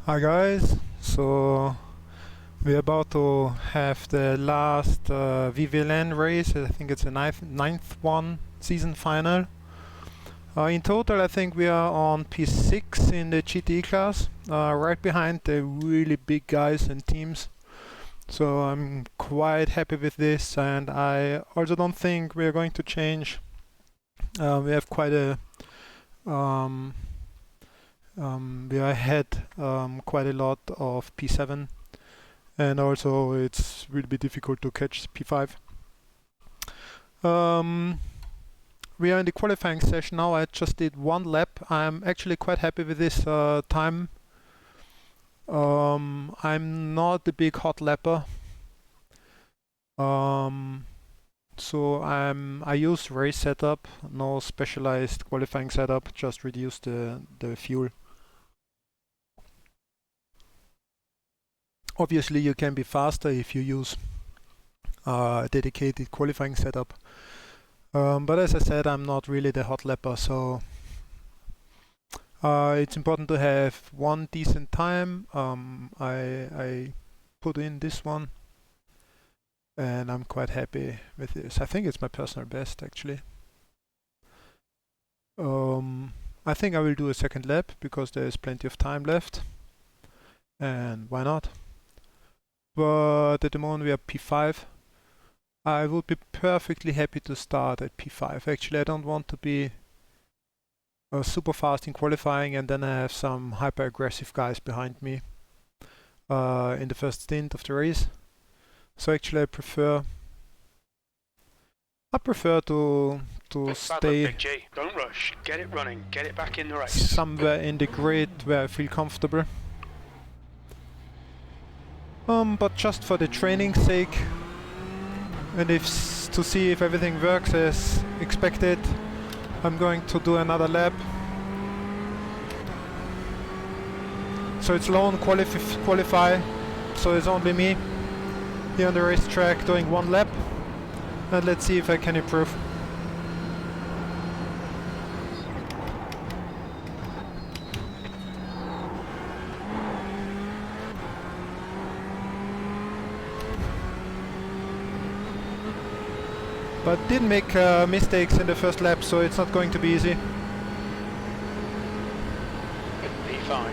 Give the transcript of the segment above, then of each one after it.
Hi guys, so we're about to have the last vVLN race. I think it's the ninth one, season final. In total I think we are on P6 in the GTE class, right behind the really big guys and teams. So I'm quite happy with this, and I also don't think we're going to change. We have quite a we are ahead quite a lot of P7, and also it's really be difficult to catch P5. We are in the qualifying session now. I just did one lap. I'm actually quite happy with this time. I'm not a big hot lapper, so I use race setup, no specialized qualifying setup, just reduce the fuel. Obviously you can be faster if you use a dedicated qualifying setup, but as I said, I'm not really the hot lapper, so it's important to have one decent time. I put in this one and I'm quite happy with this. I think it's my personal best actually. I think I will do a second lap because there is plenty of time left, and why not? But at the moment we are P5. I would be perfectly happy to start at P5. Actually, I don't want to be super fast in qualifying and then I have some hyper aggressive guys behind me in the first stint of the race. So actually I prefer to stay Big G. Don't rush, get it running, get it back in the race. Somewhere in the grid where I feel comfortable. But just for the training sake, and to see if everything works as expected, I'm going to do another lap. So it's lone qualify, so it's only me here on the racetrack doing one lap, and let's see if I can improve. But did make mistakes in the first lap, so it's not going to be easy. P5.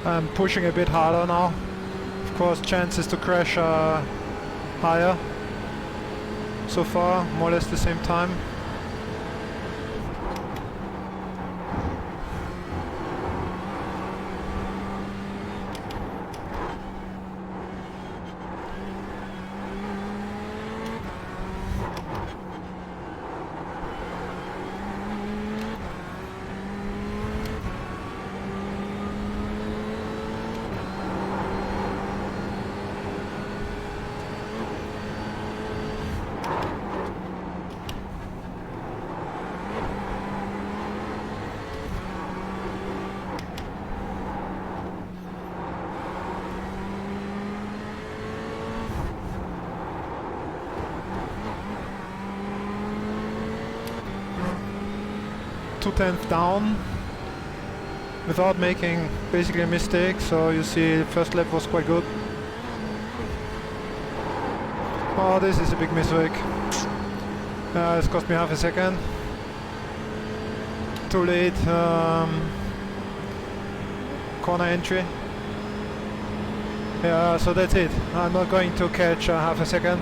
I'm pushing a bit harder now. Of course, chances to crash are higher. So far, more or less the same time. Two-tenths down without making basically a mistake, so you see first lap was quite good. Oh, this is a big mistake. It's cost me half a second. Too late. Corner entry. Yeah, so that's it. I'm not going to catch half a second.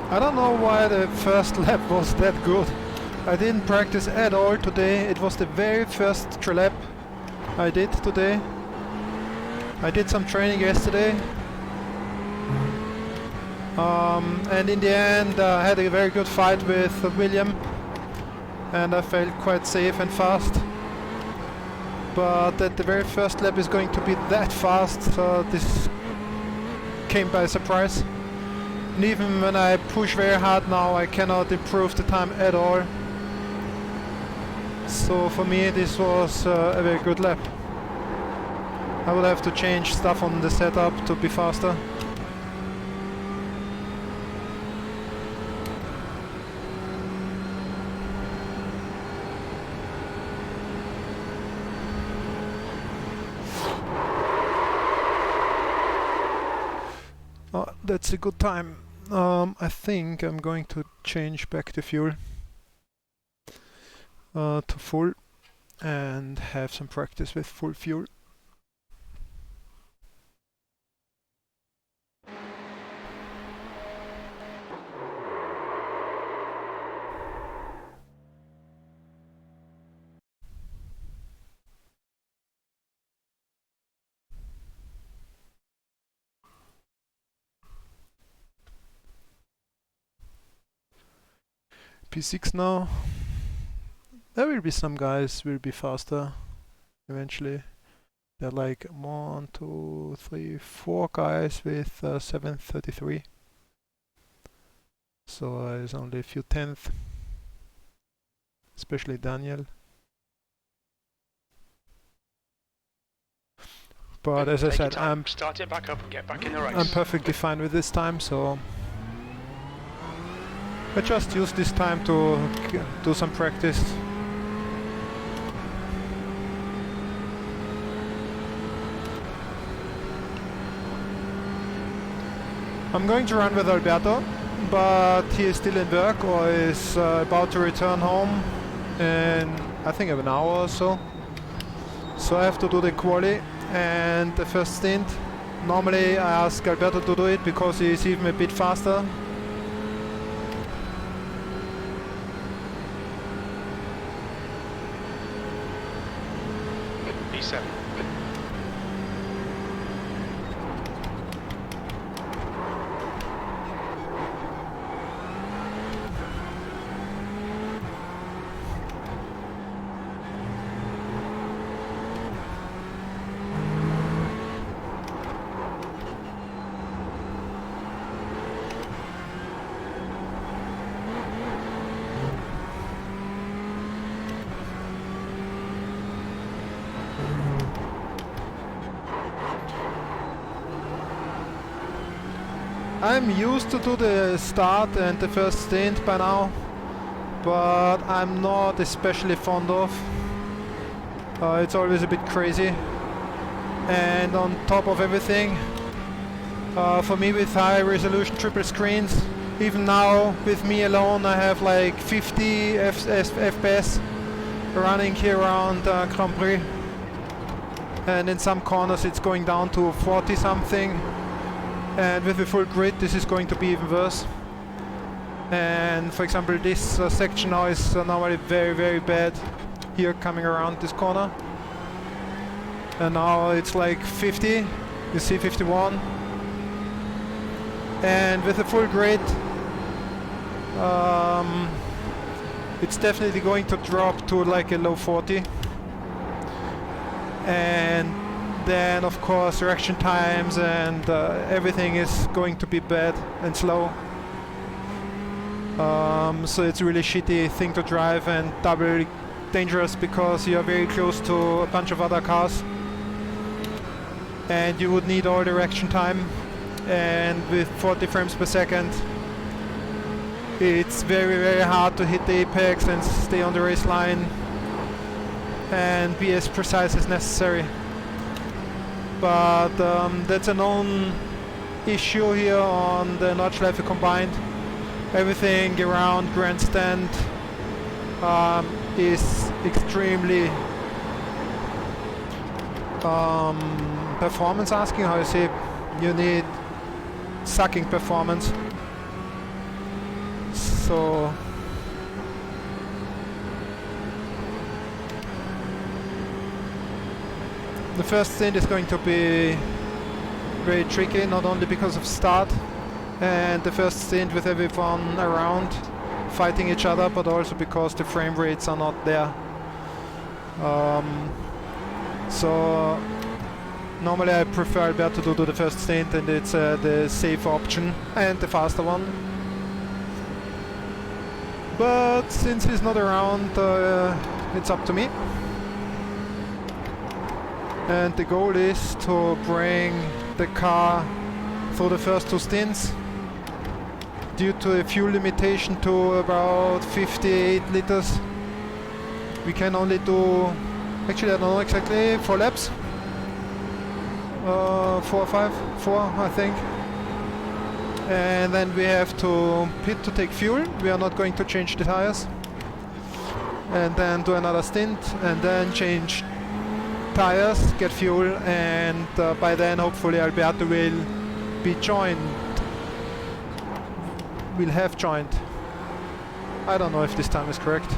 I don't know why the first lap was that good. I didn't practice at all today. It was the very first lap I did today. I did some training yesterday. And in the end I had a very good fight with William and I felt quite safe and fast. But that the very first lap is going to be that fast, this came by surprise. And even when I push very hard now, I cannot improve the time at all. So for me this was a very good lap. I will have to change stuff on the setup to be faster. Oh, that's a good time. I think I'm going to change back the fuel to full and have some practice with full fuel. P6 now. There will be some guys will be faster eventually. There are like 1, 2, 3, 4 guys with 733. So there's only a few tenths, especially Daniel. But as I said, start it back up and get back in the race. I'm perfectly fine with this time, so I just use this time to do some practice. I'm going to run with Alberto, but he is still in work or is about to return home in I think an hour or so. So I have to do the quali and the first stint. Normally I ask Alberto to do it because he is even a bit faster. P7. I'm used to do the start and the first stint by now, but I'm not especially fond of. It's always a bit crazy, and on top of everything, for me with high resolution triple screens, even now with me alone I have like 50 FPS running here around Grand Prix, and in some corners it's going down to 40 something. And with the full grid this is going to be even worse. And for example this section now is normally very bad here coming around this corner. And now it's like 50, you see 51. And with the full grid it's definitely going to drop to like a low 40. And then of course reaction times and everything is going to be bad and slow. So it's a really shitty thing to drive and doubly dangerous because you are very close to a bunch of other cars and you would need all the reaction time, and with 40 frames per second it's very hard to hit the apex and stay on the race line and be as precise as necessary. But that's a known issue here on the Nordschleife combined. Everything around grandstand is extremely performance asking, how you say, you need sucking performance. So the first stint is going to be very tricky, not only because of start and the first stint with everyone around fighting each other, but also because the frame rates are not there. So normally I prefer Alberto to do the first stint, and it's the safe option and the faster one. But since he's not around, it's up to me. And the goal is to bring the car through the first two stints due to a fuel limitation to about 58 liters. We can only do, actually I don't know exactly, 4 laps? 4 or 5? 4 I think. And then we have to pit to take fuel. We are not going to change the tires. And then do another stint and then change tires, get fuel, and by then hopefully Alberto will be joined. Will have joined. I don't know if this time is correct.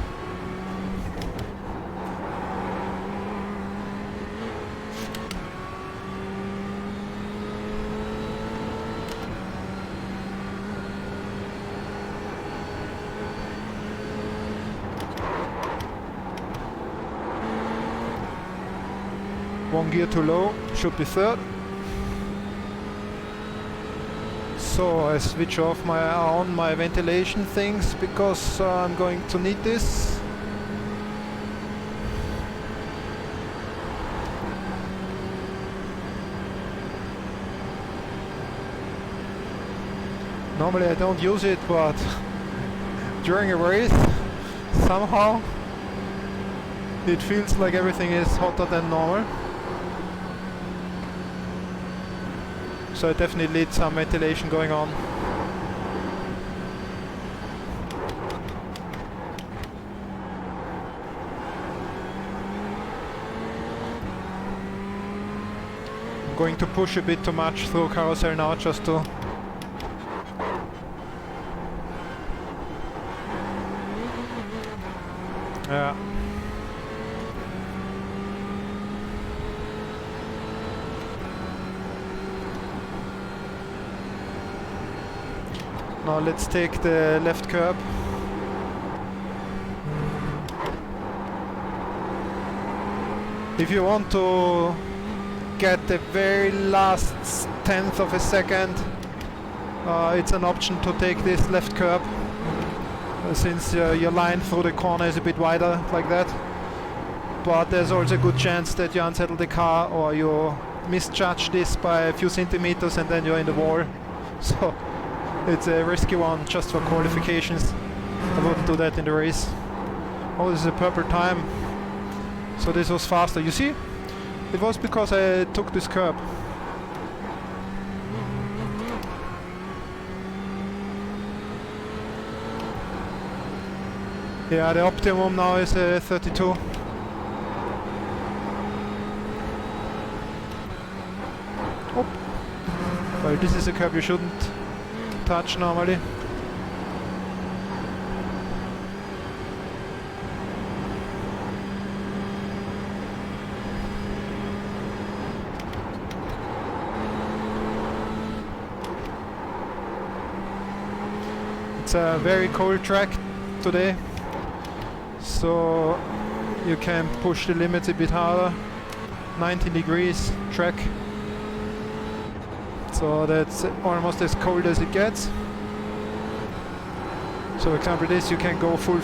One gear too low, should be third. So I switch off my ventilation things because I'm going to need this. Normally I don't use it, but during a race somehow it feels like everything is hotter than normal. So I definitely need some ventilation going on. I'm going to push a bit too much through carousel now just to yeah. Now let's take the left curb. If you want to get the very last tenth of a second, it's an option to take this left curb, since your line through the corner is a bit wider like that. But there's also a good chance that you unsettle the car or you misjudge this by a few centimeters and then you're in the wall. So it's a risky one just for qualifications. I wouldn't do that in the race. Oh, this is a purple time. So this was faster. You see? It was because I took this curb. Yeah, the optimum now is 32. Oh. Well, this is a curb you shouldn't touch normally. It's a very cold track today, so you can push the limits a bit harder. 19 degrees track. So that's almost as cold as it gets. So for example this, you can go full.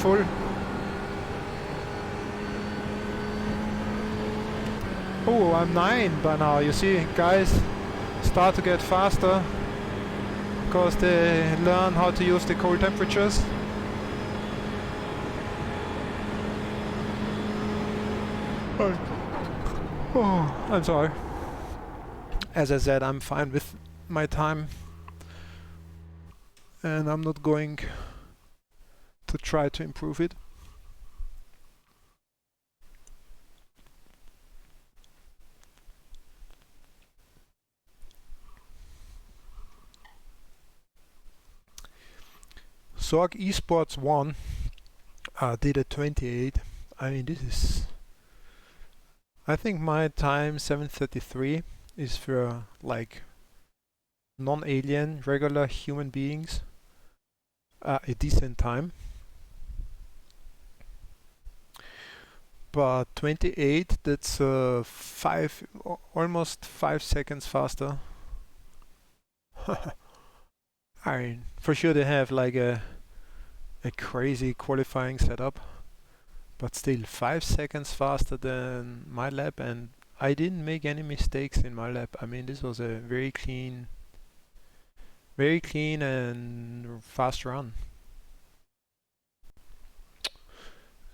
Oh, I'm 9 by now. You see, guys start to get faster because they learn how to use the cold temperatures. Oh, I'm sorry. As I said, I'm fine with my time and I'm not going to try to improve it. Sorg Esports 1 did a 28. I mean, this is... I think my time 7:33 is for like non-alien, regular human beings a decent time. But 28, that's almost 5 seconds faster. I mean, for sure they have like a crazy qualifying setup, but still 5 seconds faster than my lap, and I didn't make any mistakes in my lap. I mean, this was a very clean and fast run.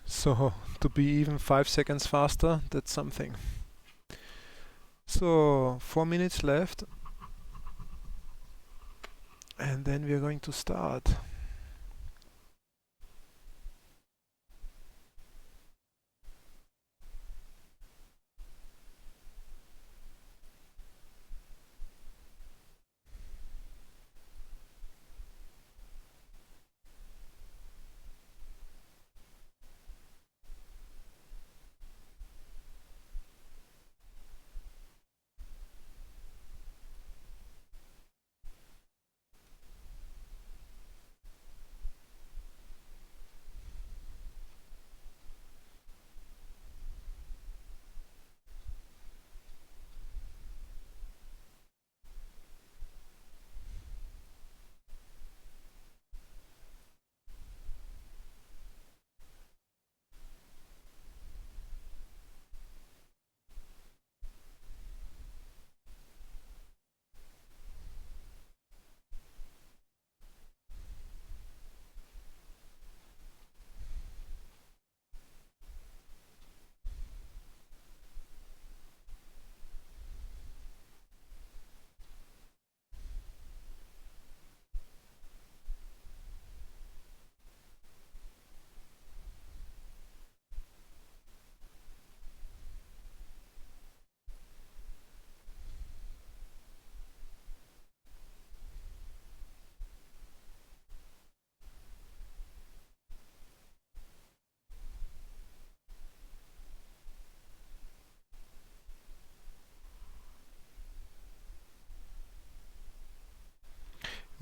So to be even 5 seconds faster, that's something. So 4 minutes left, and then we're going to start.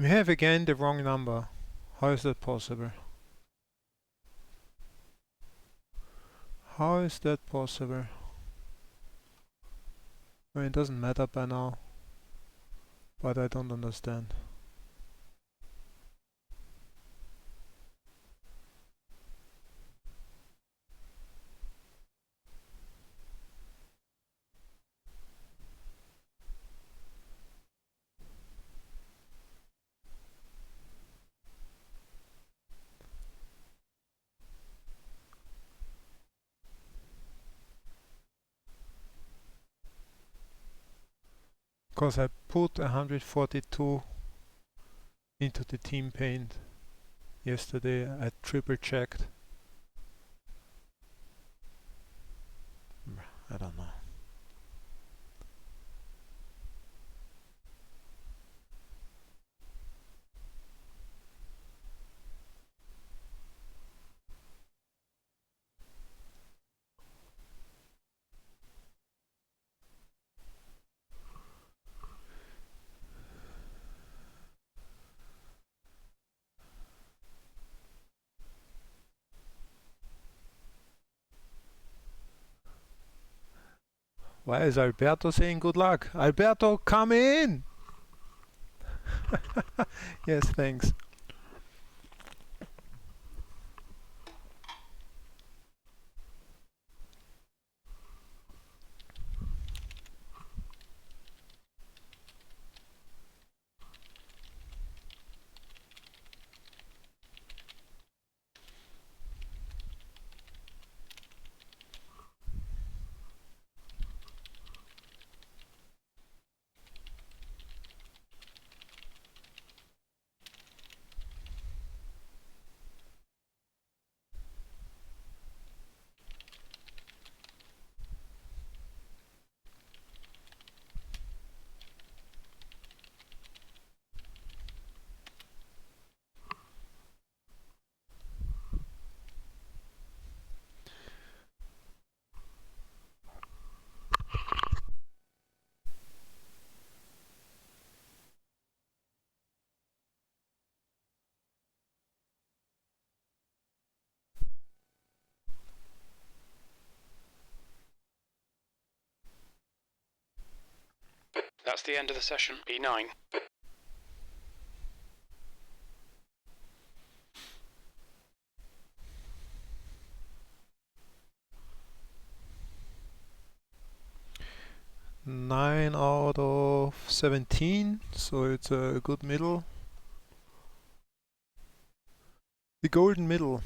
We have again the wrong number. How is that possible? How is that possible? I mean, it doesn't matter by now, but I don't understand. Because I put 142 into the team paint yesterday. I triple checked. I don't know. Why is Alberto saying good luck? Alberto, come in! Yes, thanks. That's the end of the session. P9. Nine out of 17, so it's a good middle. The golden middle.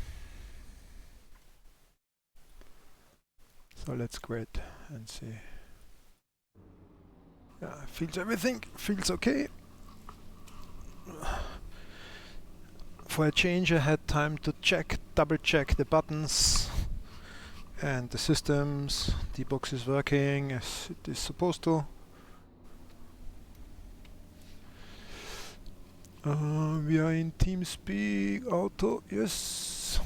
So let's grid and see. Yeah, feels everything, feels okay. For a change I had time to double check the buttons and the systems. The box is working as it is supposed to. We are in TeamSpeak Auto, yes.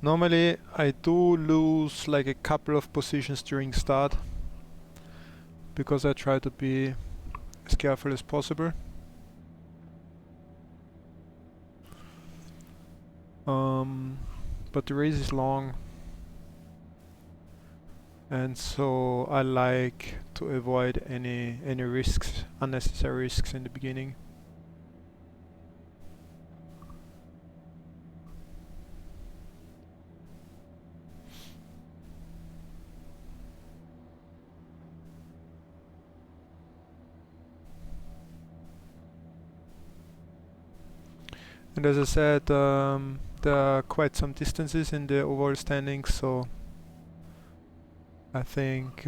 Normally I do lose like a couple of positions during start because I try to be as careful as possible. But the race is long and so I like to avoid any risks, unnecessary risks in the beginning. And as I said, there are quite some distances in the overall standings, so I think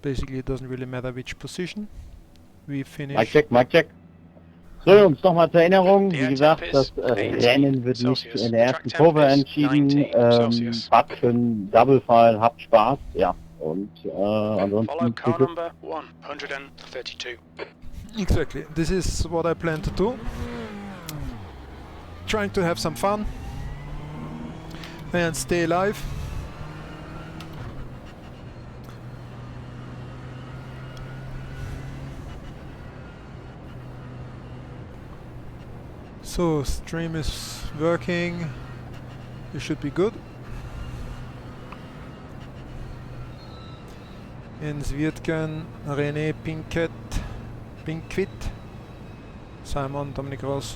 basically it doesn't really matter which position we finish. Mic check. So Jungs, nochmal zur Erinnerung, wie gesagt, das Rennen wird nicht in der ersten Kurve entschieden, Bad für einen Double File, habt Spaß, ja, und ansonsten... Follow car number 132. Exactly, this is what I plan to do. Trying to have some fun and stay alive. So stream is working, it should be good. Jens Wirtgen, René Pinkwit, Simon, Dominic Ross.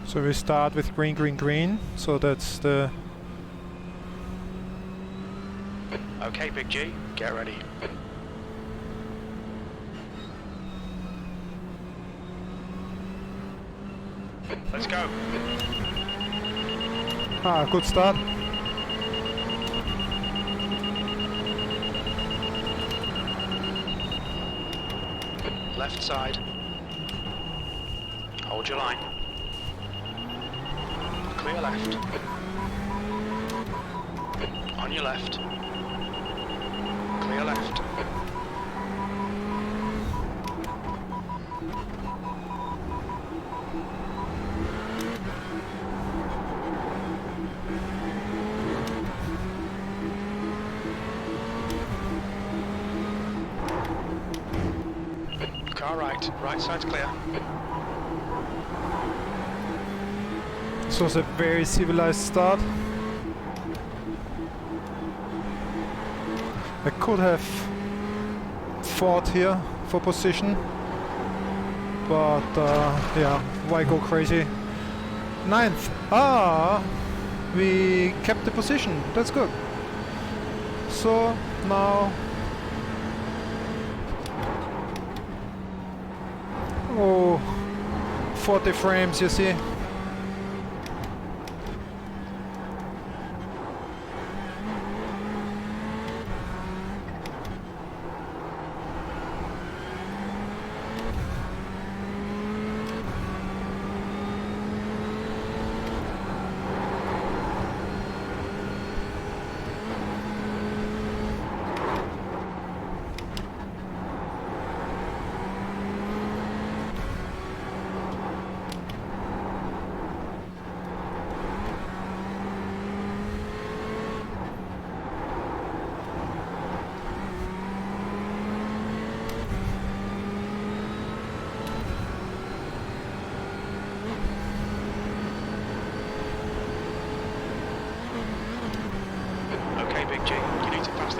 So we start with green, green, green. So that's the... Okay, Big G, get ready. Let's go. Ah, good start. Left side. Hold your line. Clear left. On your left. Clear left. Car right. Right side's clear. This was a very civilized start. I could have fought here for position, but yeah, why go crazy? 9th. Ah, we kept the position. That's good. So now, oh, 40 frames, you see.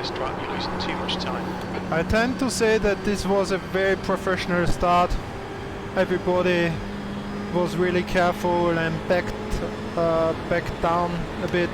missed, right? You're losing too much time. I tend to say that this was a very professional start. Everybody was really careful and backed down a bit.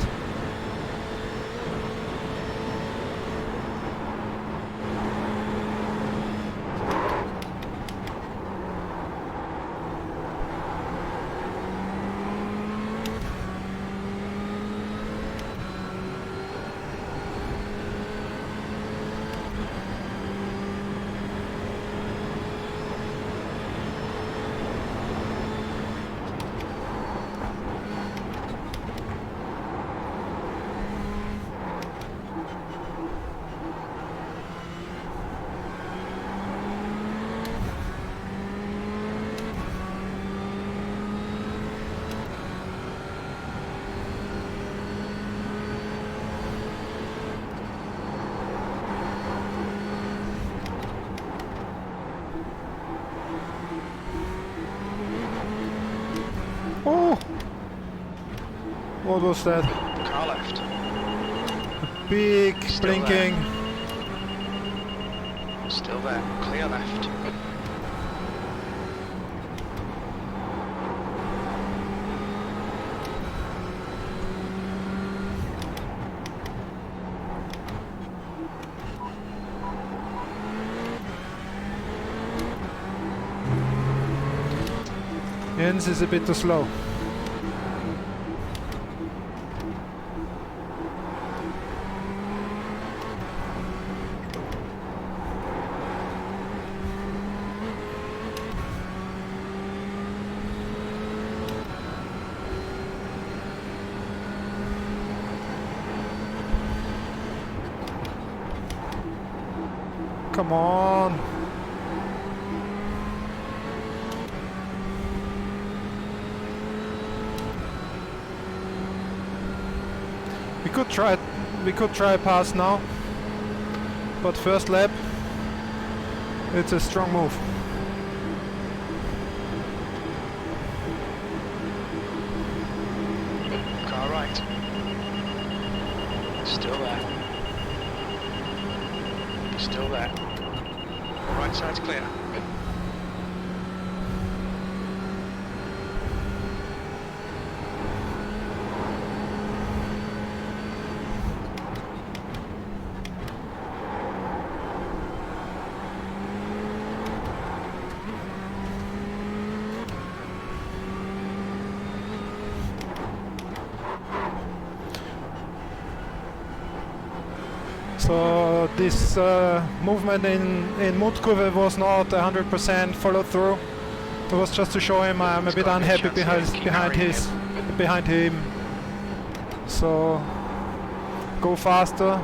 Oh! What was that? Car left. Big Still blinking. Still there. Clear left. Jens is a bit too slow. Come on. We could try a pass now, but first lap, it's a strong move. Car right. Still there. Still there. Right side's clear. So this movement in Mutkurve was not 100% followed through. It was just to show him I'm a bit unhappy behind him. So go faster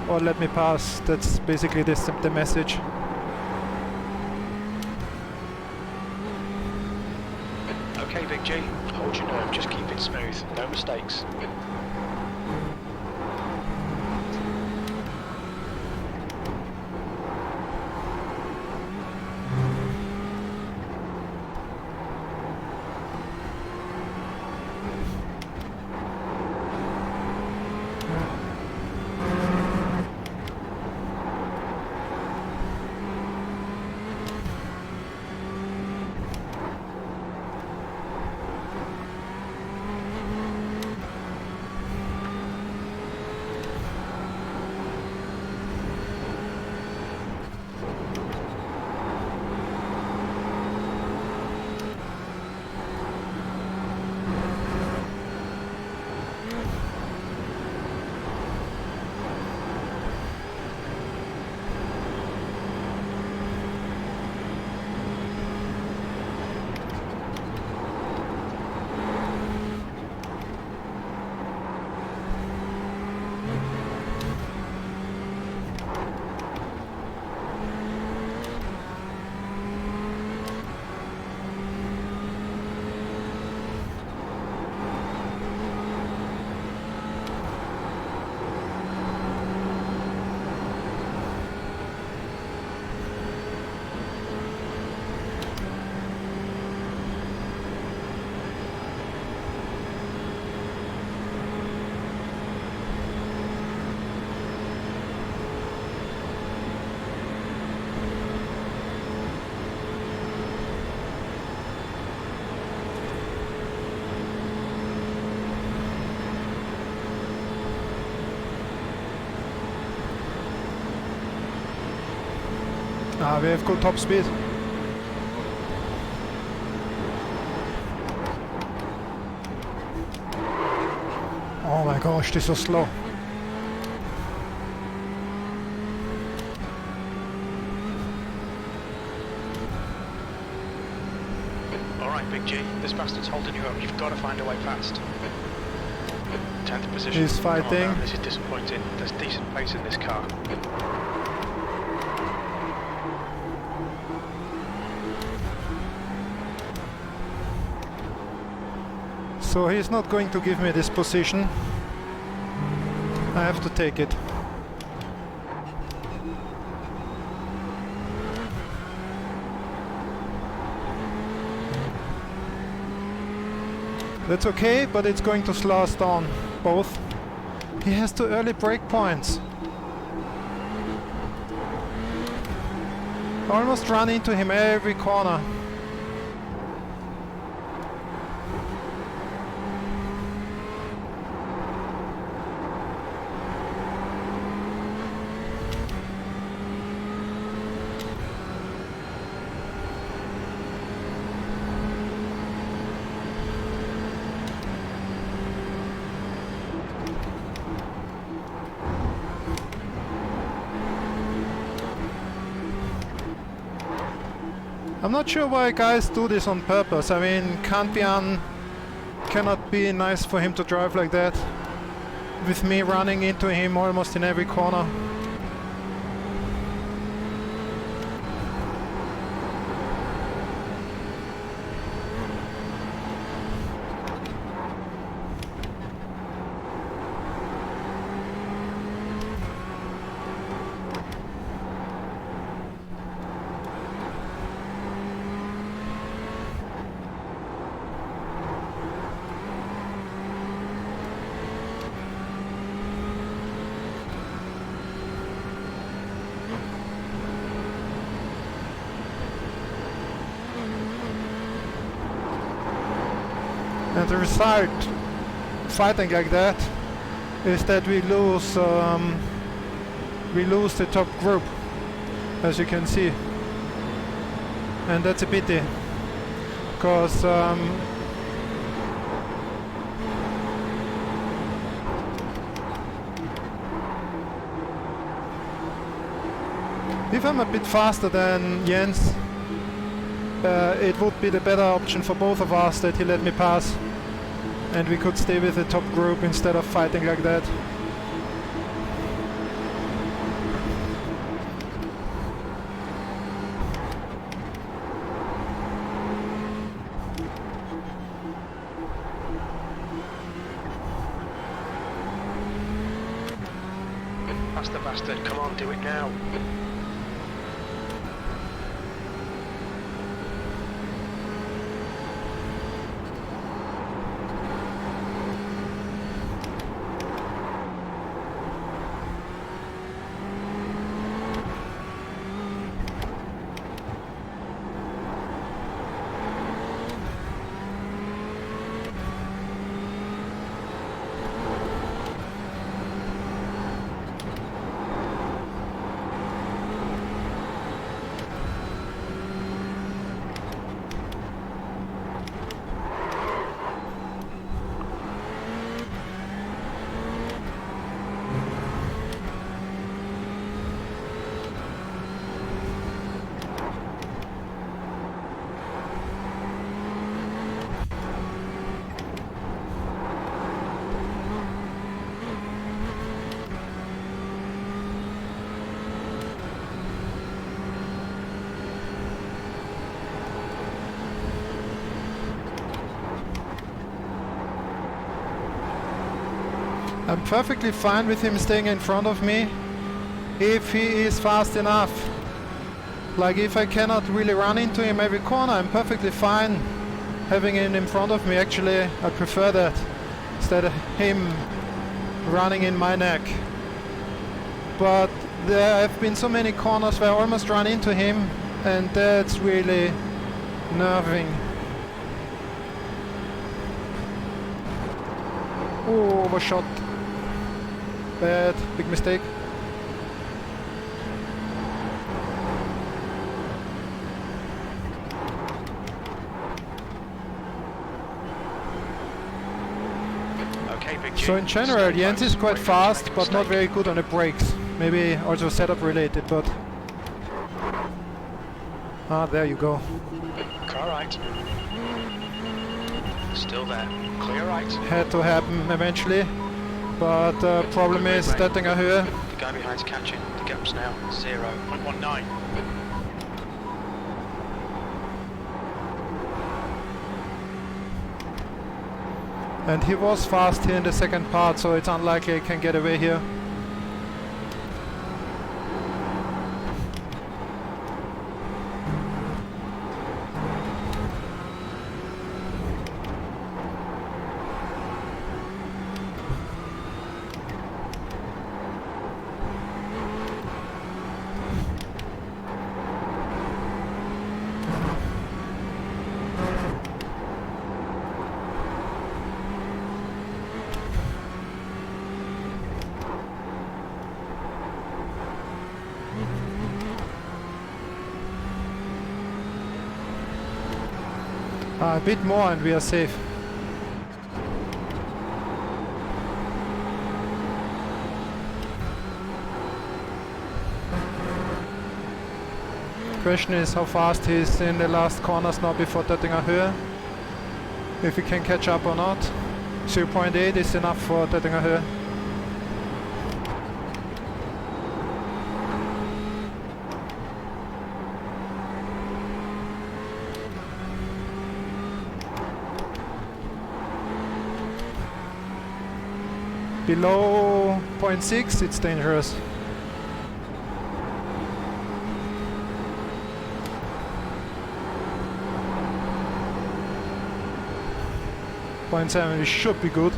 or let me pass. That's basically the message. Okay, Big G. Hold your nerve. Just keep it smooth. No mistakes. We have good top speed. Oh my gosh, this was slow. Alright, Big G, this bastard's holding you up. You've got to find a way past. 10th position. He's fighting. Oh, man, this is disappointing. There's decent pace in this car. So he's not going to give me this position. I have to take it. That's okay, but it's going to slow us down, both. He has too early brake points. Almost run into him every corner. I'm not sure why guys do this on purpose. I mean, cannot be nice for him to drive like that, with me running into him almost in every corner. And the result, fighting like that, is that we lose the top group, as you can see, and that's a pity, because if I'm a bit faster than Jens, it would be the better option for both of us that he let me pass, and we could stay with the top group instead of fighting like that. Faster bastard, come on, do it now. I'm perfectly fine with him staying in front of me if he is fast enough. Like, if I cannot really run into him every corner, I'm perfectly fine having him in front of me. Actually, I prefer that instead of him running in my neck. But there have been so many corners where I almost run into him, and that's really nerving. Oh, overshot. Bad, big mistake. So in general, Jens is quite fast, but not very good on the brakes. Maybe also setup related, but... Ah, there you go. Car right. Still there. Clear right. Had to happen eventually, but the problem is Stettinger Höhe. The guy behind's catching. The gap's now 0.19. And he was fast here in the second part, so it's unlikely he can get away here. A bit more and we are safe. Question is how fast he is in the last corners now before Stettinger Höhe. If he can catch up or not. 0.8 is enough for Stettinger Höhe. Below 0.6 it's dangerous. Point 7 should be good.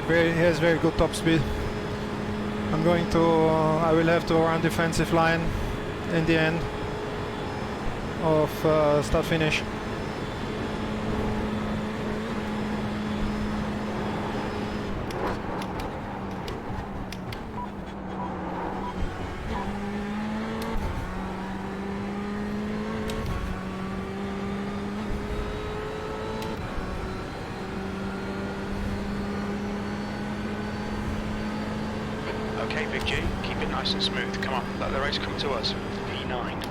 He has very good top speed. I'm going to, I will have to run defensive line in the end of start finish. Okay, Big G, keep it nice and smooth. Come on, let the race come to us. P9.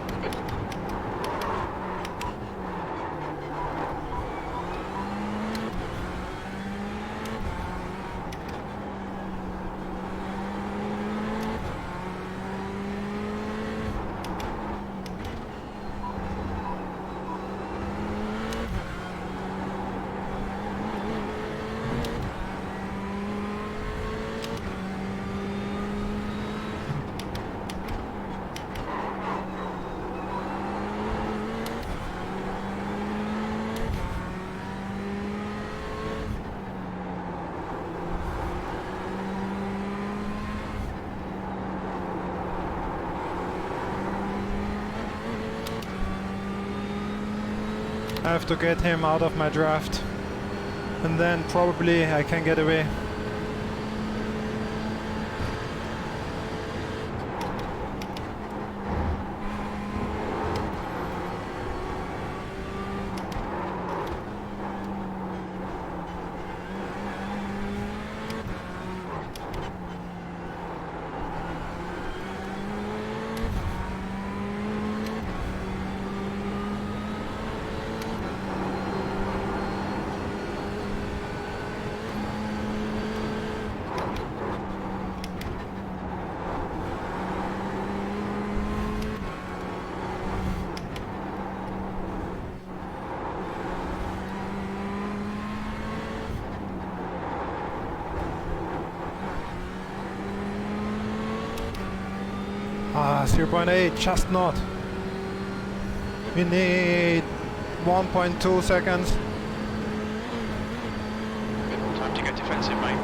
I have to get him out of my draft and then probably I can get away. Ah, 0.8, just not. We need 1.2 seconds. Time to get defensive, mate.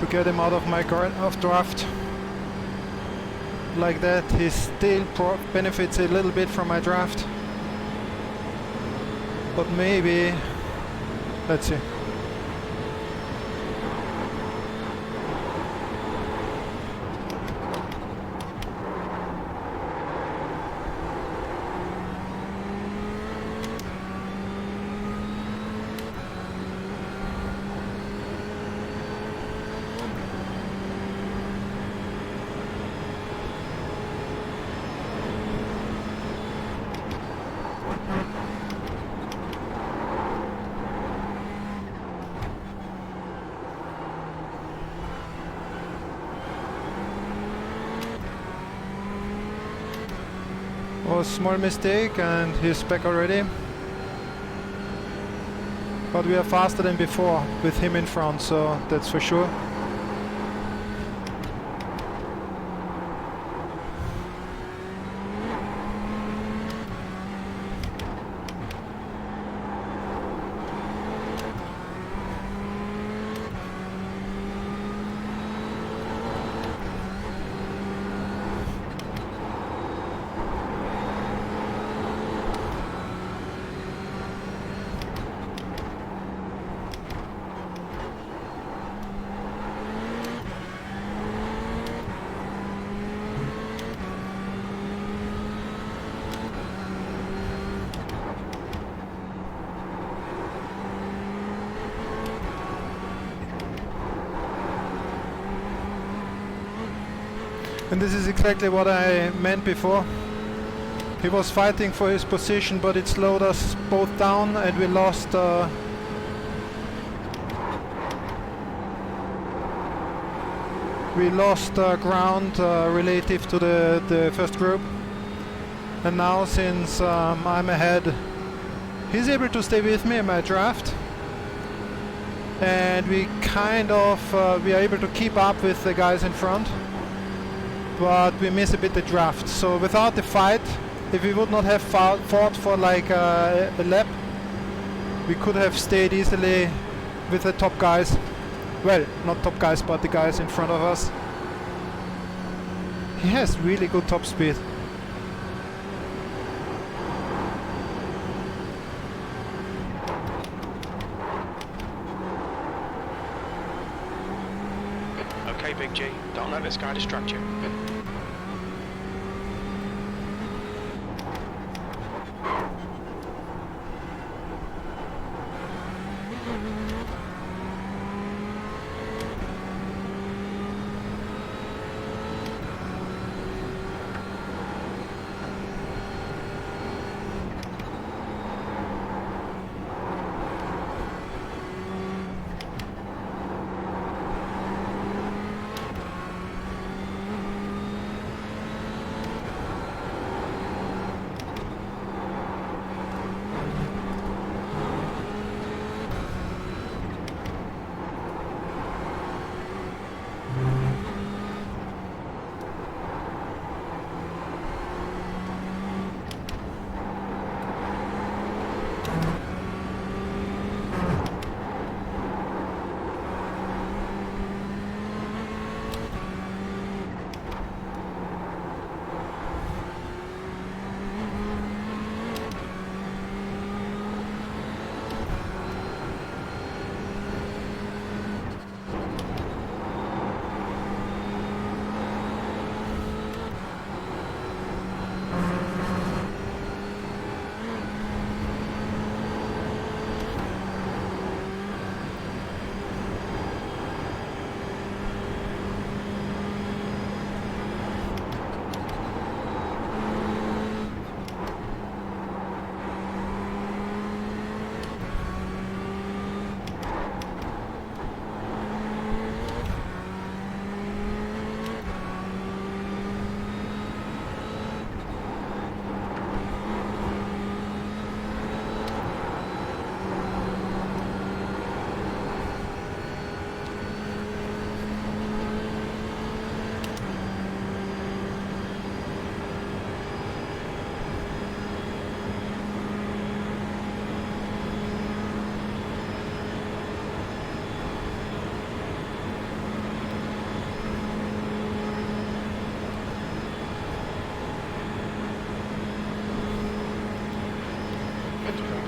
To get him out of my draft. Like that, he still benefits a little bit from my draft. but maybe, let's see. Was small mistake and he's back already. But we are faster than before with him in front, so that's for sure. And this is exactly what I meant before. He was fighting for his position, but it slowed us both down and we lost ground relative to the first group. And now since I'm ahead, he's able to stay with me in my draft. And we kind of we are able to keep up with the guys in front. But we miss a bit the draft. So without the fight, if we would not have fought for like a lap, we could have stayed easily with the top guys. Well, not top guys, but the guys in front of us. He has really good top speed. Okay, Big G, don't let this guy distract you.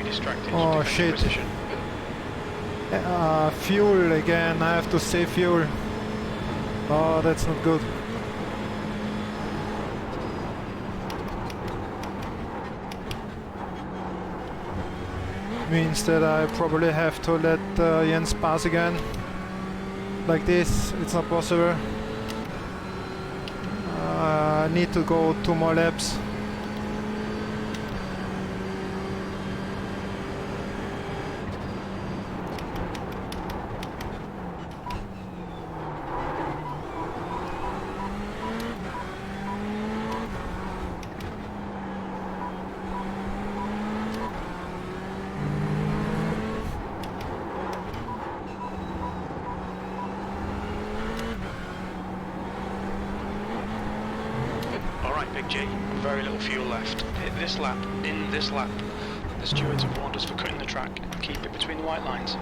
distracted. Oh shit. Position. Fuel again, I have to save fuel. Oh, that's not good. Means that I probably have to let Jens pass again. Like this, it's not possible. I need to go 2 more laps. Big G, very little fuel left. Hit this lap, in this lap. The stewards have warned us for cutting the track. Keep it between the white lines.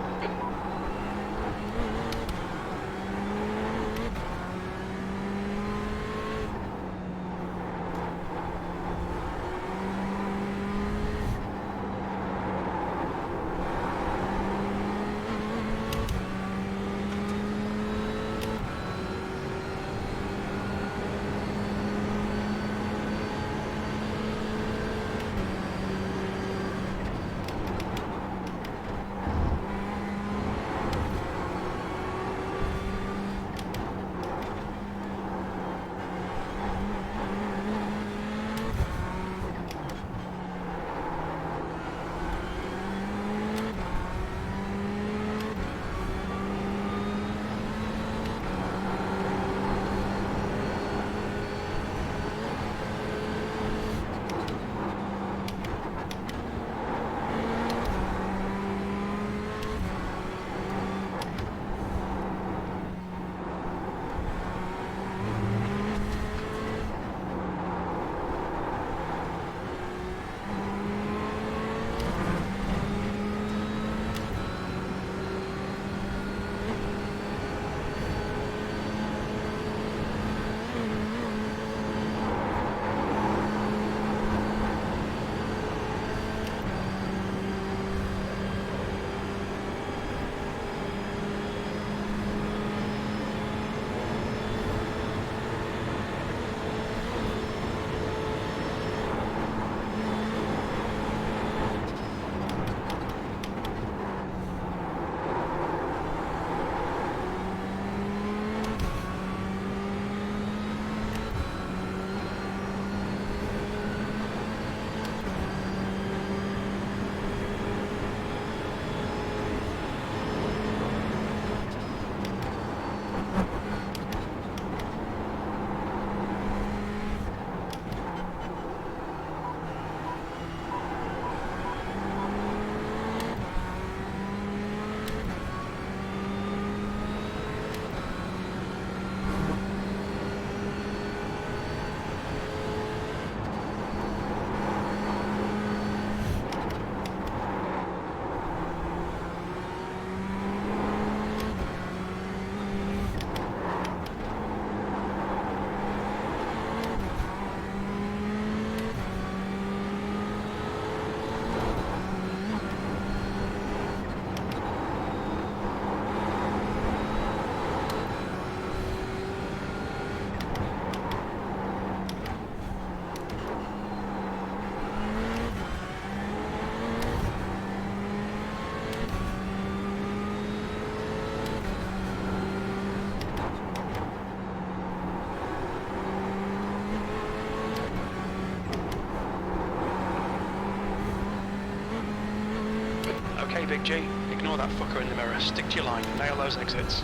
Okay, Big G, ignore that fucker in the mirror. Stick to your line, nail those exits.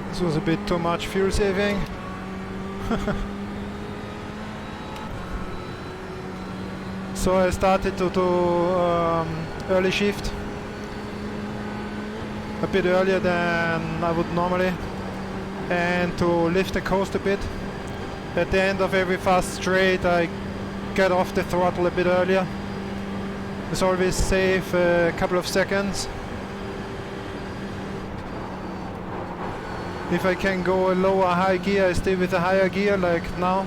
This was a bit too much fuel saving. So I started to do early shift a bit earlier than I would normally, and to lift the coast a bit. At the end of every fast straight I get off the throttle a bit earlier. It's always save a couple of seconds. If I can go a lower high gear, I stay with a higher gear like now.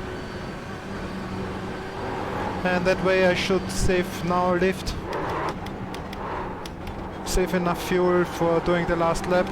And that way I should save now lift. Save enough fuel for doing the last lap.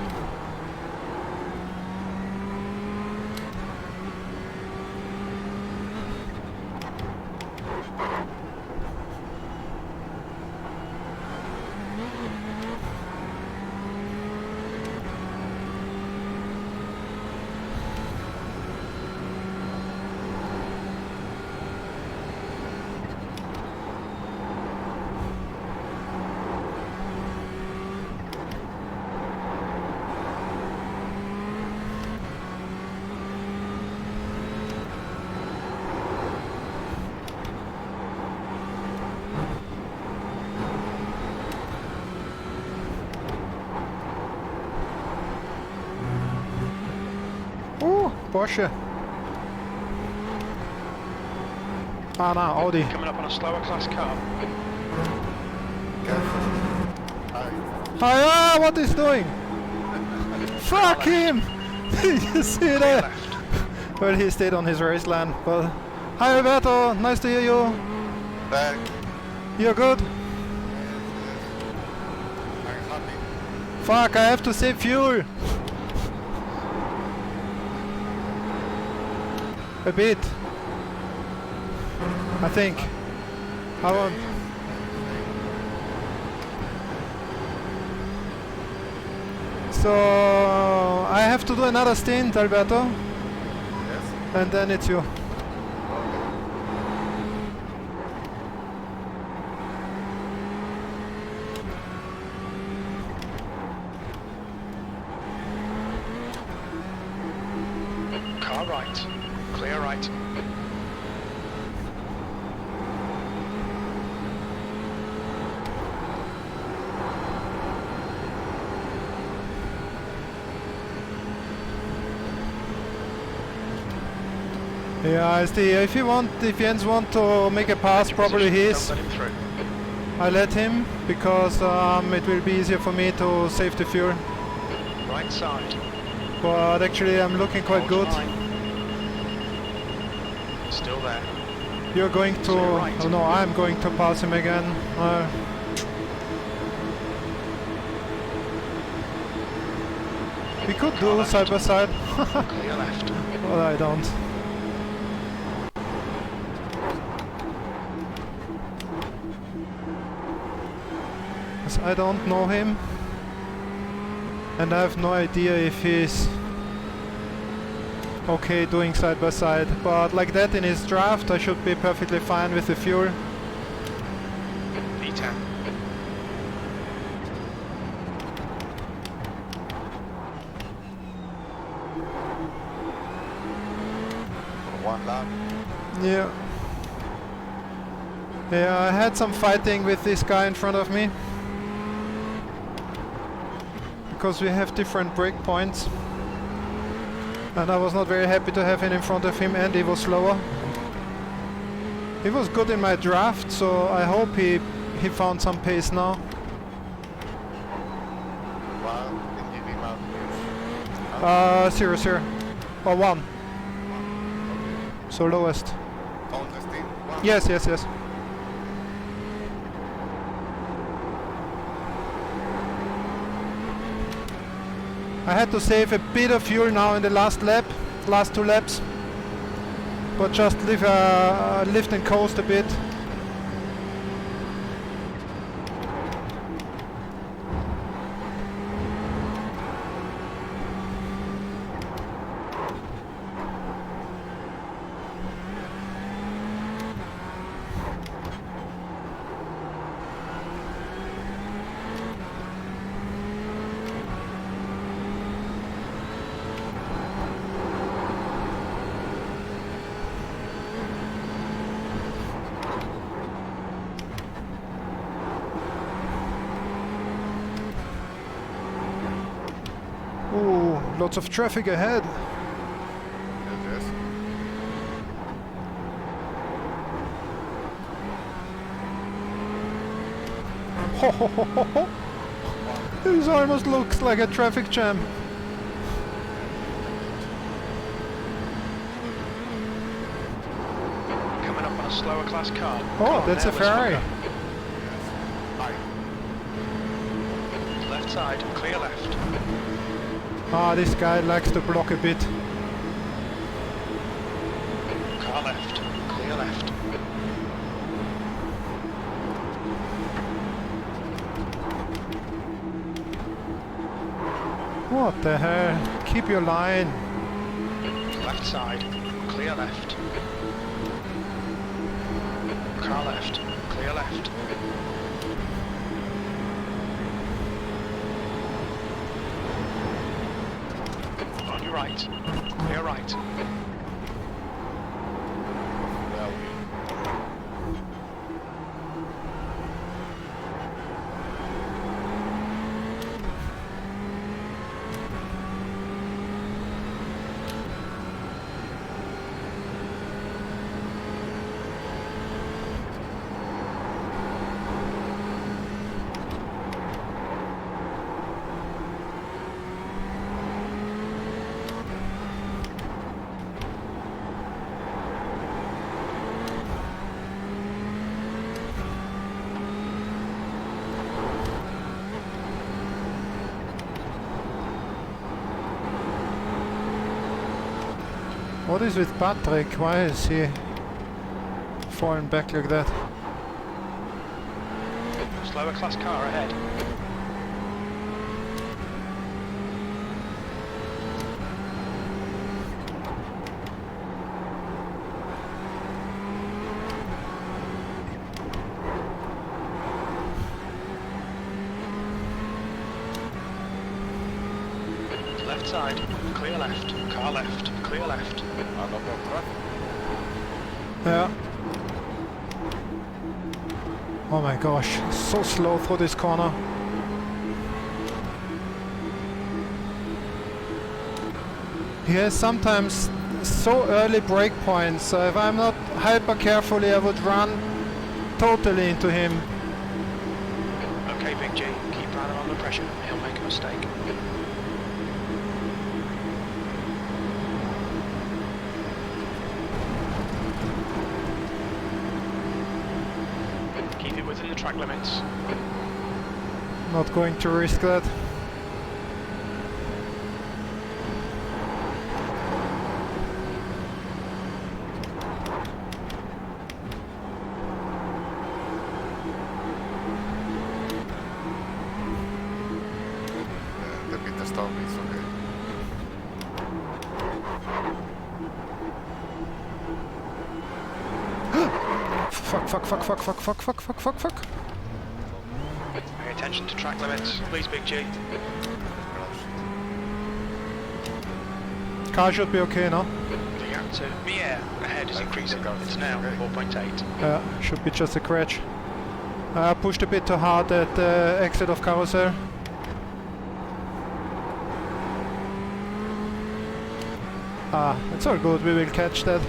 Porsche. Ah, no, Audi. Coming up on a slower class car. Ah, what is doing? Fuck him! You see that? Well, he stayed on his race land, but... Hi Alberto, nice to hear you. Back. You're good? I'm happy. Fuck, I have to save fuel. A bit. I think. I won't. So I have to do another stint, Alberto. Yes. And then it's you. Car right. Clear right. Yeah, I see. If Jens want to make a pass, probably his. Don't let him through. I let him because it will be easier for me to save the fuel. Right side. But actually, I'm looking quite Hold good. line. Still there. You're going to... So you're right. Oh no, I'm going to pass him again. We could do side by side. Clear left. But I don't. Because I don't know him. And I have no idea if he's okay doing side by side, but like that in his draft I should be perfectly fine with the fuel. V10. One lap. Yeah. Yeah, I had some fighting with this guy in front of me. Because we have different brake points. And I was not very happy to have him in front of him, and he was slower. He was good in my draft, so I hope he found some pace now. Well, can you give him out? 0, 0. Or 1. So lowest. Contesting? One. Yes, yes, yes. I had to save a bit of fuel now in the last lap, last 2 laps, but just lift and coast a bit. Ooh, lots of traffic ahead. Yes, yes. Ho, ho, ho, ho, ho. This almost looks like a traffic jam. slower class car. Oh, that's a Ferrari. Yes. Hi. Left side, clear left. Ah, this guy likes to block a bit. Car left, clear left. What the hell? Keep your line. Left side, clear left. Car left, clear left. On your right, clear right. Well, What is with Patrick? Why is he falling back like that? Slower class car ahead. Left side, clear left. Car left, clear left. a lot of traffic. Yeah. Oh my gosh, so slow through this corner. He has sometimes so early brake points, so if I'm not hyper carefully I would run totally into him. Okay, Big G, keep Ryder under pressure. He'll make a mistake. Keep it within the track limits. Not going to risk that. The pit stop is okay. Fuck. Pay attention to track limits, please, Big G. Car should be okay now. The gap to Mier ahead is increasing. It's now 4.8. Should be just a crash. I pushed a bit too hard at the exit of carousel. It's all good, we will catch that.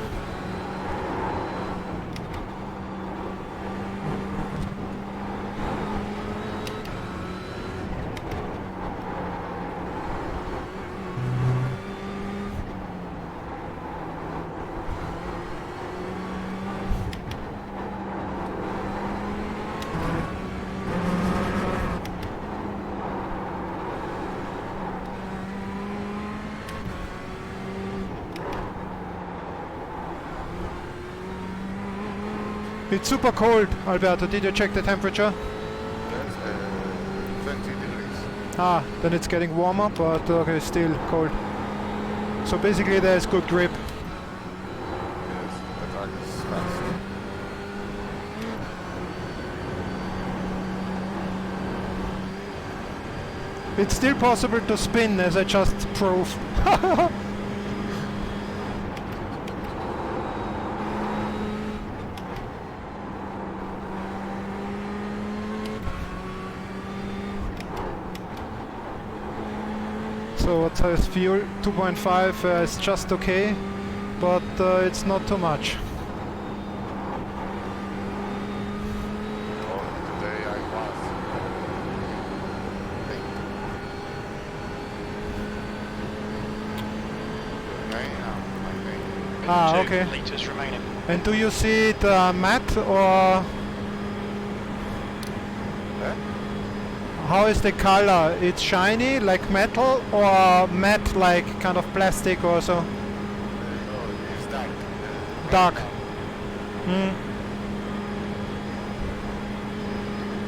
It's super cold, Alberto. Did you check the temperature? Yes, 20 degrees. Then it's getting warmer, but okay, still cold. So basically there's good grip. Yes, the track is fast. It's still possible to spin, as I just proved. So what size fuel? 2.5 is just okay, but it's not too much. Oh, today I was. Okay, now I think. 2 Okay. litres remaining. And do you see it matte or how is the color? It's shiny like metal or matte like kind of plastic or so? No, it's dark. Dark.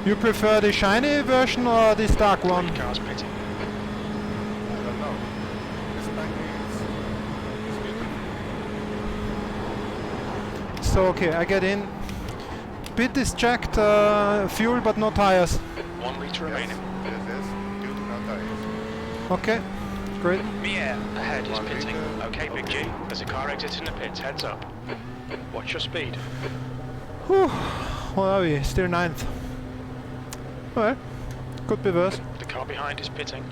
You prefer the shiny version or this dark one? Cars pitting. I don't know. This tank is beautiful. So okay, I get in. Pit is checked, fuel but no tires. 1 litre remaining. Yes, due to no tires. Okay, great. Mia ahead is 1 pitting. litre. Okay, Big G. There's a car exiting the pits. Heads up. Watch your speed. Whew. What are we? Still 9th. Well, could be worse. The car behind is pitting.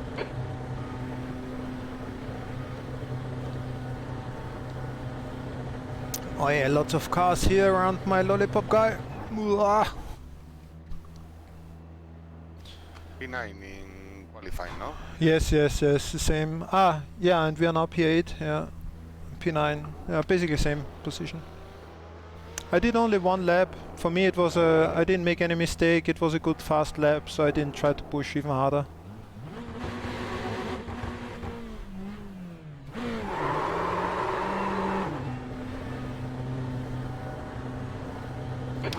Oh yeah, lots of cars here around my lollipop guy. Mwah. P9 in qualifying, no? Yes, the same. Ah, yeah, and we are now P8, yeah. P9, yeah, basically same position. I did only 1 lap. For me it was I didn't make any mistake, it was a good fast lap, so I didn't try to push even harder.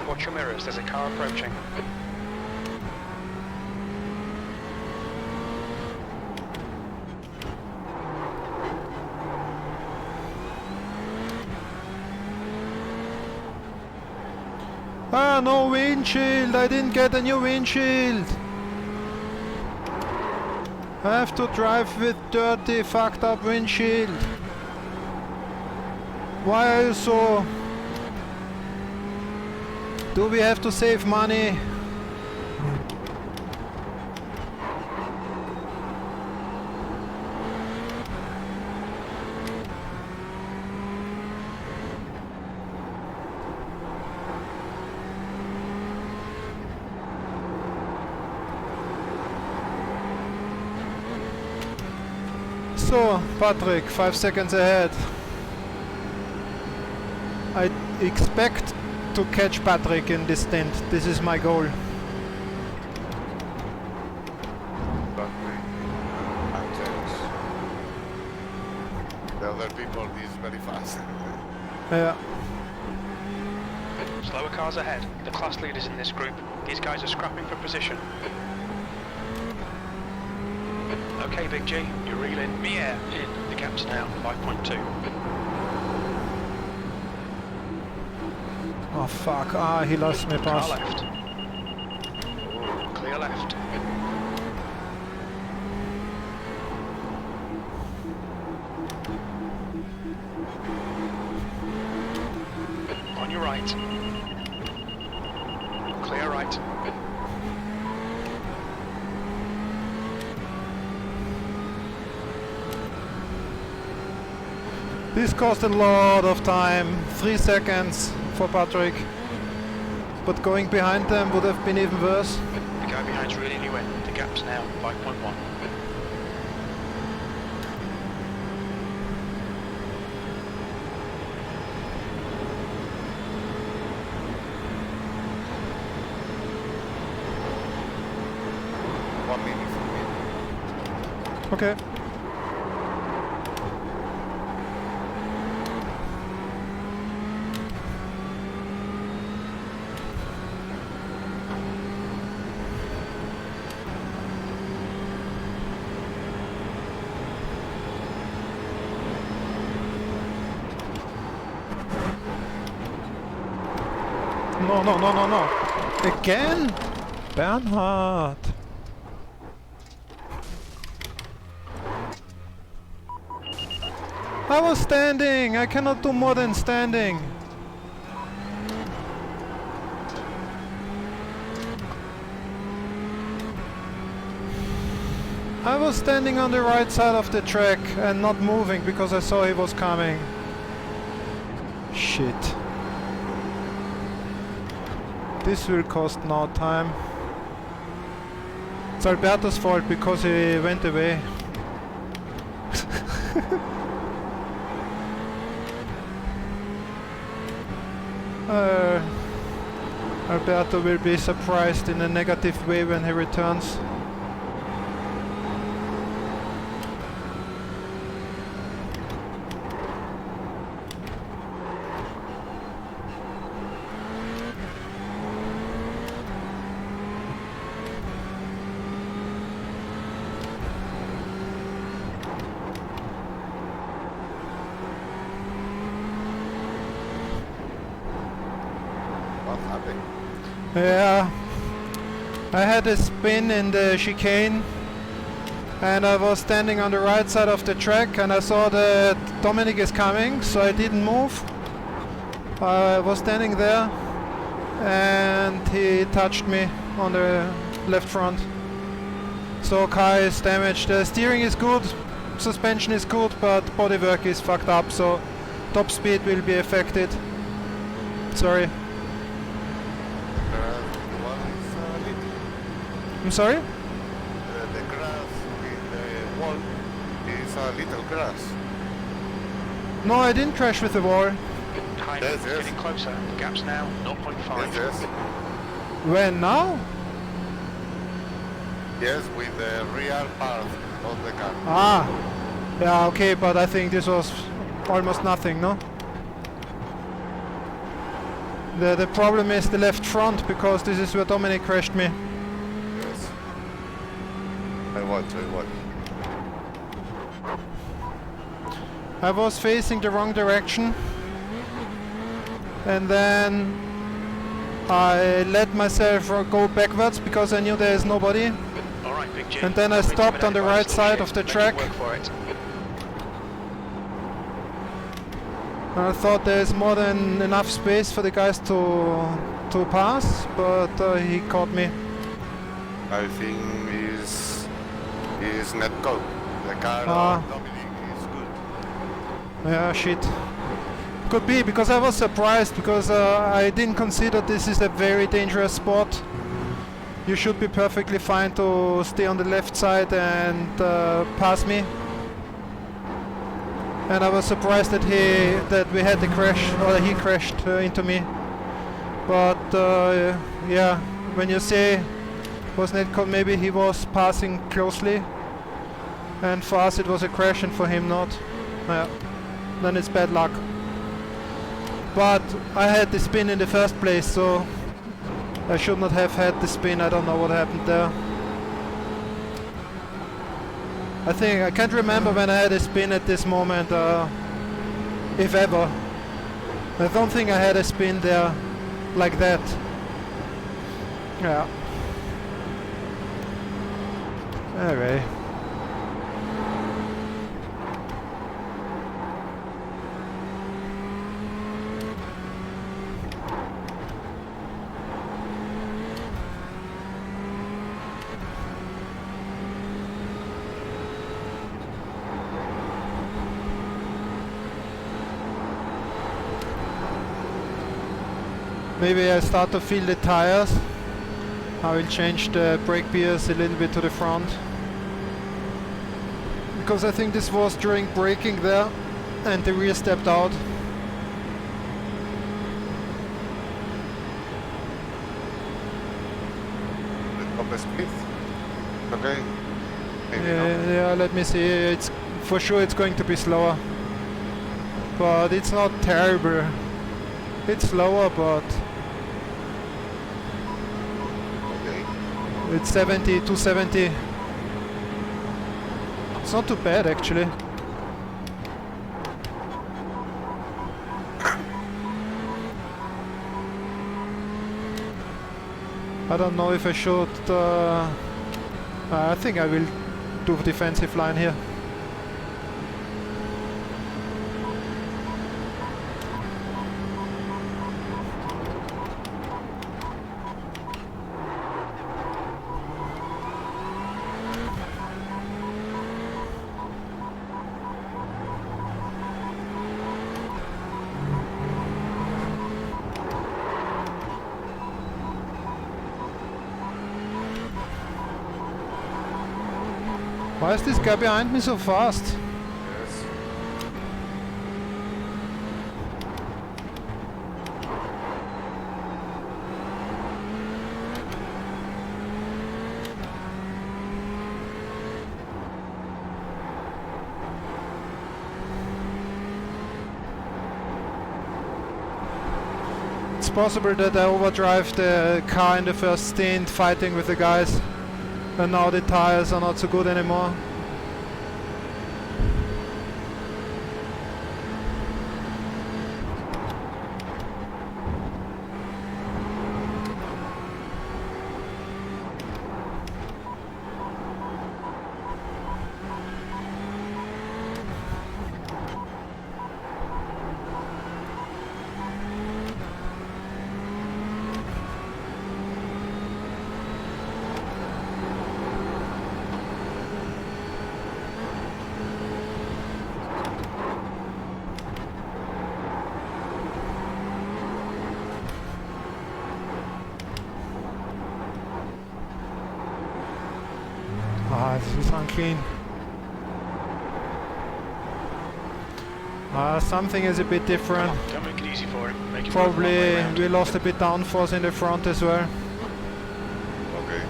Watch your mirrors. There's a car approaching. Ah, no windshield! I didn't get a new windshield! I have to drive with dirty, fucked up windshield. Why are you so... Do we have to save money? So, Patrick, 5 seconds ahead. I expect to catch Patrick in this stint. This is my goal. But I'm jealous. The other people is very fast. Yeah. Slower cars ahead. The class leaders in this group. These guys are scrapping for position. Okay, Big G, you reel in. Mia in. The gap's now 5.2. Oh fuck, ah, he lost my Car pass. left. Clear left. On your right. Clear right. This cost a lot of time, 3 seconds for Patrick. But going behind them would have been even worse. The guy behind's reeling you in. The gap's now 5.1. Okay. No. Again? Bernhard. I was standing. I cannot do more than standing. I was standing on the right side of the track and not moving because I saw he was coming. Shit. This will cost no time. It's Alberto's fault because he went away. Alberto will be surprised in a negative way when he returns. What happened? Yeah, I had a spin in the chicane and I was standing on the right side of the track and I saw that Dominic is coming, so I didn't move. I was standing there and he touched me on the left front. So car is damaged. The steering is good, suspension is good, but bodywork is fucked up, so top speed will be affected. Sorry. I'm sorry? The grass in the wall is a little grass. No, I didn't crash with the wall. Hi, Yes, yes. getting closer. The gap's now 0.5. Yes, When now? yes, with the rear part of the car. Ah, yeah, okay, but I think this was almost nothing, no? The problem is the left front, because this is where Dominic crashed me. Yes. I watch. I was facing the wrong direction, and then I let myself go backwards because I knew there is nobody. All right, Big G. And then I stopped on the right side of the track. Work for it. I thought there's more than enough space for the guys to pass, but he caught me. I think is not good. The car Ah. of Dominic is good. Yeah, shit. Could be, because I was surprised, because I didn't consider this is a very dangerous spot. You should be perfectly fine to stay on the left side and pass me. And I was surprised that we had the crash, or he crashed into me. But yeah, when you say wasn't it maybe he was passing closely, and for us it was a crash and for him not. Yeah, then it's bad luck. But I had the spin in the first place, so I should not have had the spin. I don't know what happened there. I can't remember when I had a spin at this moment, if ever. I don't think I had a spin there like that. Yeah. Anyway. Maybe I start to feel the tires. I will change the brake gears a little bit to the front. Because I think this was during braking there and the rear stepped out. Top speed. Okay. Maybe not. Yeah, let me see. It's for sure it's going to be slower. But it's not terrible. It's slower, but Okay. it's 70, 270. It's not too bad actually. I don't know if I should. I think I will do defensive line here. Why is this guy behind me so fast? Yes. possible that I overdrive the car in the first stint fighting with the guys, and now the tires are not so good anymore. This is unclean. Something is a bit different. Don't make it easy for him. Make it Probably we lost a bit downforce in the front as well. Okay.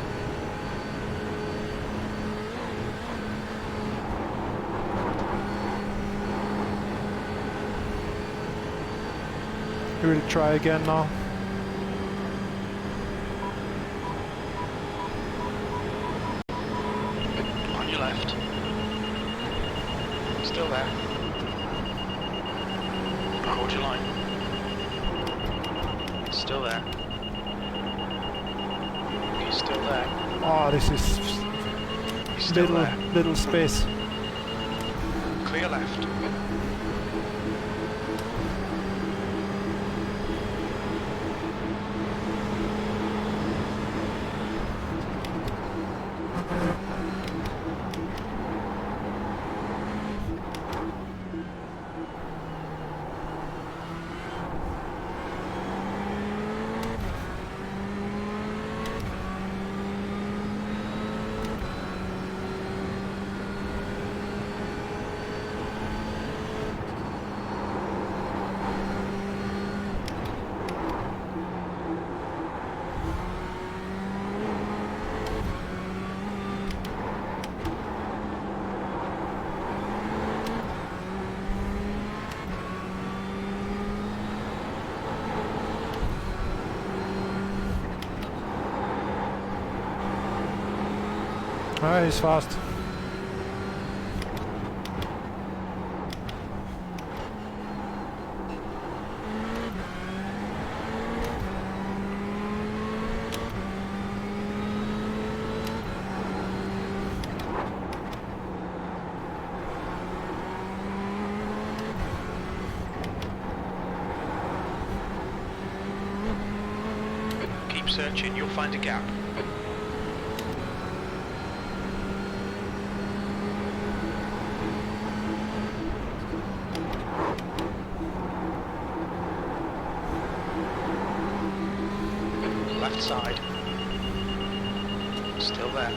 We will try again now. On your left. Still there. Hold your line. Still there. He's still there. Oh, this is He's still there. little space. Clear left. Ah, he's fast. Keep searching, you'll find a gap. Left side. Still there.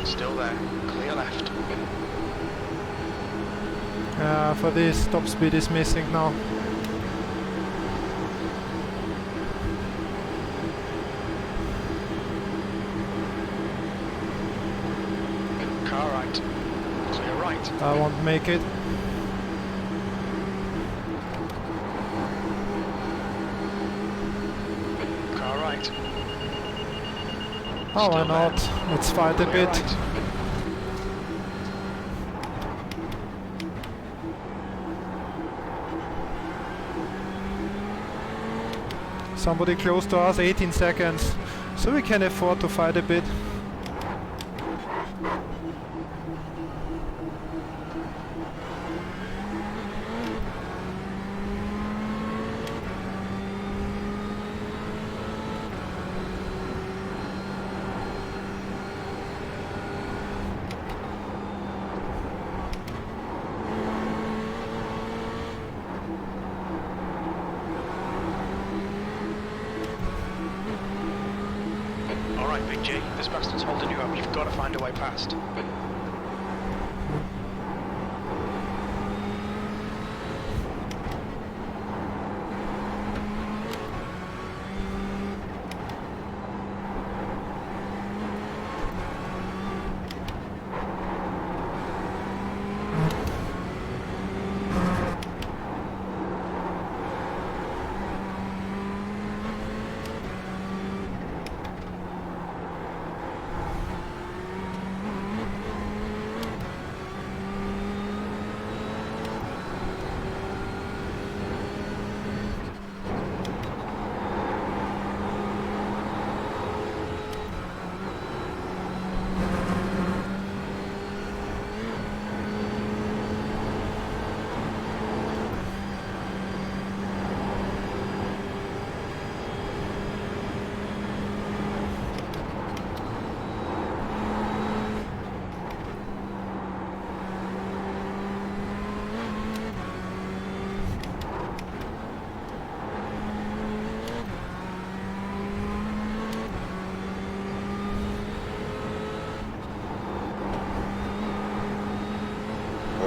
Still there. Clear left. For this, top speed is missing now. Car right. Clear right. I won't make it. Car right. Oh, why Still not? there. Let's fight a Clear bit. right. Somebody close to us, 18 seconds. So we can afford to fight a bit. Alright, Big G, this bastard's holding you up. You've got to find a way past.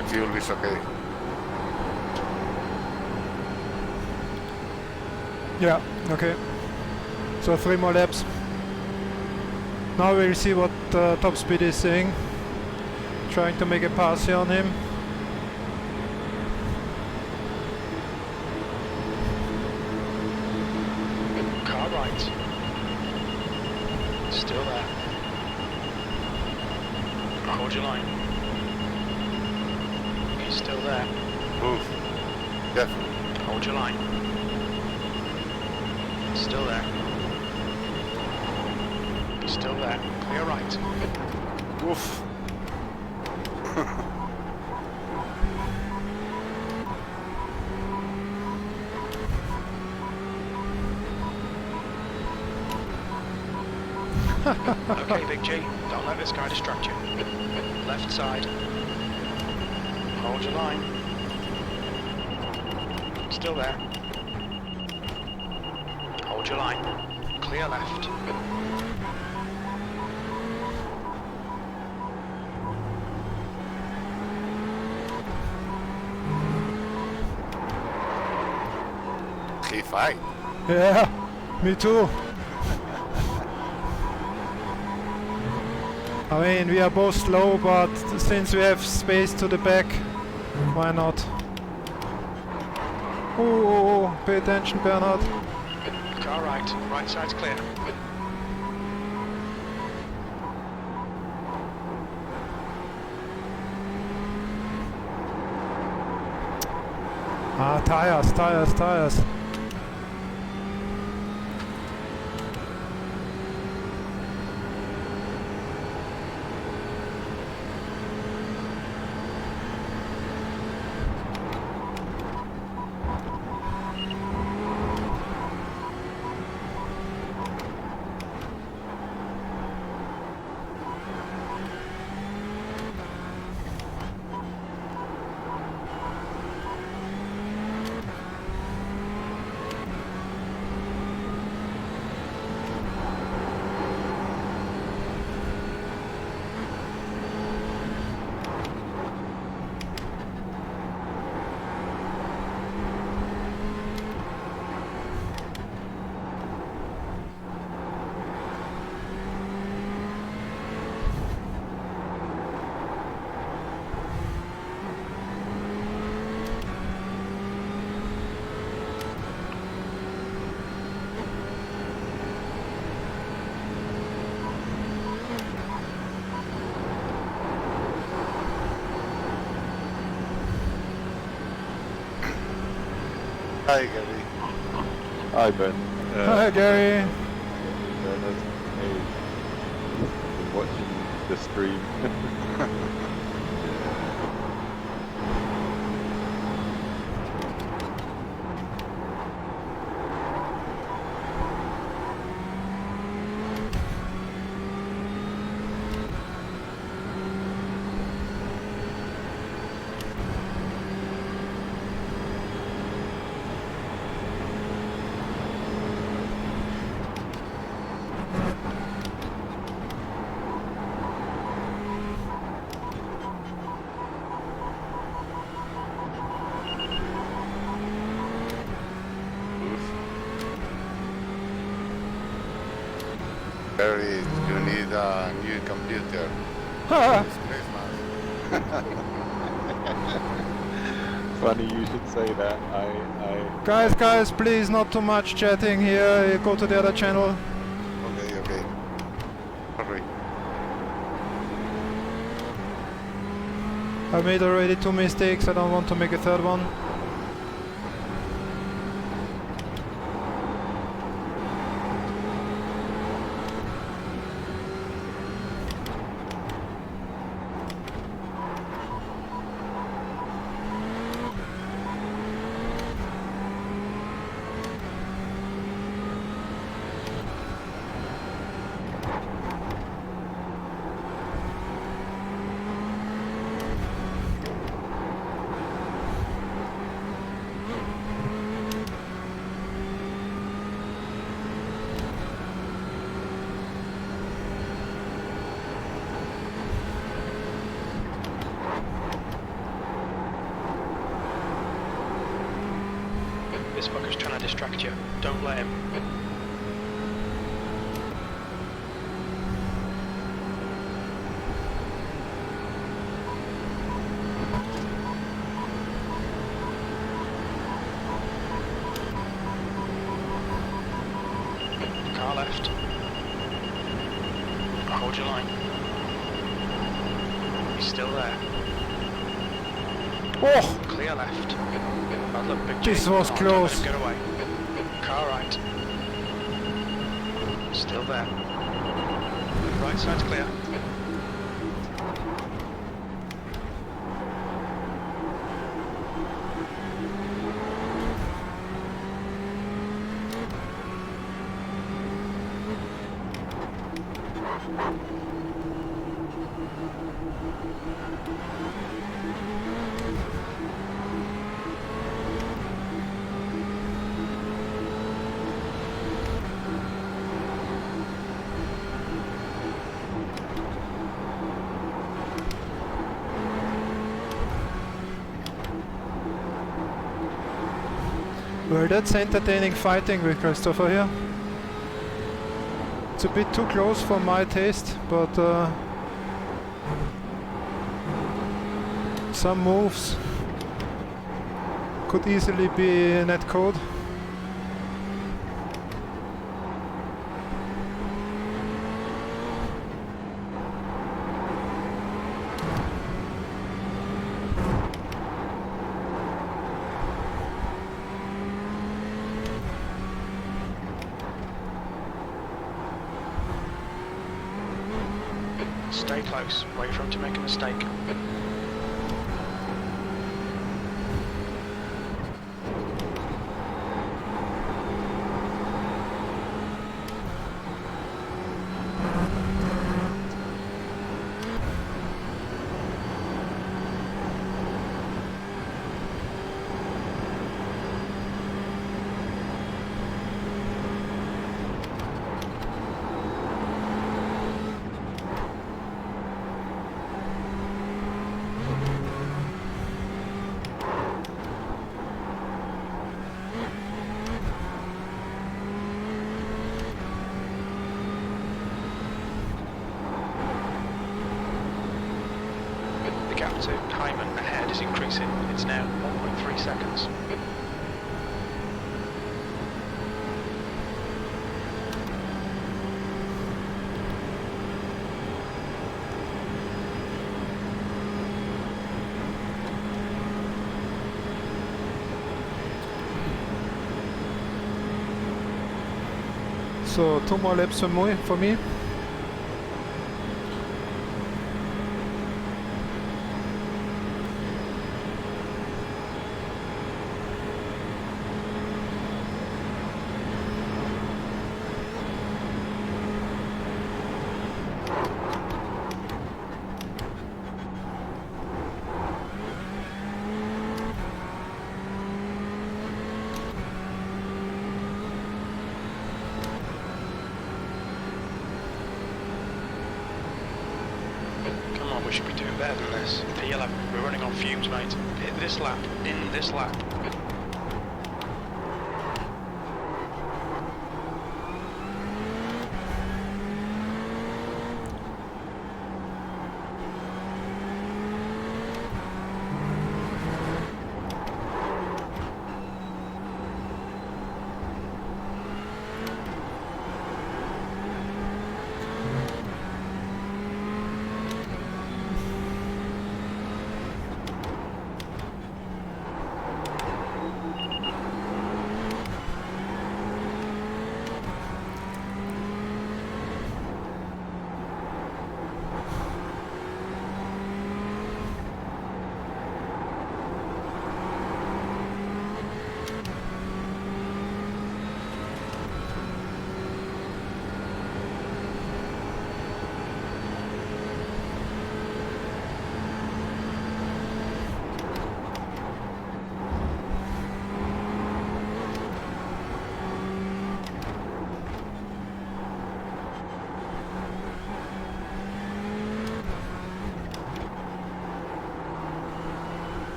the fuel is okay. Yeah, okay. So 3 more laps. Now we'll see what top speed is saying. Trying to make a pass here on him. Car right. Still there. Hold your line. He's still there. Move. Careful. Hold your line. Still there. Still there. Clear right. Woof. Okay, Big G, don't let this guy distract you. Left side. Hold your line. Still there. Hold your line. Clear left. He fine. Yeah, me too. I mean, we are both slow, but since we have space to the back, why not? Oh, pay attention, Bernhard. Car right. Right side's clear. Ah, tires. Hi, Gary. Hi, Ben. Hi, Gary. Bernard. Hey. Been watching the stream. Gary, you need a new computer. Ah, It's Christmas. Funny you should say that. guys, please not too much chatting here. Go to the other channel. Okay. Sorry. I made already 2 mistakes. I don't want to make a third one. fucker's trying to distract you. Don't let him. Car left. Hold your line. He's still there. Oh! Clear left. Bad luck, Big J. This was Oh, close. don't let him get away. Car right. Still there. Right side's clear. Well, that's entertaining fighting with Christopher here. It's a bit too close for my taste, but some moves could easily be net code. Stay close. Wait for him to make a mistake. Gap to Hyman ahead is increasing. It's now 1.3 seconds. So 2 more laps for me. We should be doing better than this. P11, we're running on fumes, mate. Hit this lap, in this lap.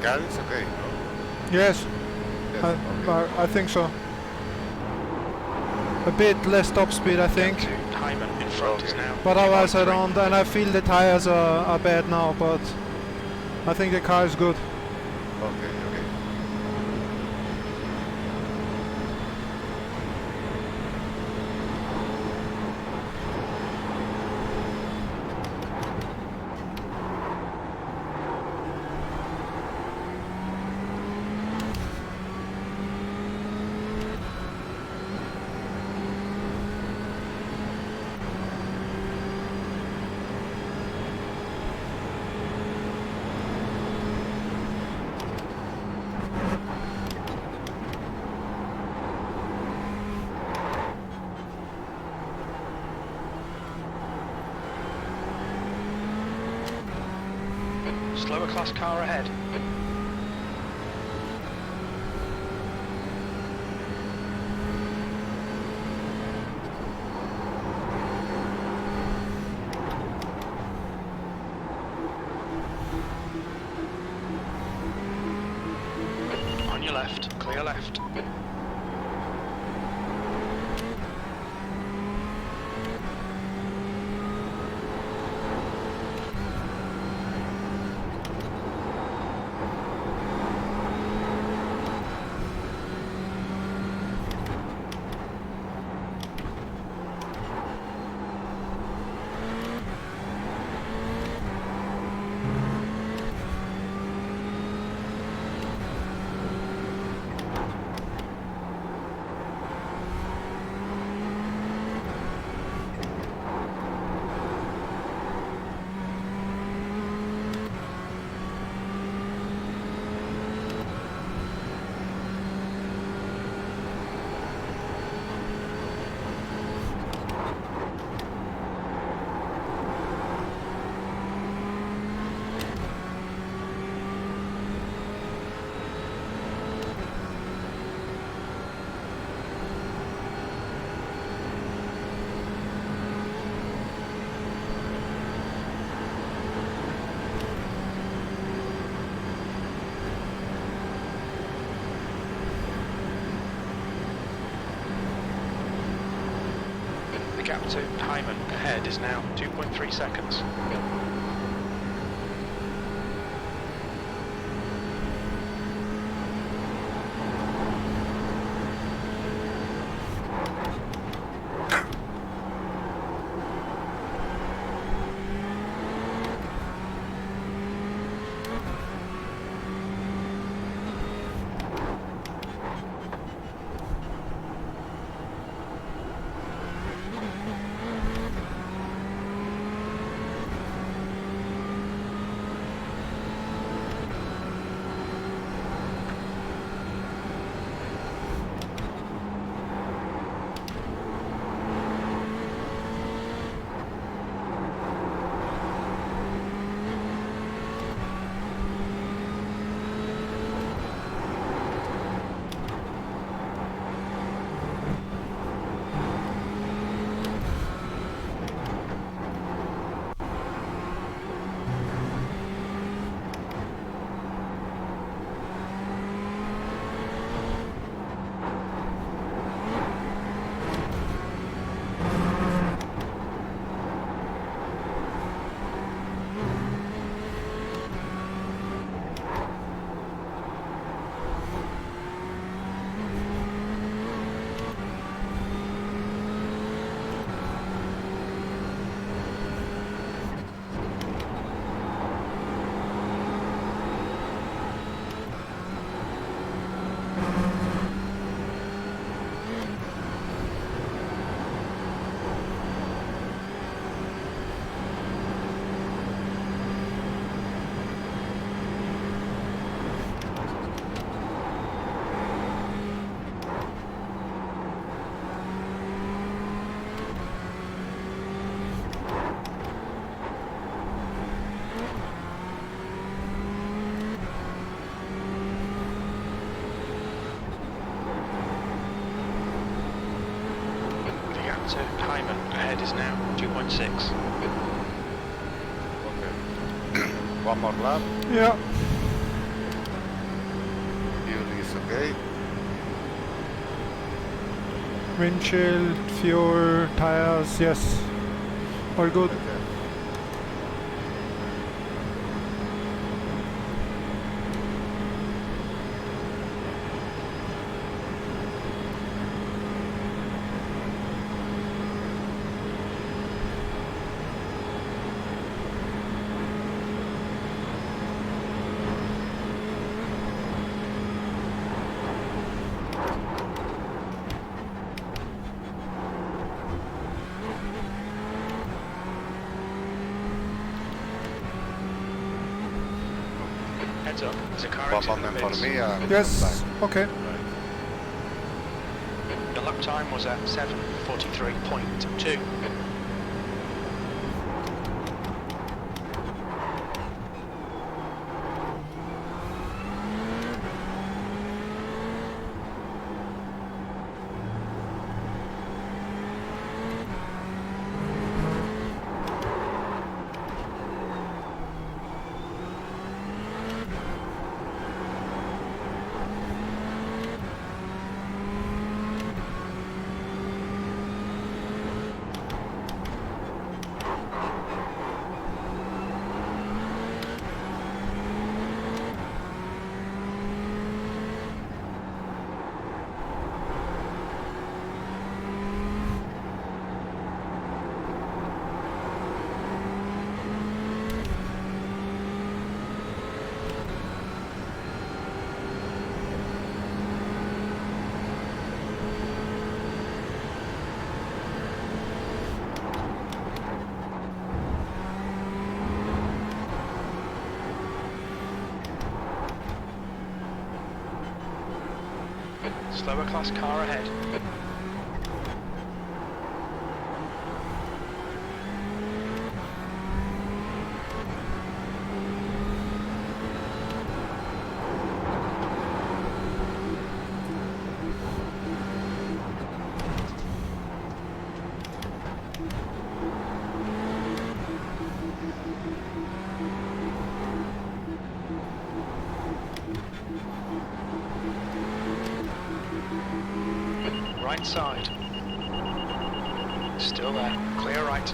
car is okay, no? Yes, Yes, okay. I think so. A bit less top speed, I think. Hyman in front is now. But otherwise I don't, and I feel the tires are bad now, but I think the car is good. Okay, okay. Slower class car ahead. On your left, clear left. The gap to Hyman ahead is now 2.3 seconds. To Hyman ahead is now 2.6. Okay. One more lap. Yeah. okay? Windshield, fuel, tires, yes. All good. Okay. Heads up, there's a car One exiting the moment for pits. me and Yes, one okay. The lap time was at 7:43.2. Slower class car ahead. Right side. Still there. Clear right.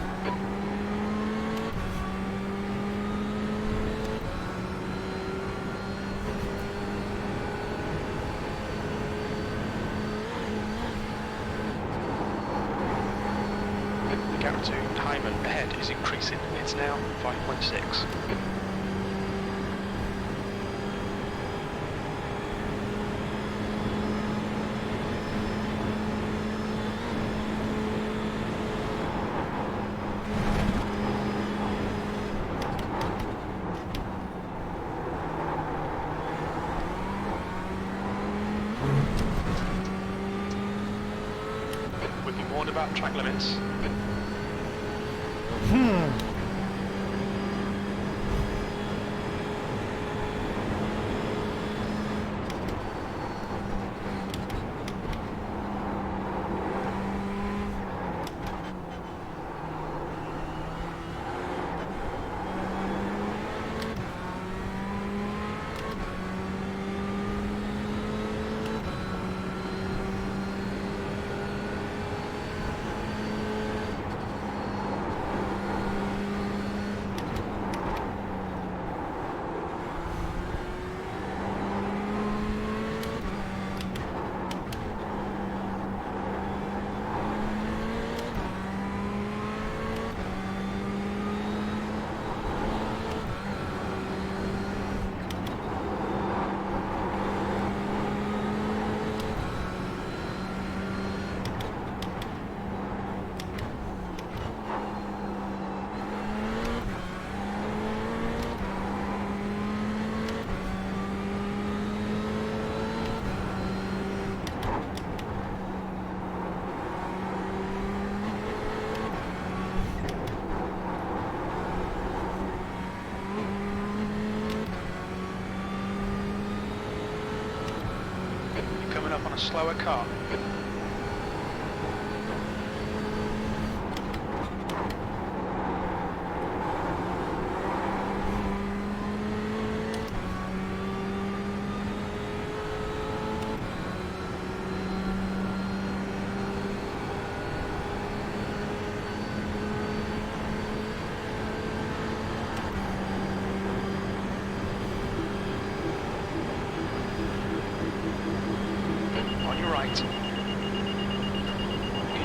The gap to Hyman ahead is increasing. It's now 5.6. We've been warned about track limits. Coming up on a slower car.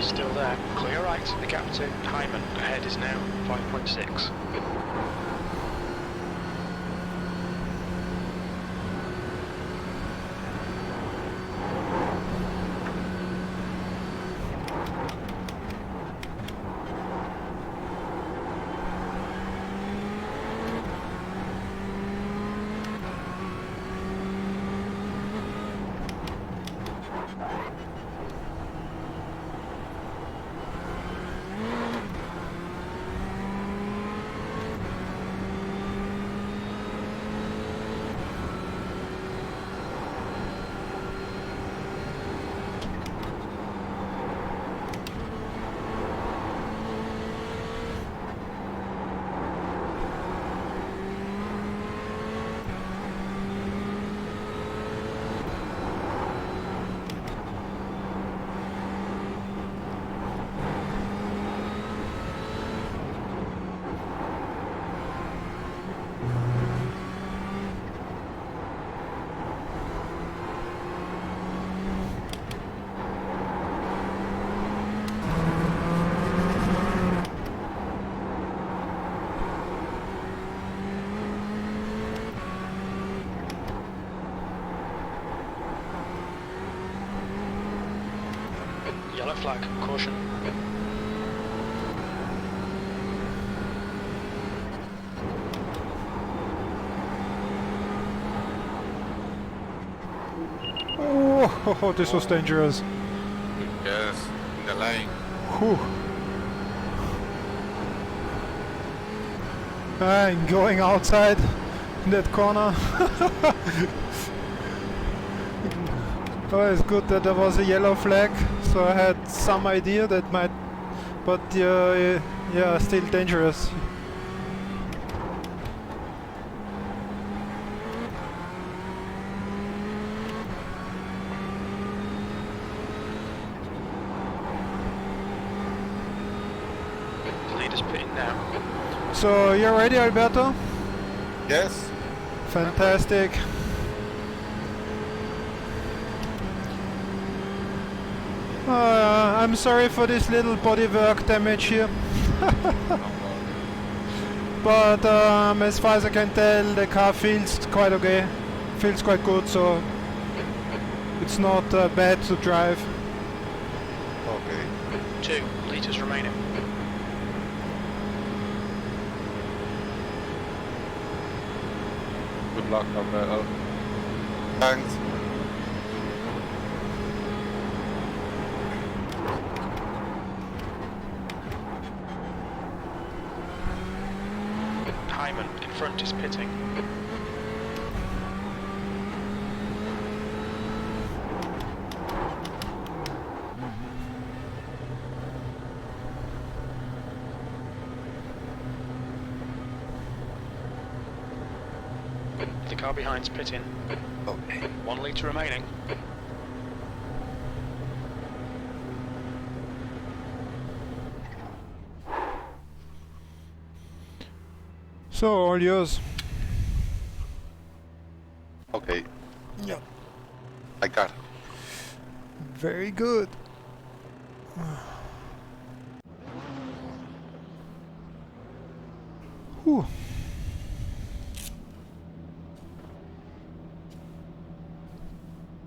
Still there. Clear right. The gap to Hyman ahead is now 5.6. Yellow flag, caution. Oh, this was dangerous. Yes, in the line. Whew. I'm going outside in that corner. Oh, it's good that there was a yellow flag, so I had some idea that might, but yeah, still dangerous. The leader's pitting now. So you're ready, Alberto? Yes. Fantastic. I'm sorry for this little bodywork damage here. But as far as I can tell, the car feels quite okay. Feels quite good, so it's not bad to drive. Okay. 2 litres remaining. Good luck, Alberto. Thanks. Hyman in front is pitting. The car behind's pitting. Okay. 1 litre remaining. So all yours. Okay. Yeah. I got it. Very good. Whew.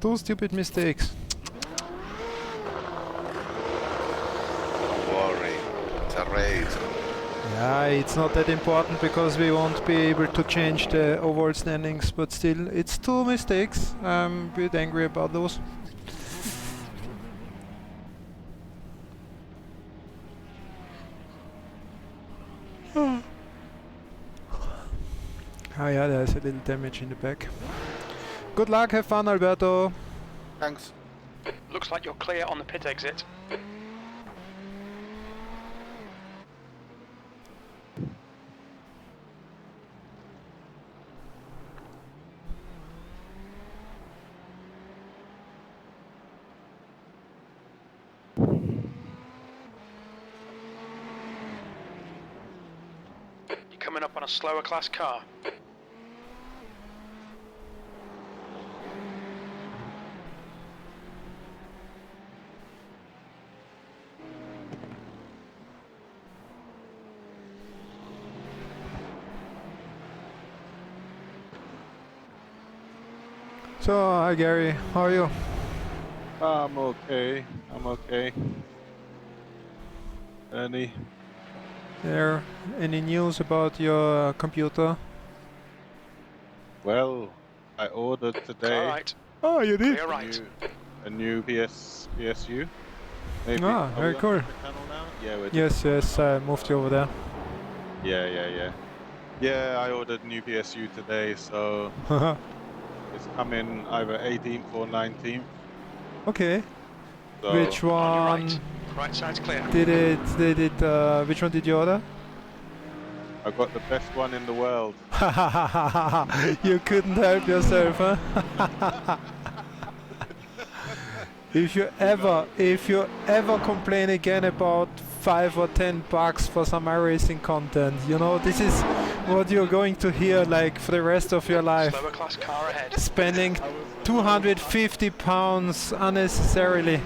Two stupid mistakes. Don't worry. It's a race. Yeah, it's not that important because we won't be able to change the overall standings, but still, it's 2 mistakes. I'm a bit angry about those. Oh yeah, there's a little damage in the back. Good luck, have fun, Alberto. Thanks. Looks like you're clear on the pit exit. You're coming up on a slower class car. So, hi Gary, how are you? I'm okay. I'm okay. Any Any news about your computer? Well, I ordered today Alright. Oh, you did? Clear right. a new PSU. Maybe Ah, are very we on cool. different channel now? Yeah, we're Yes, yes, I moved you over there. Yeah. Yeah, I ordered new PSU today, so it's coming either 18th or 19th. Okay. So Which On your one right. Right side's clear. which one did you order? I got the best one in the world. You couldn't help yourself, huh? If you ever complain again about 5 or 10 bucks for some iRacing content, you know, this is what you're going to hear like for the rest of your life. Slower class car ahead. Spending 250 pounds unnecessarily.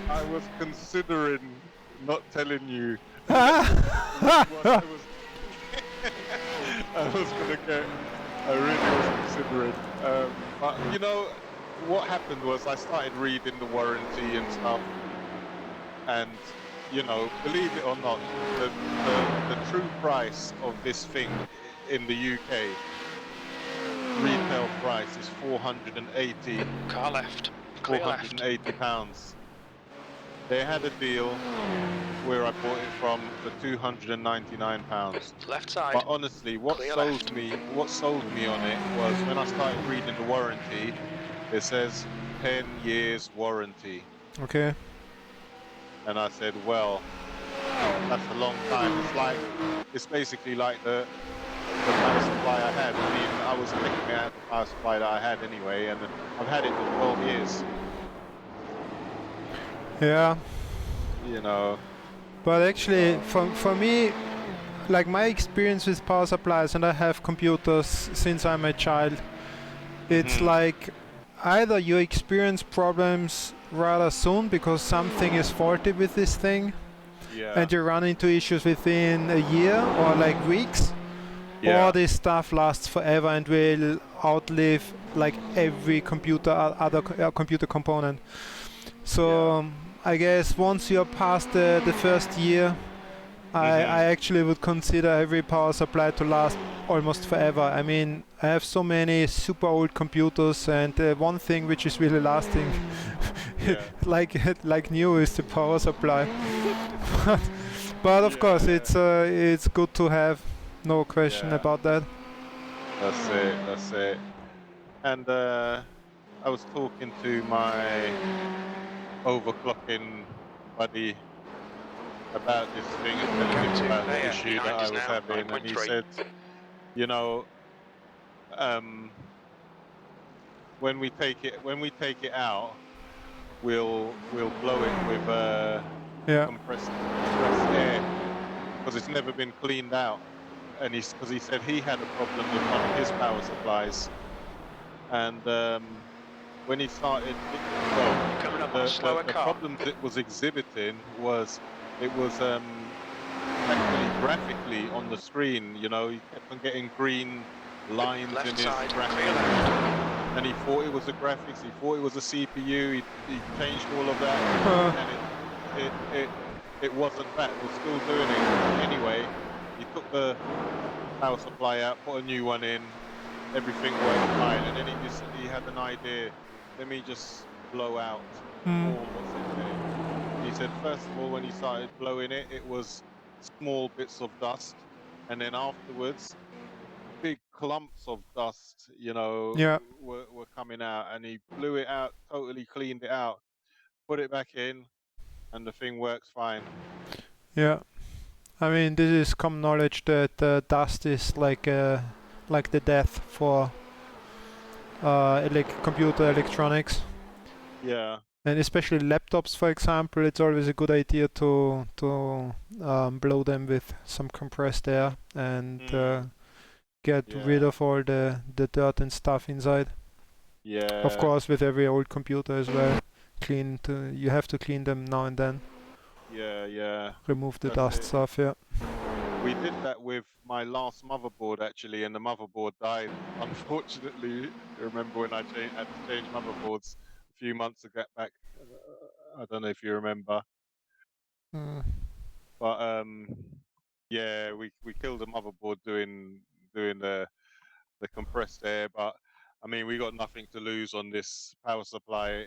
I was considering not telling you. I was gonna get. I really was considering. But you know, what happened was I started reading the warranty and stuff, and you know, believe it or not, the true price of this thing in the UK retail price is 480. Car left. Clear left. 480 pounds. They had a deal where I bought it from for 299 pounds. Left side. But honestly, what Clear sold left. me on it was when I started reading the warranty. It says 10 years warranty, Okay. and I said, well, that's a long time. It's basically like the power supply I had. I mean, I was picking out the power supply that I had anyway, and I've had it for 12 years. Yeah. You know. But actually, for me, like my experience with power supplies, and I have computers since I'm a child, it's like either you experience problems rather soon because something is faulty with this thing, and you run into issues within a year or like weeks, or this stuff lasts forever and will outlive like every other computer component. So I guess once you're past the first year, I actually would consider every power supply to last almost forever. I mean, I have so many super old computers, and one thing which is really lasting like new is the power supply. But of course it's good to have, no question about that. That's it. And I was talking to my overclocking buddy about this thing and telling him about the issue that I was having, and he said, you know, when we take it out, we'll blow it with compressed air because it's never been cleaned out, and because he said he had a problem with one of his power supplies, and when he started, the problems it was exhibiting was it was actually graphically on the screen. You know, he kept on getting green lines in his graphics, and he thought it was the graphics. He thought it was a CPU. He changed all of that, and it wasn't that. It was still doing it anyway. He took the power supply out, put a new one in. Everything worked fine, and then he had an idea. Let me just blow out all what's in there. He said first of all when he started blowing it, it was small bits of dust, and then afterwards big clumps of dust, you know, were coming out, and he blew it out, totally cleaned it out, put it back in, and the thing works fine. Yeah, I mean this is common knowledge that dust is like the death for computer electronics. Yeah. And especially laptops, for example, it's always a good idea to blow them with some compressed air and get rid of all the dirt and stuff inside. Yeah. Of course, with every old computer as well, you have to clean them now and then. Yeah. Remove the dust stuff. Yeah. We did that with my last motherboard actually, and the motherboard died. Unfortunately, I remember when I had to change motherboards a few months ago back. I don't know if you remember. But yeah, we killed a motherboard doing the compressed air. But I mean, we got nothing to lose on this power supply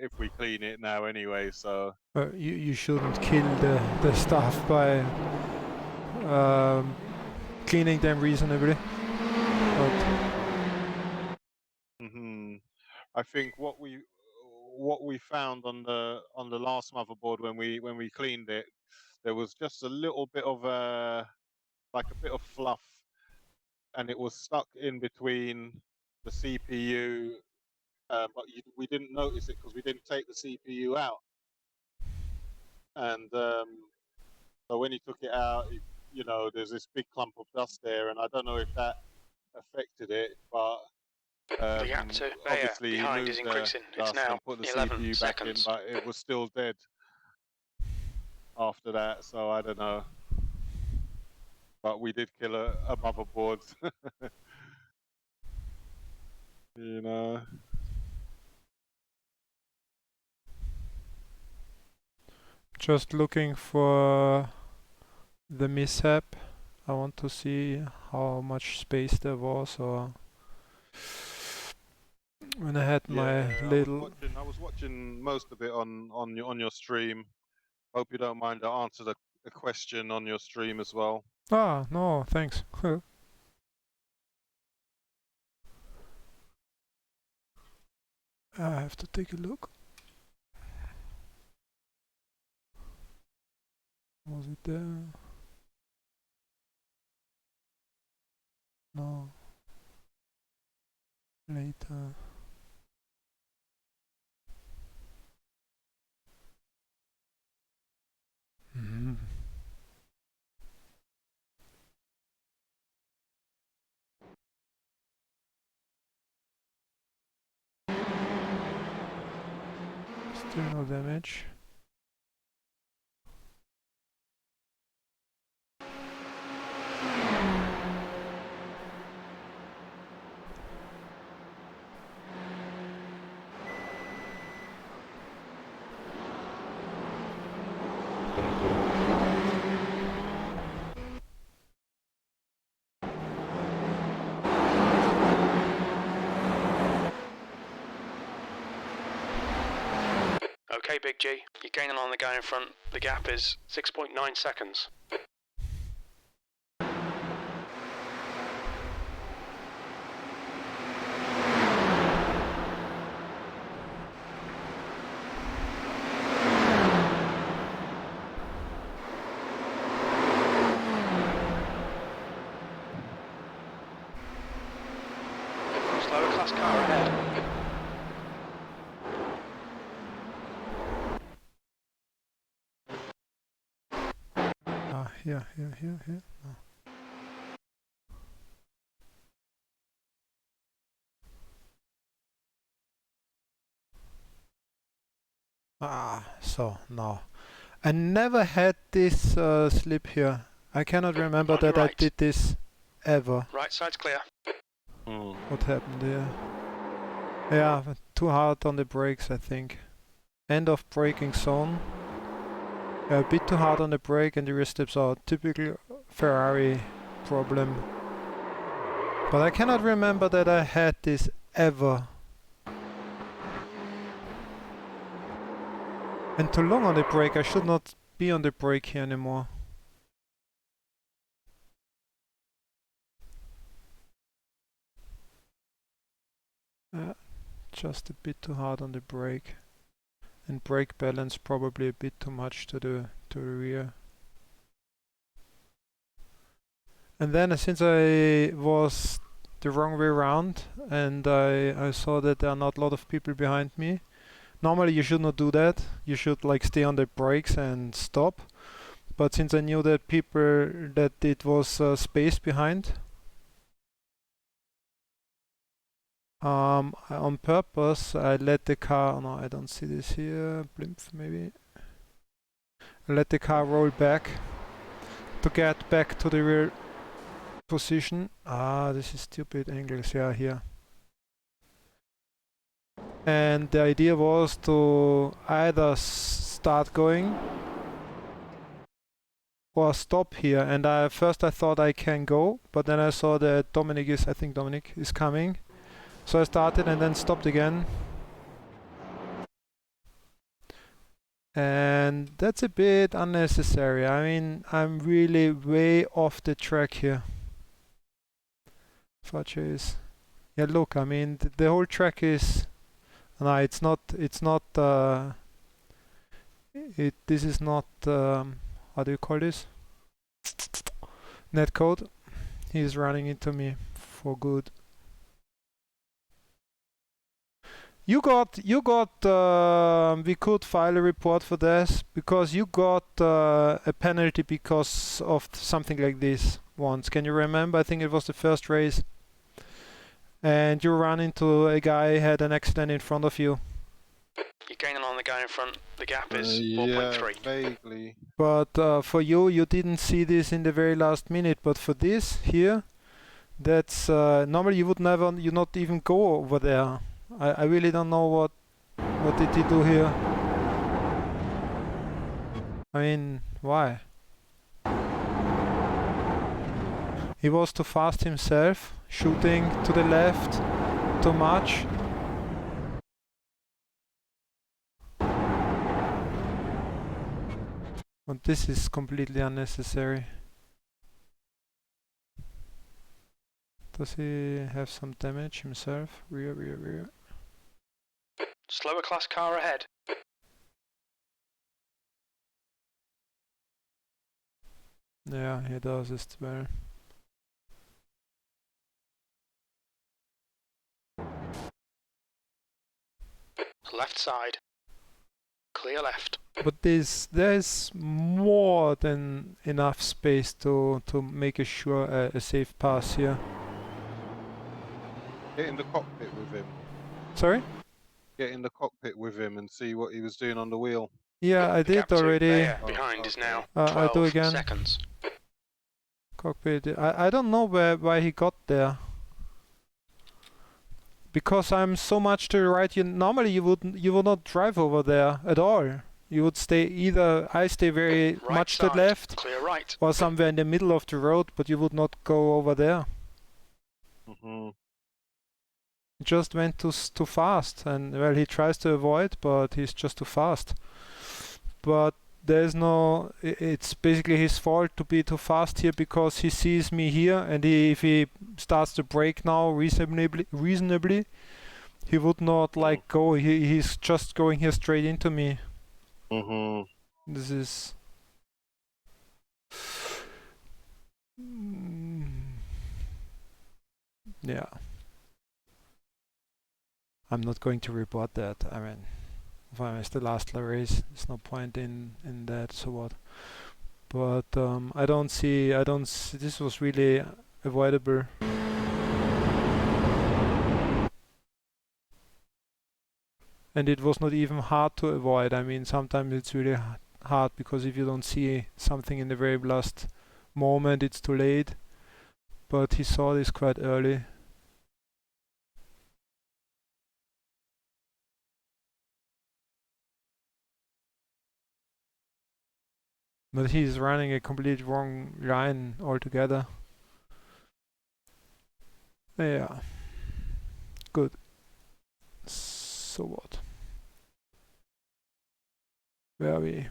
if we clean it now anyway. So you shouldn't kill the stuff by cleaning them reasonably. I think what we found on the last motherboard when we cleaned it, there was just a little bit of like a bit of fluff, and it was stuck in between the CPU, but we didn't notice it because we didn't take the CPU out, and so when he took it out, you know, there's this big clump of dust there, and I don't know if that affected it, but obviously he moved the dust and put the CPU back in, but it was still dead after that, so I don't know. But we did kill a motherboard. You know. Just looking for the mishap. I want to see how much space there was, or when I had my little. I was watching most of it on your stream. Hope you don't mind. I answered a question on your stream as well. Ah, no, thanks. I have to take a look. Was it there? No. Later. Still no damage. Okay, Big G, you're gaining on the guy in front. The gap is 6.9 seconds. Slower class car ahead. Here. No. So no. I never had this slip here. I cannot remember that I did this ever. Right side's clear. What happened here? Yeah, too hard on the brakes, I think. End of braking zone. A bit too hard on the brake and the rear steps out. Typical Ferrari problem. But I cannot remember that I had this ever. And too long on the brake. I should not be on the brake here anymore. Just a bit too hard on the brake. And brake balance probably a bit too much to the rear. And then since I was the wrong way around and I saw that there are not a lot of people behind me. Normally you should not do that. You should like stay on the brakes and stop. But since I knew that it was space behind, on purpose I let the car, no, I don't see this here, blimp maybe. I let the car roll back to get back to the rear position. Ah, this is stupid angles, yeah, here. And the idea was to either start going or stop here. And first I thought I can go, but then I saw that I think Dominic is coming. So I started and then stopped again. And that's a bit unnecessary. I mean, I'm really way off the track here. Chase. Yeah, look, I mean, the whole track is... No, it's not, this is not, how do you call this? Netcode. He's running into me for good. We could file a report for this because you got a penalty because of something like this once. Can you remember? I think it was the first race. And you ran into a guy who had an accident in front of you. You're gaining on the guy in front. The gap is 4.3. Vaguely. But for you didn't see this in the very last minute. But for this here, that's normally you would not even go over there. I really don't know what did he do here. I mean, why? He was too fast himself, shooting to the left too much. But this is completely unnecessary. Does he have some damage himself? Rear. Slower class car ahead. Yeah, he does as well. Left side. Clear left. But there's more than enough space to make a safe pass here. Get in the cockpit with him. Sorry? Get in the cockpit with him and see what he was doing on the wheel. Yeah, I did already. Behind is now I'll do again. seconds. Cockpit. I don't know why he got there. Because I'm so much to the right. Normally you would not drive over there at all. You would stay I stay very right much side, to the left, clear right, or somewhere in the middle of the road, but you would not go over there. He just went too fast, and well, he tries to avoid, but he's just too fast. But there's no, it's basically his fault to be too fast here because he sees me here, and if he starts to brake now reasonably, he would not like go. He's just going here straight into me. This is yeah. I'm not going to report that. I mean, if I miss the last race, there's no point in that. So what? But I don't see. This was really avoidable. And it was not even hard to avoid. I mean, sometimes it's really hard because if you don't see something in the very last moment, it's too late. But he saw this quite early. But he's running a complete wrong line altogether. Yeah. Good. So what? Where are we?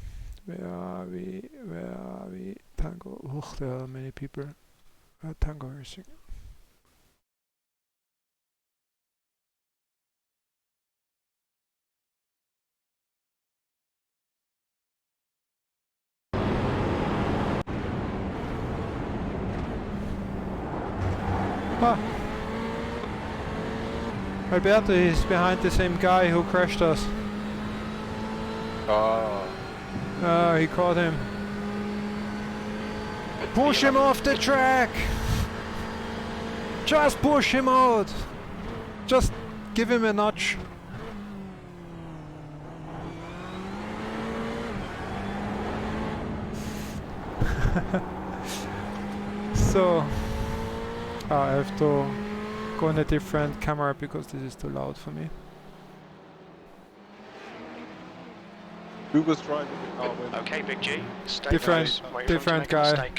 Tango. Oh, there are many people. Tango Racing. Alberto is behind the same guy who crashed us. He caught him. Push him off the track! Just push him out! Just give him a nudge. So I have to go in a different camera because this is too loud for me. Who was driving the car when? Okay, Big G. Stay Different guy.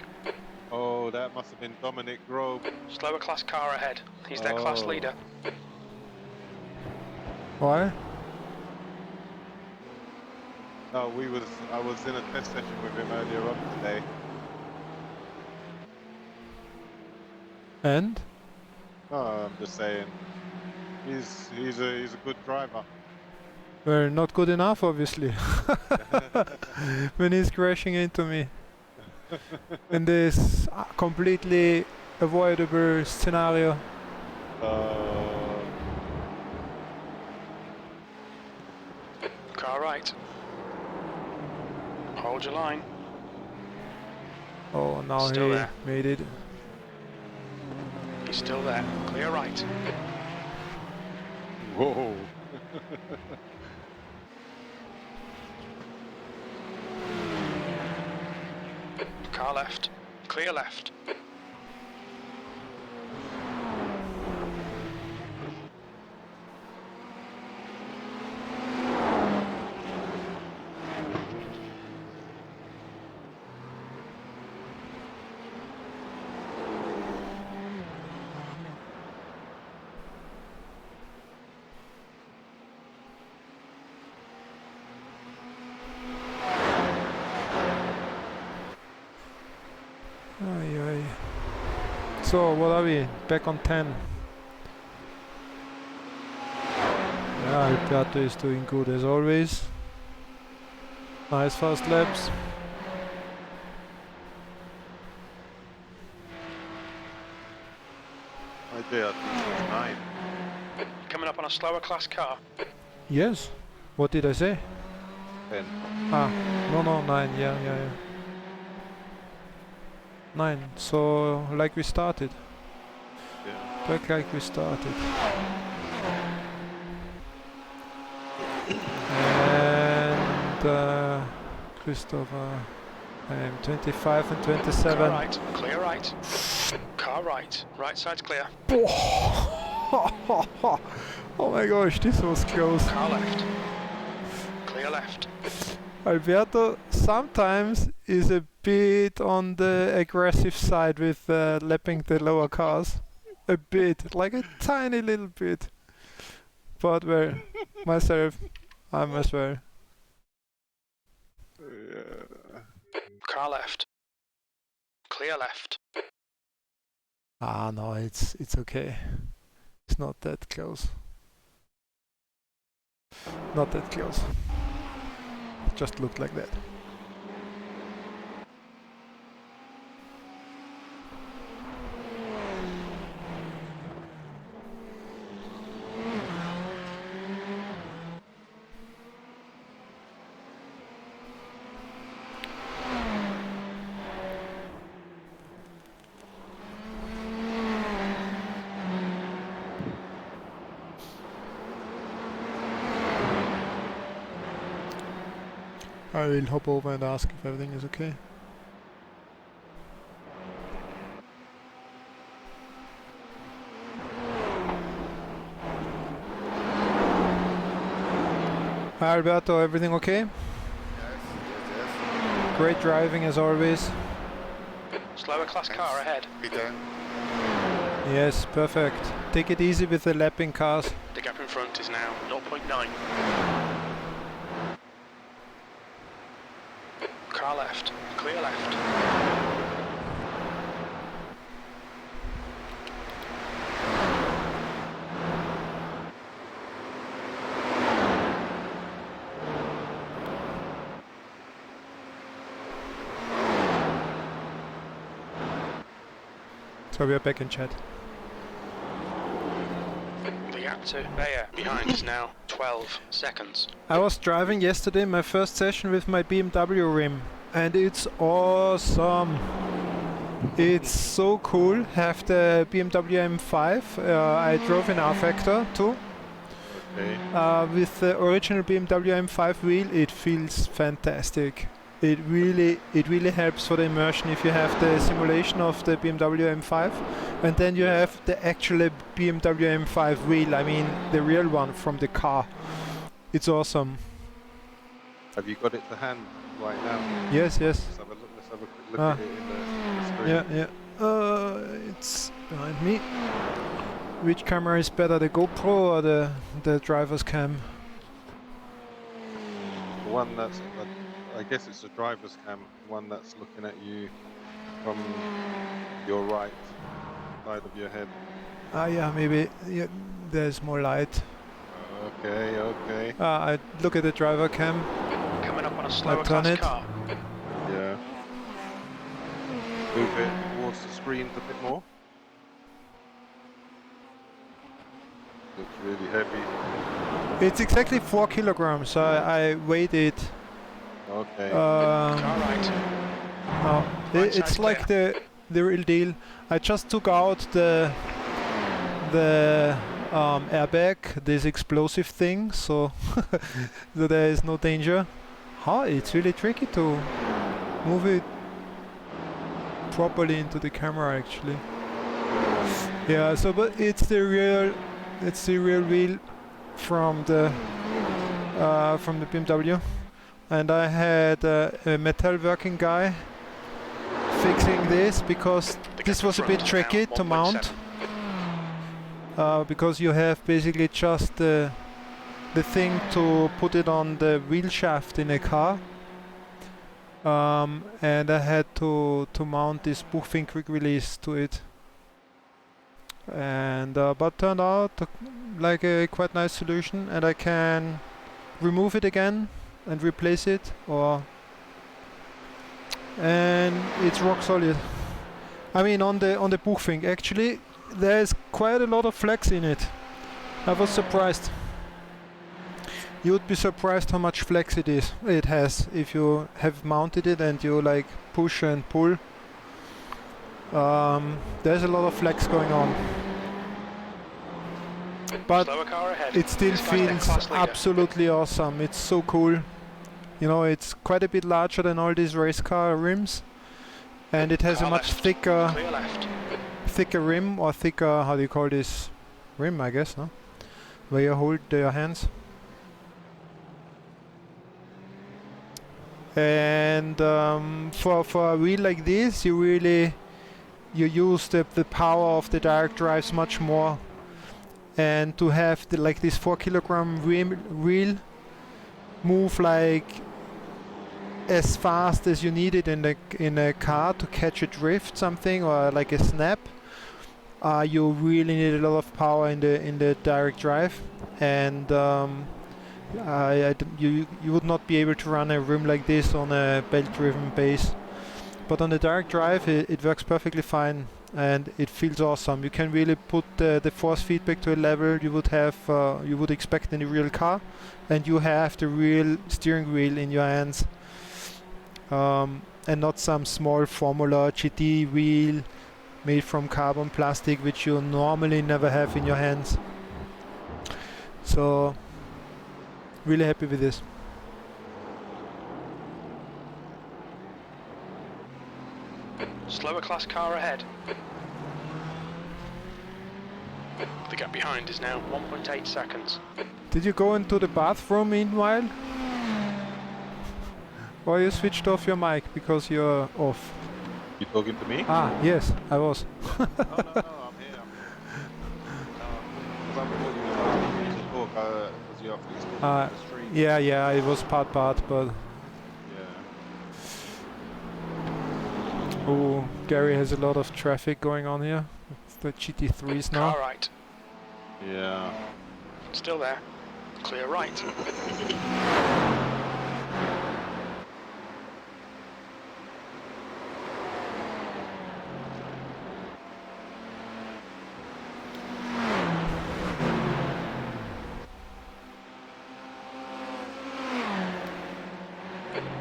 Oh, that must have been Dominic Grove. Slower class car ahead. He's their class leader. Why? No, I was in a test session with him earlier on today. And? Oh, I'm just saying, he's a good driver. Well, not good enough, obviously. When he's crashing into me. In this completely avoidable scenario. Car right. Hold your line. Oh, now Still he there. made it. He's still there. Clear right. Whoa. Car left. Clear left. So, what are we? Back on 10. Yeah, Alberto is doing good as always. Nice fast laps. I did, I think it was 9. Coming up on a slower class car. Yes. What did I say? 10. Ah, no, 9. Yeah. 9. So, like we started. Yeah. Back like we started. And Christopher, I am 25 and 27. Car right, clear right. Car right, right side's clear. Oh my gosh, this was close. Car left, clear left. Alberto sometimes is a bit on the aggressive side with lapping the lower cars. A bit, like a tiny little bit. But well, myself, I'm as well. Car left, clear left. Ah no, it's okay. It's not that close. Not that close. Just looked like that. I will hop over and ask if everything is okay. Hi Alberto, everything okay? Yes. Great driving as always. Slower class car ahead. Peter. Yes, perfect. Take it easy with the lapping cars. The gap in front is now 0.9. Car left, clear left. So we are back in chat. The gap to Bayer behind is now 12 seconds. I was driving yesterday my first session with my BMW rim and it's awesome. It's so cool. Have the BMW M5. I drove in R-Factor too. Okay. With the original BMW M5 wheel, it feels fantastic. it really helps for the immersion if you have the simulation of the BMW M5, and then you have the actual BMW M5 wheel. I mean, the real one from the car. It's awesome. Have you got it to hand right now? Yes, yes. Let's have a quick look at it in the screen. Yeah, yeah. It's behind me. Which camera is better, the GoPro or the driver's cam? The one that's, I guess it's the driver's cam, one that's looking at you from your right side of your head. Ah, yeah, maybe there's more light. Okay, okay. I look at the driver cam. Coming up on a slower turn class it. car. Yeah. Move it towards the screen a bit more. Looks really heavy. It's exactly 4 kilograms, so I weighed it. Okay. Car right. No, Right it's side's like the real deal. I just took out the airbag, this explosive thing, so so there is no danger. It's really tricky to move it properly into the camera, actually. Yeah, so but it's the real wheel from the BMW, and I had a metalworking guy fixing this because this was a bit tricky to mount. Because you have basically just the thing to put it on the wheel shaft in a car, and I had to mount this Buchfink quick release to it, and but turned out like a quite nice solution, and I can remove it again and replace it, and it's rock solid. I mean, on the Buchfink actually there's quite a lot of flex in it. I was surprised. You would be surprised how much flex it has if you have mounted it and you like push and pull. There's a lot of flex going on, but it still feels absolutely awesome. It's so cool. You know, it's quite a bit larger than all these race car rims, and it has a much thicker rim, or thicker, how do you call this, rim, I guess, no? Where you hold your hands. And for a wheel like this, you use the power of the direct drives much more, and to have like this 4 kilogram wheel move like as fast as you need it in a car to catch a drift something, or like a snap, you really need a lot of power in the direct drive, and you would not be able to run a rim like this on a belt-driven base. But on the direct drive it works perfectly fine, and it feels awesome. You can really put the force feedback to a level you would expect in a real car, and you have the real steering wheel in your hands, and not some small Formula GT wheel made from carbon plastic, which you normally never have in your hands. So really happy with this. Slower class car ahead. The gap behind is now 1.8 seconds. Did you go into the bathroom meanwhile? Or you switched off your mic because you're off? You talking to me? Ah, yes, I was. No, I'm here. Because I'm recording to talk, because you have to stream. Yeah, it was part, but... Yeah. Oh, Gary has a lot of traffic going on here. It's the GT3s now. Car right. Yeah. Still there. Clear right.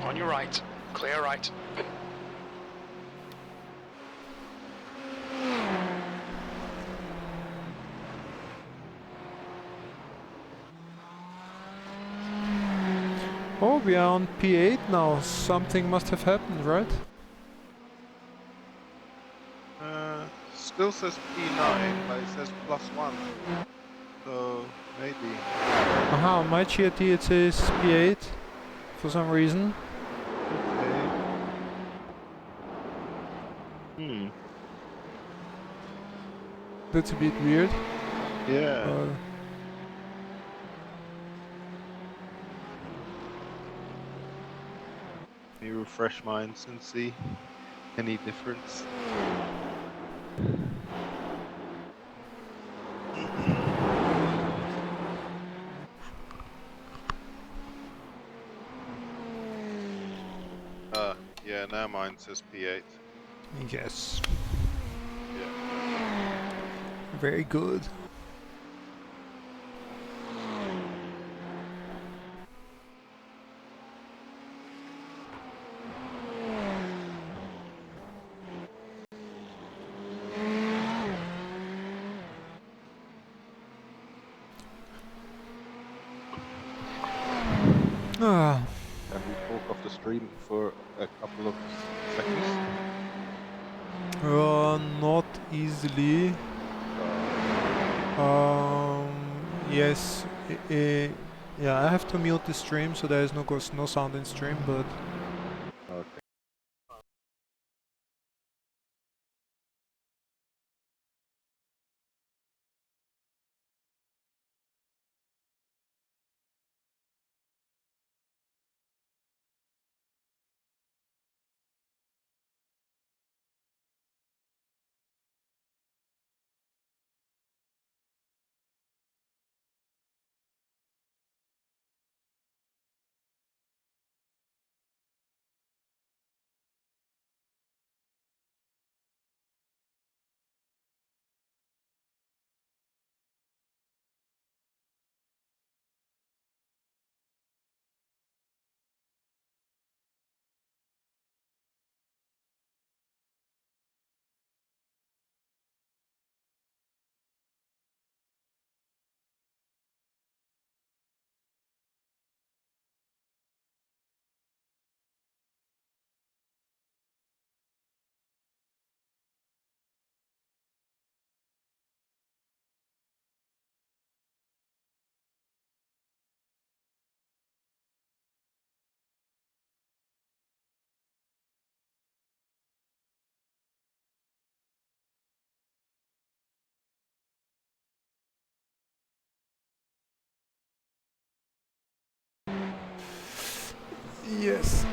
On your right. Clear right. Oh, we are on P8 now. Something must have happened, right? Still says P9, but it says +1. So maybe. Aha, on my GRT it says P8 for some reason. Okay. That's a bit weird. Yeah. Let me refresh mine and see any difference. Yeah, now mine says P8. Yes. Yeah. Very good. Can we talk off the stream for a couple of seconds? Not easily. Yes. Yeah, I have to mute the stream, so there is no sound in stream, but... Okay. Yes.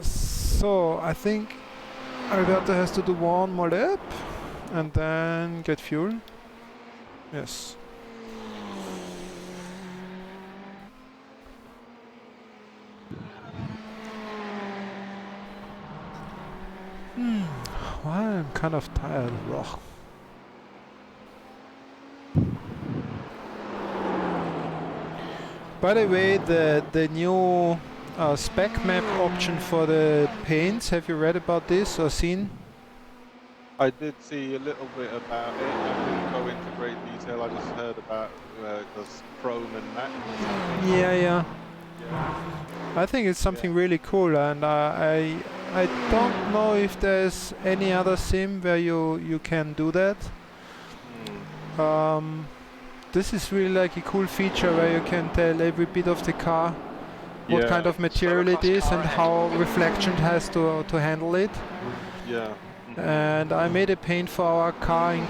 So I think Alberto has to do one more lap and then get fuel. Yes. Well, I'm kind of tired. Ugh. By the way, the new spec map option for the paints, have you read about this or seen? I did see a little bit about it. I didn't go into great detail. I just heard about it does chrome and matte. Yeah. I think it's something really cool, and I don't know if there's any other sim where you can do that. This is really like a cool feature where you can tell every bit of the car what kind of material it is and how reflection has to handle it. Yeah. And I made a paint for our car in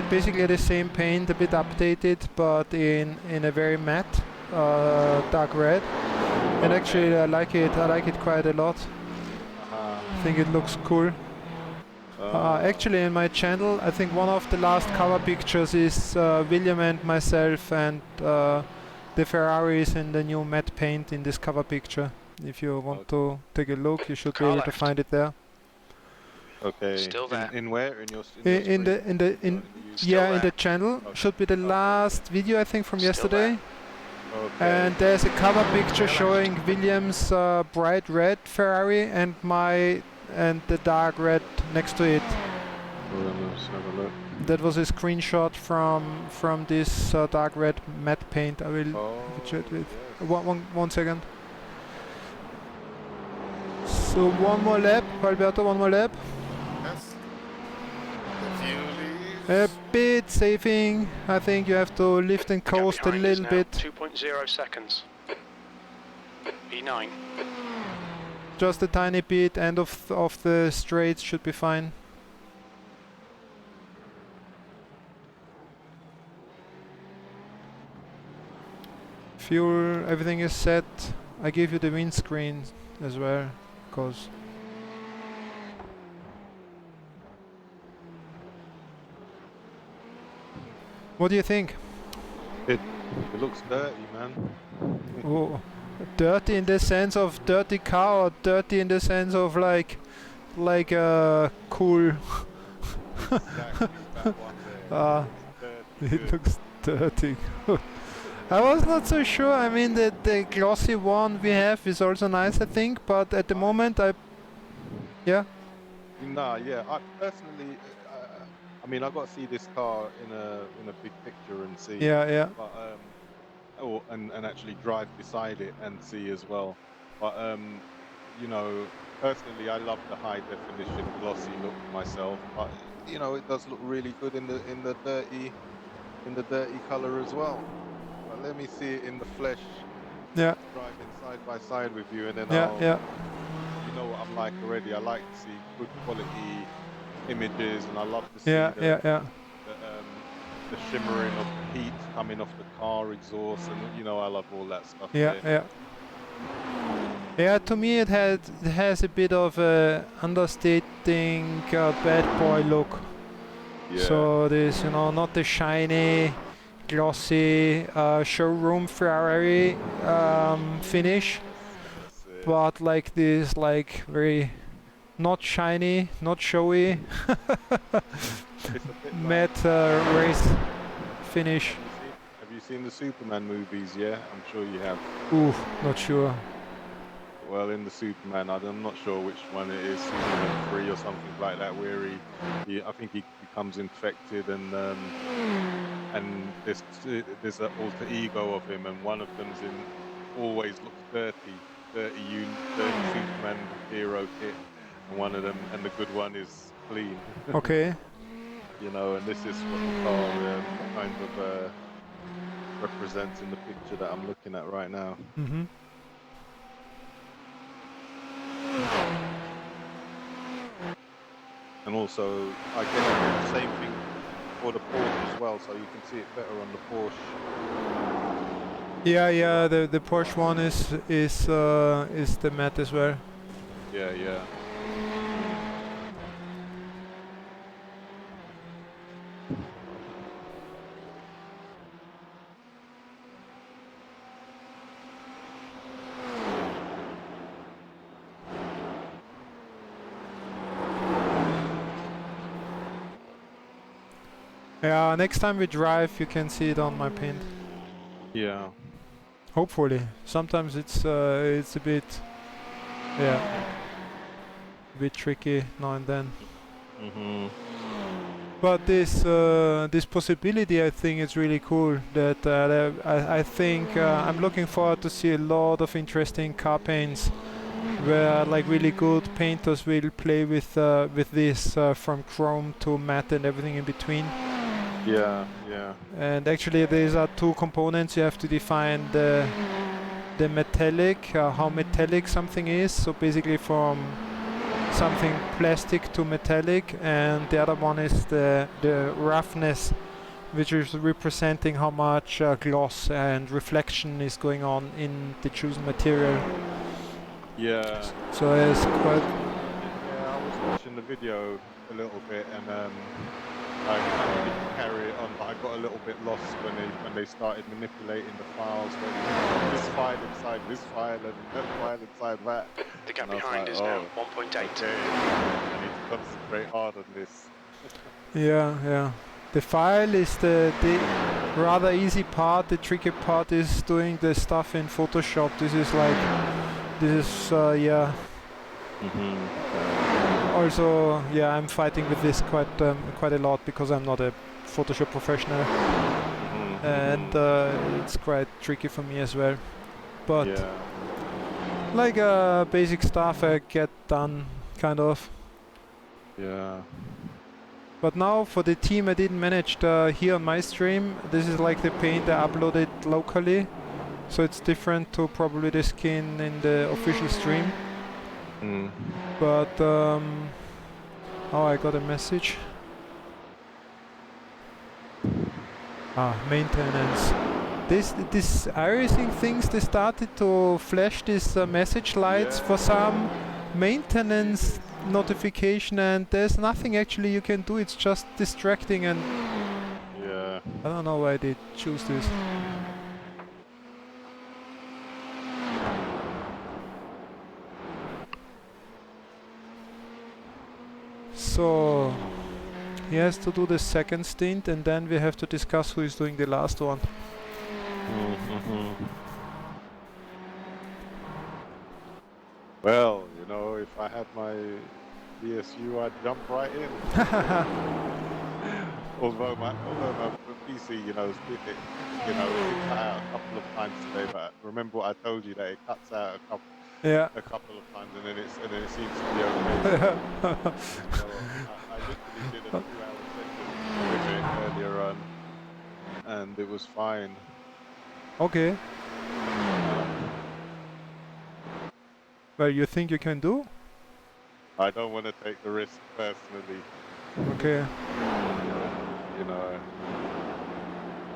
basically the same paint, a bit updated, but in a very matte dark red. And actually I like it quite a lot. I think it looks cool. Actually in my channel, I think one of the last cover pictures is William and myself and the Ferraris in the new matte paint in this cover picture. If you want to take a look, you should be able to find it there. Okay. Still there. In where? In the channel. Should be the last video I think from yesterday. Okay. And there's a cover picture showing William's bright red Ferrari and the dark red next to it. Let's have a look. That was a screenshot from this dark red matte paint. I will have a chat with. Yes. One second. So one more lap, Alberto, one more lap. Yes. The fuel A is... bit saving. I think you have to lift and coast a little bit. 2.0 seconds. E9. Just a tiny bit. End of the straights should be fine. Fuel, everything is set. I give you the windscreen as well, because what do you think? It looks dirty, man. Oh, dirty in the sense of dirty car, or dirty in the sense of like cool? Exactly, that one there. It looks dirty. I was not so sure. I mean, the glossy one we have is also nice, I think, but at the moment yeah. Nah, yeah. I personally, I mean, I got to see this car in a big picture and see. Yeah. But and actually drive beside it and see as well. But you know, personally, I love the high definition glossy look myself. But you know, it does look really good in the dirty color as well. But let me see it in the flesh. Yeah. Driving side by side with you, and then Yeah. You know what I'm like already. I like to see good quality images, and I love to see Yeah. The shimmering of the heat coming off the car exhaust, and you know I love all that stuff. Yeah. Yeah, to me it has a bit of a understating bad boy look. Yeah. So there's, you know, not the shiny, glossy showroom Ferrari finish, but like this, like very not shiny, not showy, matte race finish. Have you seen the Superman movies? Yeah, I'm sure you have. Ooh, not sure. Well, in the Superman, I'm not sure which one it is, Superman 3 or something like that, where I think he becomes infected, and there's an alter ego of him, and one of them's always looks dirty Superman hero kit, and one of them, and the good one is clean. Okay. You know, and this is what the car kind of represents in the picture that I'm looking at right now. Mm-hmm. And also, I get the same thing for the Porsche as well, so you can see it better on the Porsche. Yeah. The Porsche one is the matte as well. Yeah. Yeah, next time we drive, you can see it on my paint. Yeah. Hopefully. Sometimes it's a bit, a bit tricky now and then. Mm-hmm. But this possibility, I think, is really cool. That I think I'm looking forward to see a lot of interesting car paints, where like really good painters will play with this from chrome to matte and everything in between. Yeah. And actually, these are two components. You have to define the metallic, how metallic something is. So basically, from something plastic to metallic, and the other one is the roughness, which is representing how much gloss and reflection is going on in the chosen material. Yeah. So it's quite. Yeah, I was watching the video a little bit, and I didn't carry it on, but I got a little bit lost when they started manipulating the files. This file inside this file and that file inside that. The gap behind is now 1.8. Okay, I need to concentrate hard on this. Yeah. The file is the rather easy part. The tricky part is doing the stuff in Photoshop. This is also, yeah, I'm fighting with this quite a lot because I'm not a Photoshop professional, and it's quite tricky for me as well. But Like basic stuff I get done, kind of. Yeah. But now for the team I didn't manage here on my stream. This is like the paint I uploaded locally. So it's different to probably the skin in the official stream. Mm. But oh, I got a message. Maintenance. This irising things, they started to flash these message lights for some maintenance notification, and there's nothing actually you can do. It's just distracting, and yeah, I don't know why they choose this. So he has to do the second stint, and then we have to discuss who is doing the last one. Well, you know, if I had my DSU, I'd jump right in. although my PC, you know, it cut out a couple of times today. But remember what I told you, that it cuts out a couple of times, and then it seems to be okay. So I literally did a 2-hour session with it earlier on, and it was fine. Okay. Well, you think you can do? I don't want to take the risk personally. Okay. You know,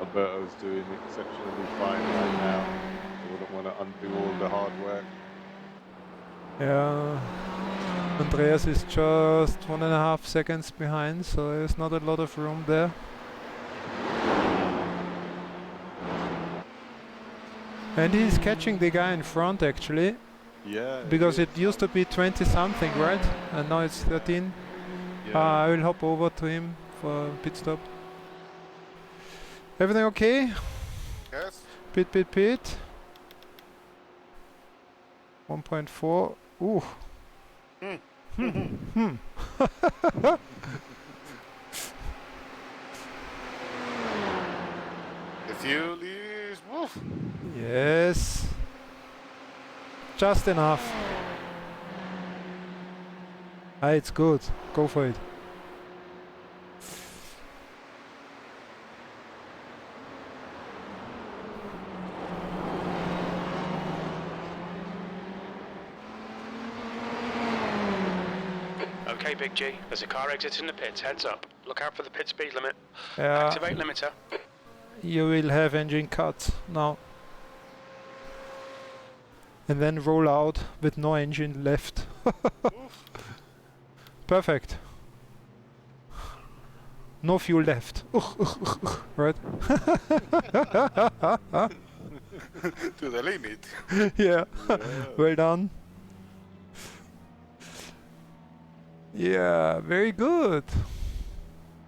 Alberto's doing exceptionally fine right now. I wouldn't want to undo all the hard work. Yeah. Andreas is just 1.5 seconds behind, so there's not a lot of room there. And he's catching the guy in front actually. Yeah. Because it used to be 20 something, right? And now it's 13. Yeah. I will hop over to him for a pit stop. Everything okay? Yes. Pit. 1.4. Ooh. The fuel is woof. Yes. Just enough. It's good. Go for it. Okay, Big G. There's a car exiting the pits. Heads up. Look out for the pit speed limit. Yeah. Activate limiter. You will have engine cuts now. And then roll out with no engine left. Perfect. No fuel left. Right? To the limit. Yeah. Well done. Yeah, very good.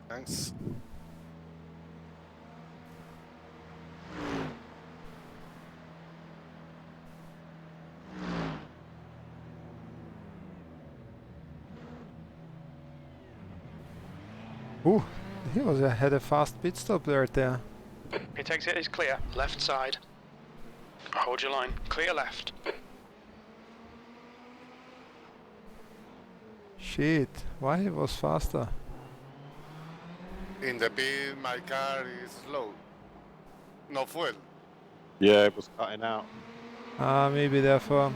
Thanks. Ooh, had a fast pit stop right there. Pit exit is clear. Left side. Hold your line. Clear left. Shit, why he was faster? In the pit, my car is slow. No fuel. Yeah, it was cutting out. Maybe therefore.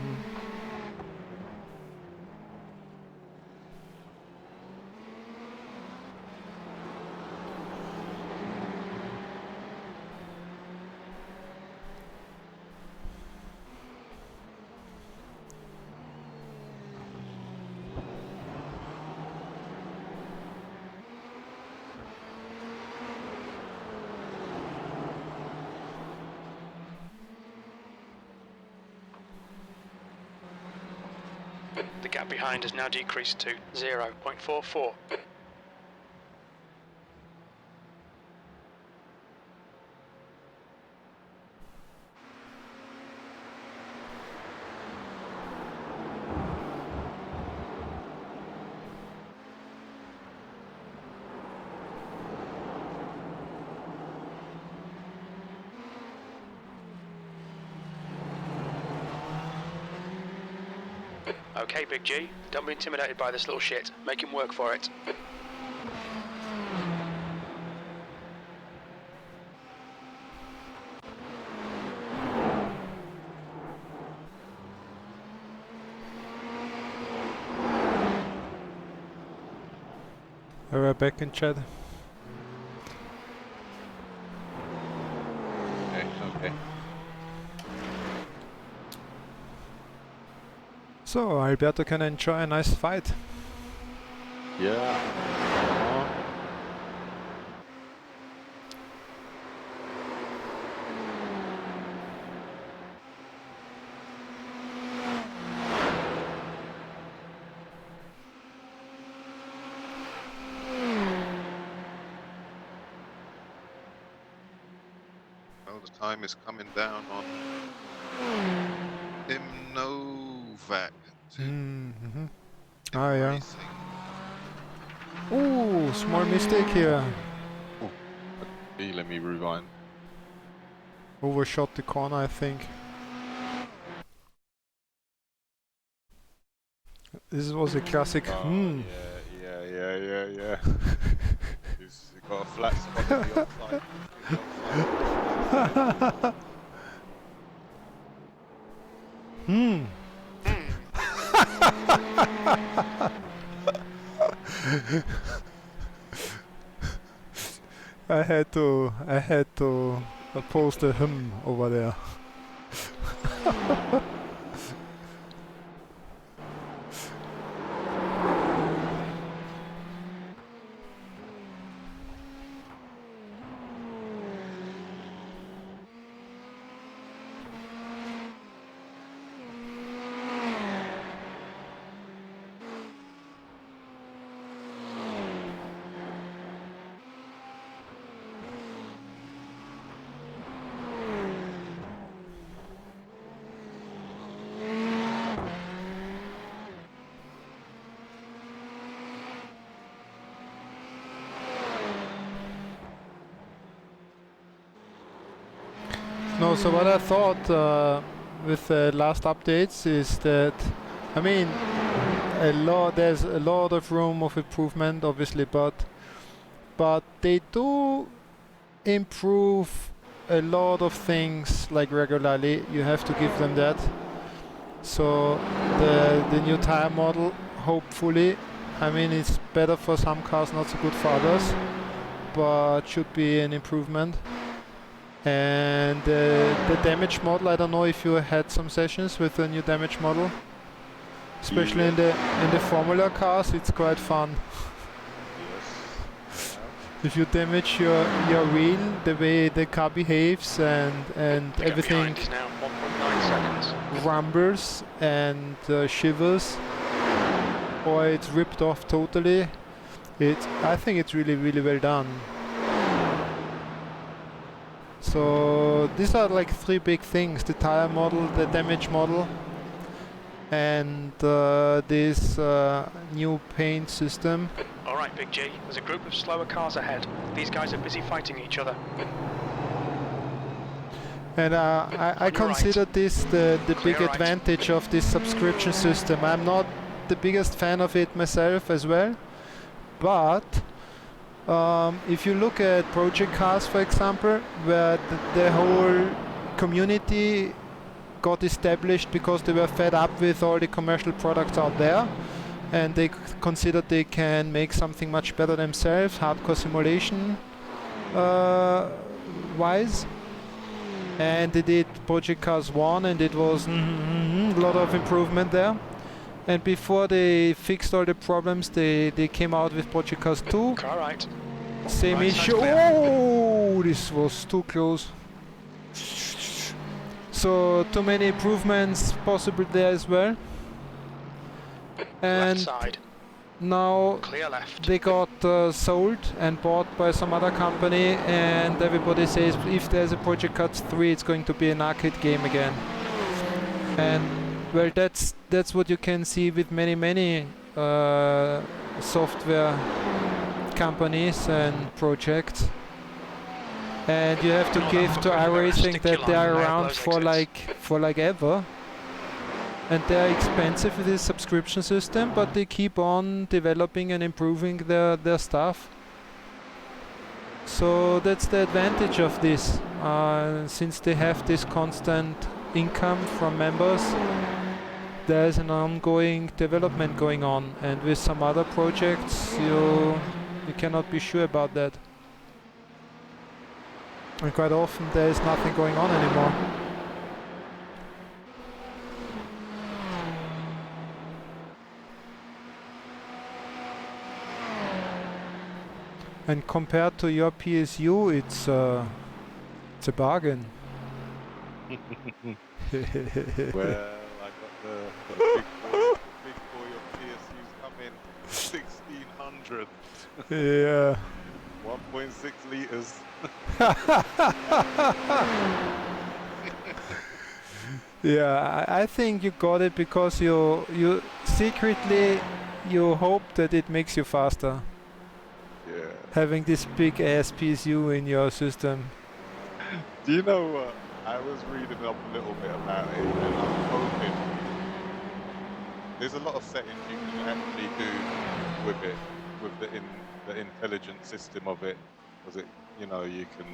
The gap behind has now decreased to 0.44. Okay, Big G, don't be intimidated by this little shit. Make him work for it. We're back in chat. Okay. So Alberto can enjoy a nice fight. Yeah. Well, the time is coming down on Tim Novak. Mm-hmm. Oh yeah. Ooh, small mistake here. Hey, let me rewind. Overshot the corner, I think. This was a classic. Oh, yeah. He's got a flat spot on the outside. I had to post a over there. No, so what I thought with the last updates is that, I mean, there's a lot of room of improvement, obviously, but they do improve a lot of things like regularly. You have to give them that. So the new tire model, hopefully, I mean, it's better for some cars, not so good for others, but should be an improvement. And the damage model, I don't know if you had some sessions with the new damage model, especially in the Formula cars. It's quite fun. Yes. If you damage your wheel, the way the car behaves and everything now, 1.9 seconds. rumbles and shivers, or it's ripped off totally. I think it's really, really well done. So these are like three big things: the tire model, the damage model, and this new paint system. Alright, Big G, there's a group of slower cars ahead. These guys are busy fighting each other. And I consider this the big advantage of this subscription system. I'm not the biggest fan of it myself as well, but if you look at project cars, for example, where the whole community got established because they were fed up with all the commercial products out there, and they considered they can make something much better themselves, hardcore simulation wise. And they did Project Cars 1, and it was a lot of improvement there. And before they fixed all the problems, they came out with Project Cars 2. Alright. Same issue. Oh, this was too close. So too many improvements possible there as well. And left side. Now Clear left. they got sold and bought by some other company, and everybody says if there's a Project Cars 3, it's going to be an arcade game again. And well, that's what you can see with many software companies and projects. And you have to give to iRacing that they are around for like ever. and they are expensive with this subscription system, but they keep on developing and improving their stuff. So that's the advantage of this, since they have this constant income from members. There's an ongoing development going on, and with some other projects you cannot be sure about that. And quite often there is nothing going on anymore. And compared to your PSU, it's a bargain. Well, I got the big boy of PSUs coming, 1600. Yeah. 1.6 liters. Yeah, I think you got it because you secretly you hope that it makes you faster. Yeah. Having this big ass PSU in your system. Do you know what? I was reading up a little bit about it, and I'm hoping there's a lot of settings you can actually do with it, with the intelligent system of it, because it, you know, you can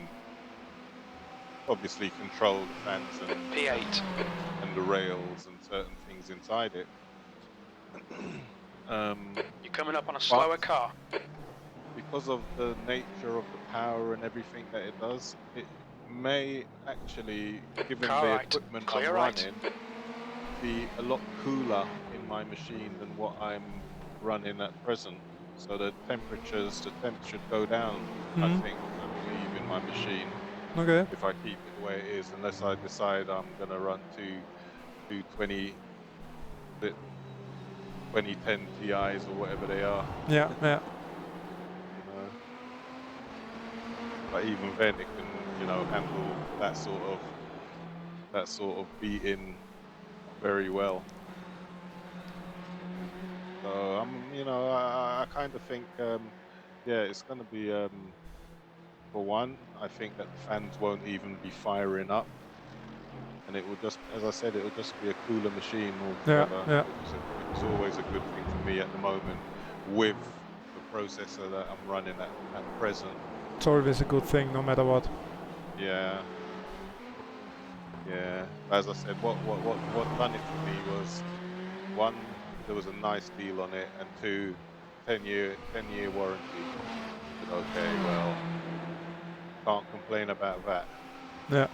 obviously control the fans and P8 and the rails and certain things inside it. You're coming up on a slower car. Because of the nature of the power and everything that it does, it may actually, given Car the right. equipment Clear I'm right. running, be a lot cooler in my machine than what I'm running at present. So the temperatures, should go down, I think, I believe, in my machine. Okay. If I keep it the way it is, unless I decide I'm going to run two 2010 TIs or whatever they are. Yeah, yeah. You know, but even then it can, you know, handle that sort of beating very well. So you know, I kind of think, yeah, it's going to be, for one, I think that the fans won't even be firing up, and it will just, as I said, it will just be a cooler machine altogether. Yeah. It's always a good thing for me at the moment with the processor that I'm running at present. It's always a good thing, no matter what. Yeah. Yeah. As I said, what done it for me was, one, there was a nice deal on it, and two, 10-year warranty. But okay, well, can't complain about that. Yeah.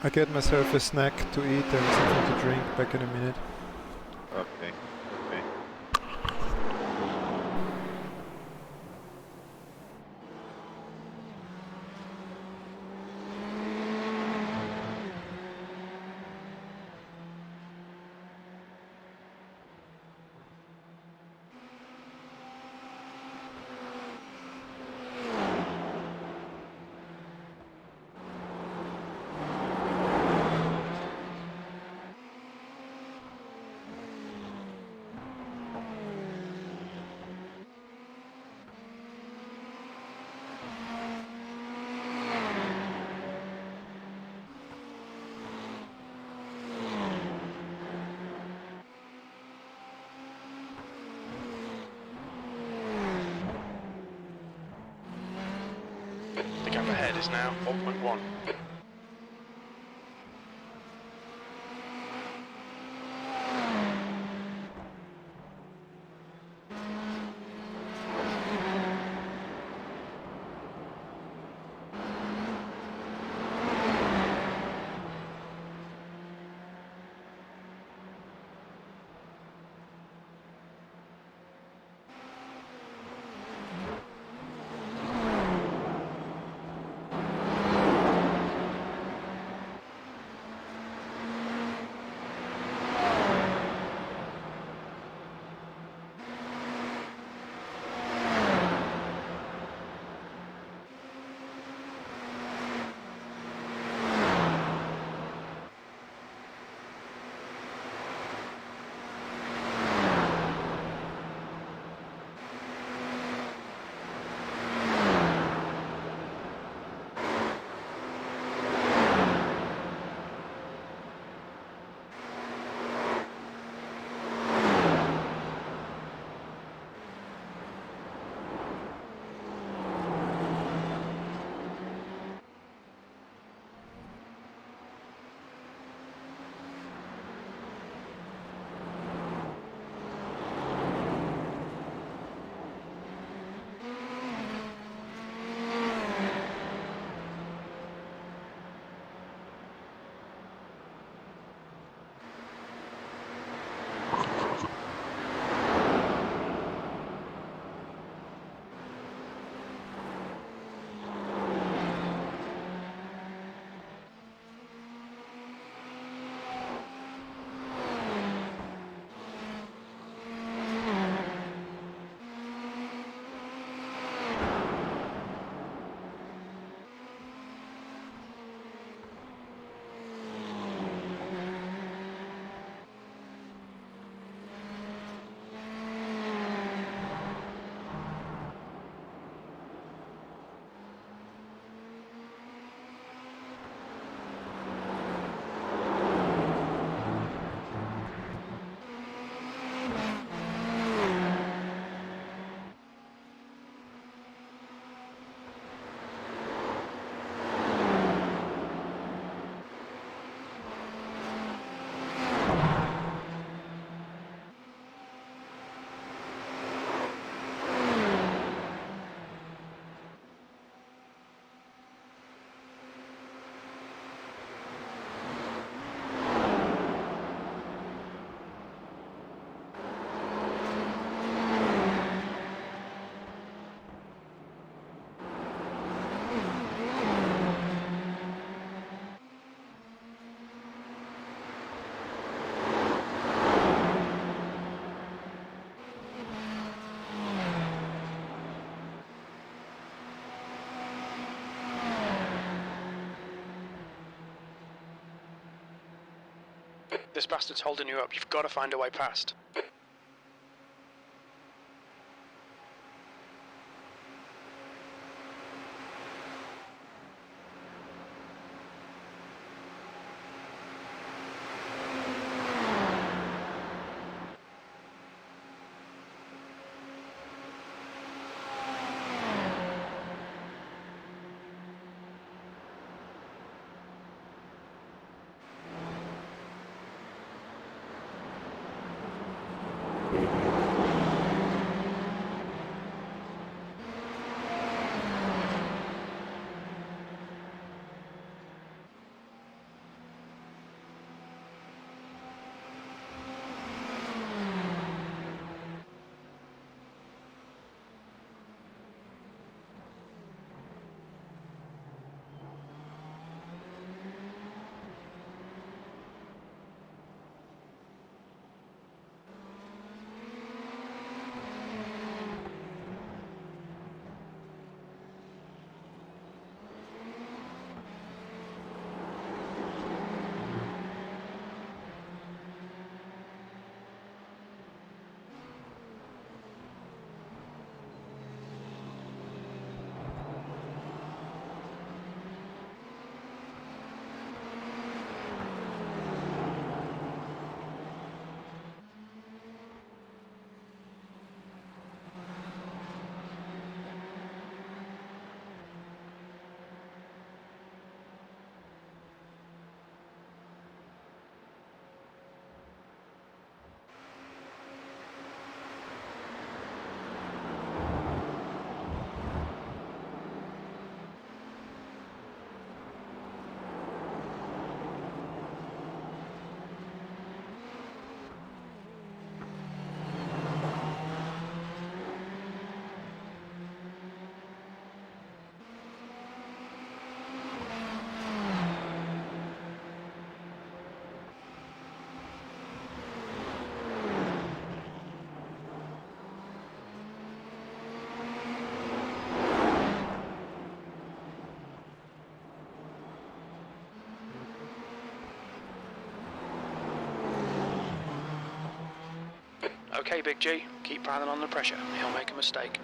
I get myself a snack to eat and something to drink back in a minute. Okay. Okay. speed is now 1.1. This bastard's holding you up. You've got to find a way past. Okay, Big G, keep piling on the pressure. He'll make a mistake.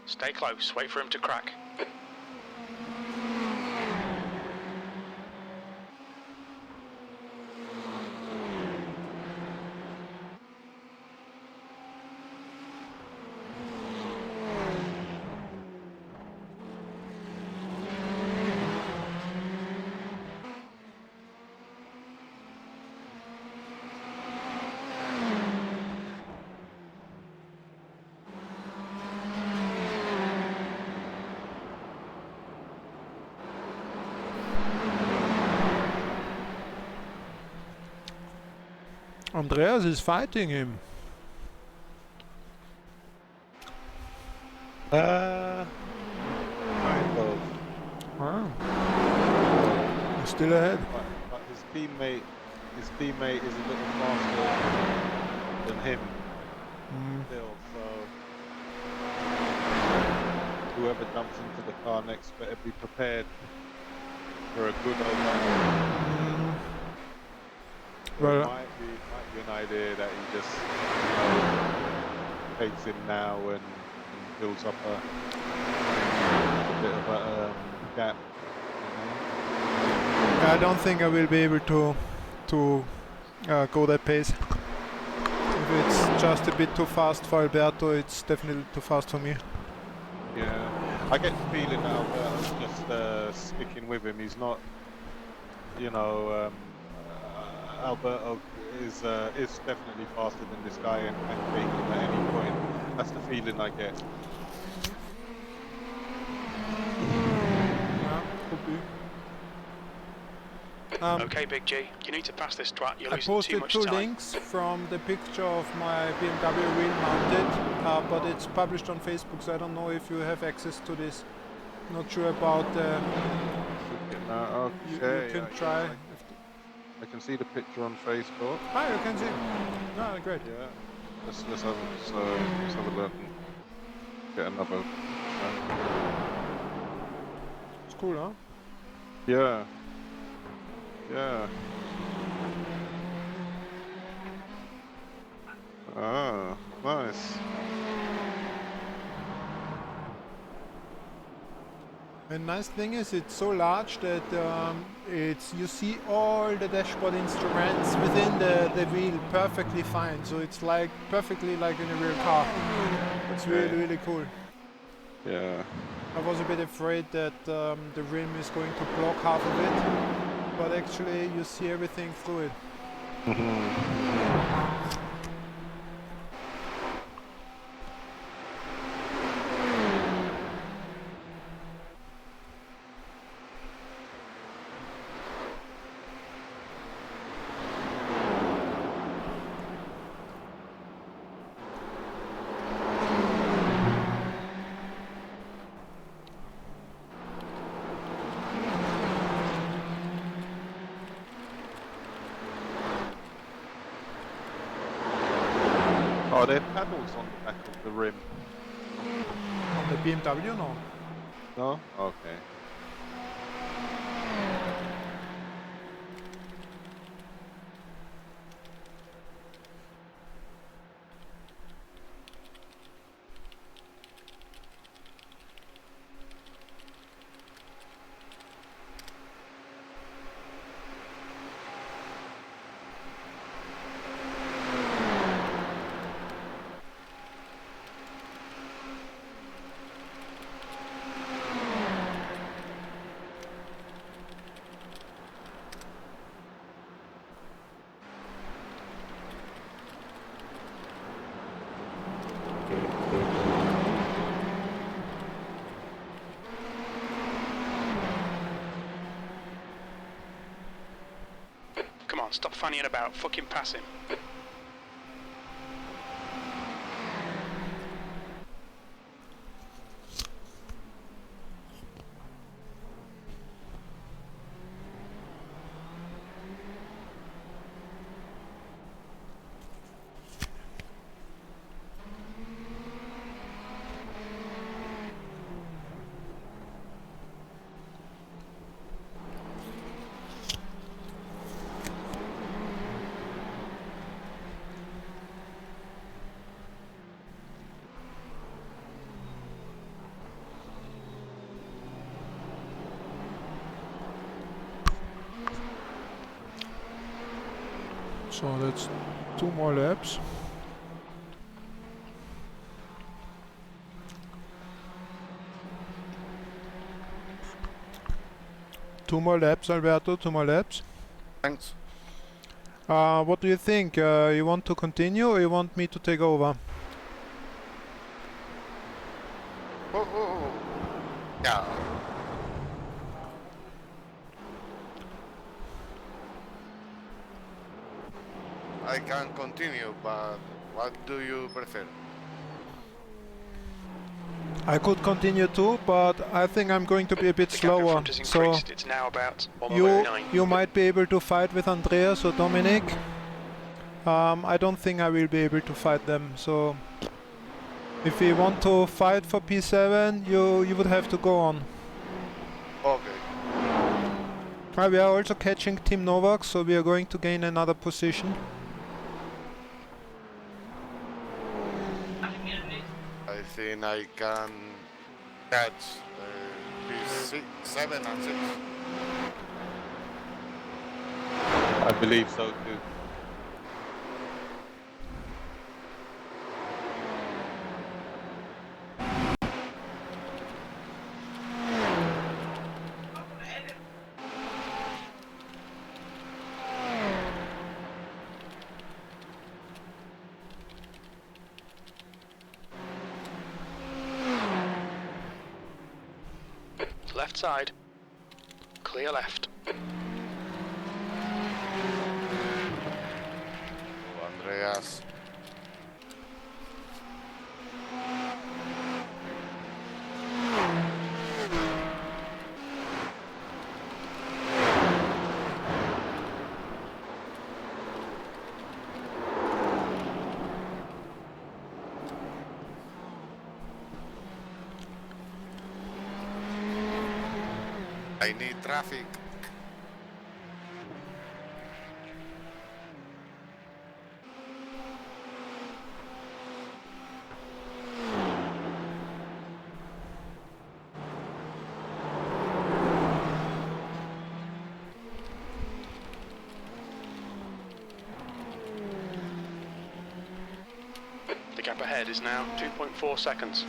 Stay close, wait for him to crack. Andreas is fighting him. Kind of. Wow. He's still ahead. But his teammate is a little faster than him. Still, so whoever jumps into the car next better be prepared for a good overhaul. Well, It might be an idea that he just takes him now and builds up a bit of a gap. I don't think I will be able to go that pace. If it's just a bit too fast for Alberto, it's definitely too fast for me. Yeah, I get the feeling that Alberto's just sticking with him. He's not, you know, Alberto is definitely faster than this guy and can beat him at any point. That's the feeling I get. Yeah, could be. Okay, Big G, you need to pass this track. You're I losing too posted much two time. links from the picture of my BMW wheel mounted, but it's published on Facebook, so I don't know if you have access to this. Not sure about you can try. I can see the picture on Facebook. Ah, you can see. Ah, great. Yeah. Let's have a look and get another. It's cool, huh? Yeah. Yeah. Ah, nice. The nice thing is it's so large that you see all the dashboard instruments within the wheel perfectly fine. So it's like perfectly like in a real car. It's really, really cool. Yeah. I was a bit afraid that the rim is going to block half of it, but actually you see everything through it. Are there paddles on the back of the rim? On the BMW, no. No? Okay. on, stop fanning about, fucking pass him. So that's 2 more laps. Two more laps, Alberto, 2 more laps. Thanks. What do you think? You want to continue or you want me to take over? Oh. Yeah. I can continue, but what do you prefer? I could continue too, but I think I'm going to be a bit The gap in slower. front has So increased. It's now about 1.9. you might be able to fight with Andreas or Dominic. I don't think I will be able to fight them. So if we want to fight for P7, you would have to go on. Okay. We are also catching Team Novak, so we are going to gain another position. I think I can catch P7 and 6. I believe so too. Left side. Clear left. Oh, Andreas. I need traffic. The gap ahead is now 2.4 seconds.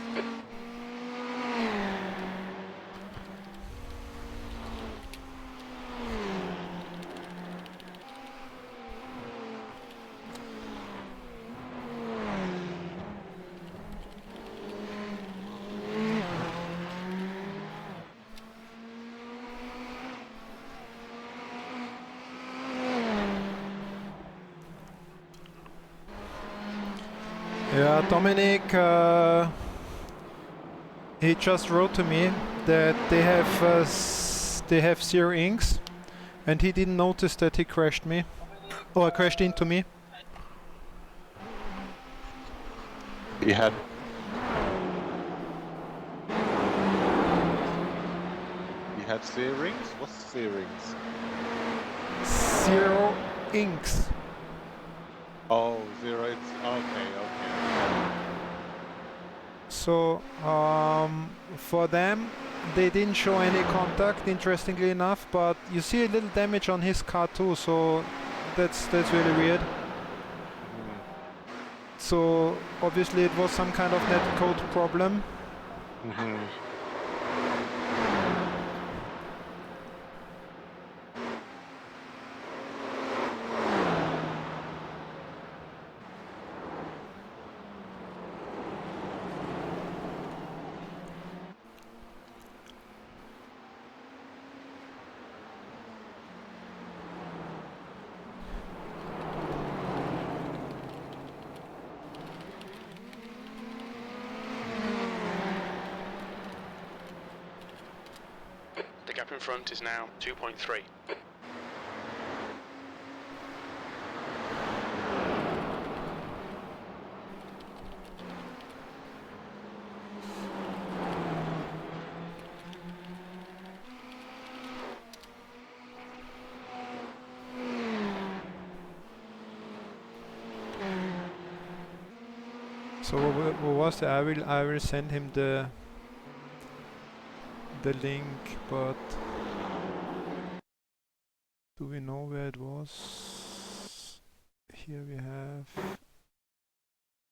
Yeah, Dominic, he just wrote to me that they have 0 inks, and he didn't notice that he crashed me, or crashed into me. He had. He had C-rings? What's C-rings? 0 inks. Oh, 0, it's okay. So for them, they didn't show any contact, interestingly enough, but you see a little damage on his car too, so that's really weird. So obviously it was some kind of netcode problem. gap in front is now 2.3. So what was the? I will send him the link, but do we know where it was? Here we have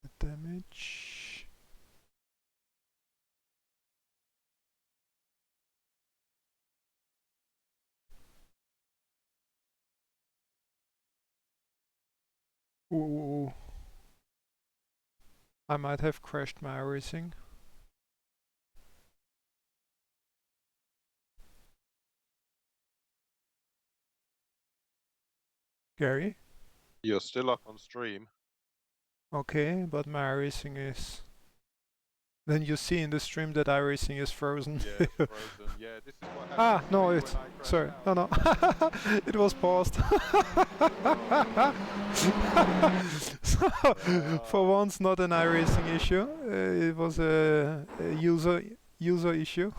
the damage. Ooh. I might have crashed my racing. Gary? You're still up on stream. Okay, but my racing is... Then you see in the stream that iRacing is frozen. Yeah, it's frozen. Yeah, this is what happens. Ah, no, it's... Sorry, no. It was paused. So, for once, not an iRacing issue. It was a user issue.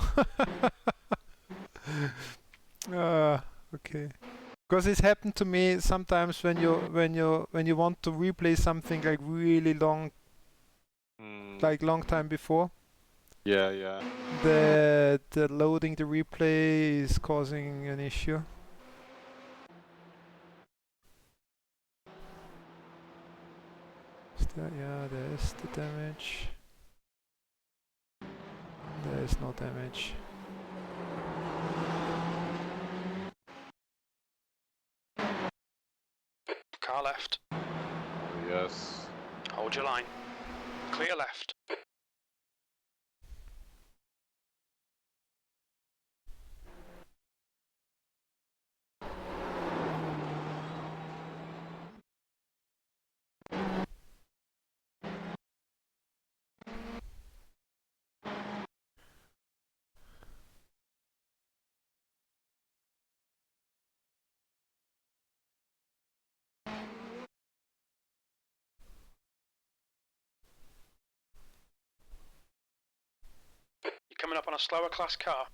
Okay. Because it's happened to me sometimes when you want to replay something like really long, like long time before. Yeah. The loading the replay is causing an issue. Yeah, there's the damage. There is no damage. Car left. Yes. Hold your line. Clear left. You're coming up on a slower class car.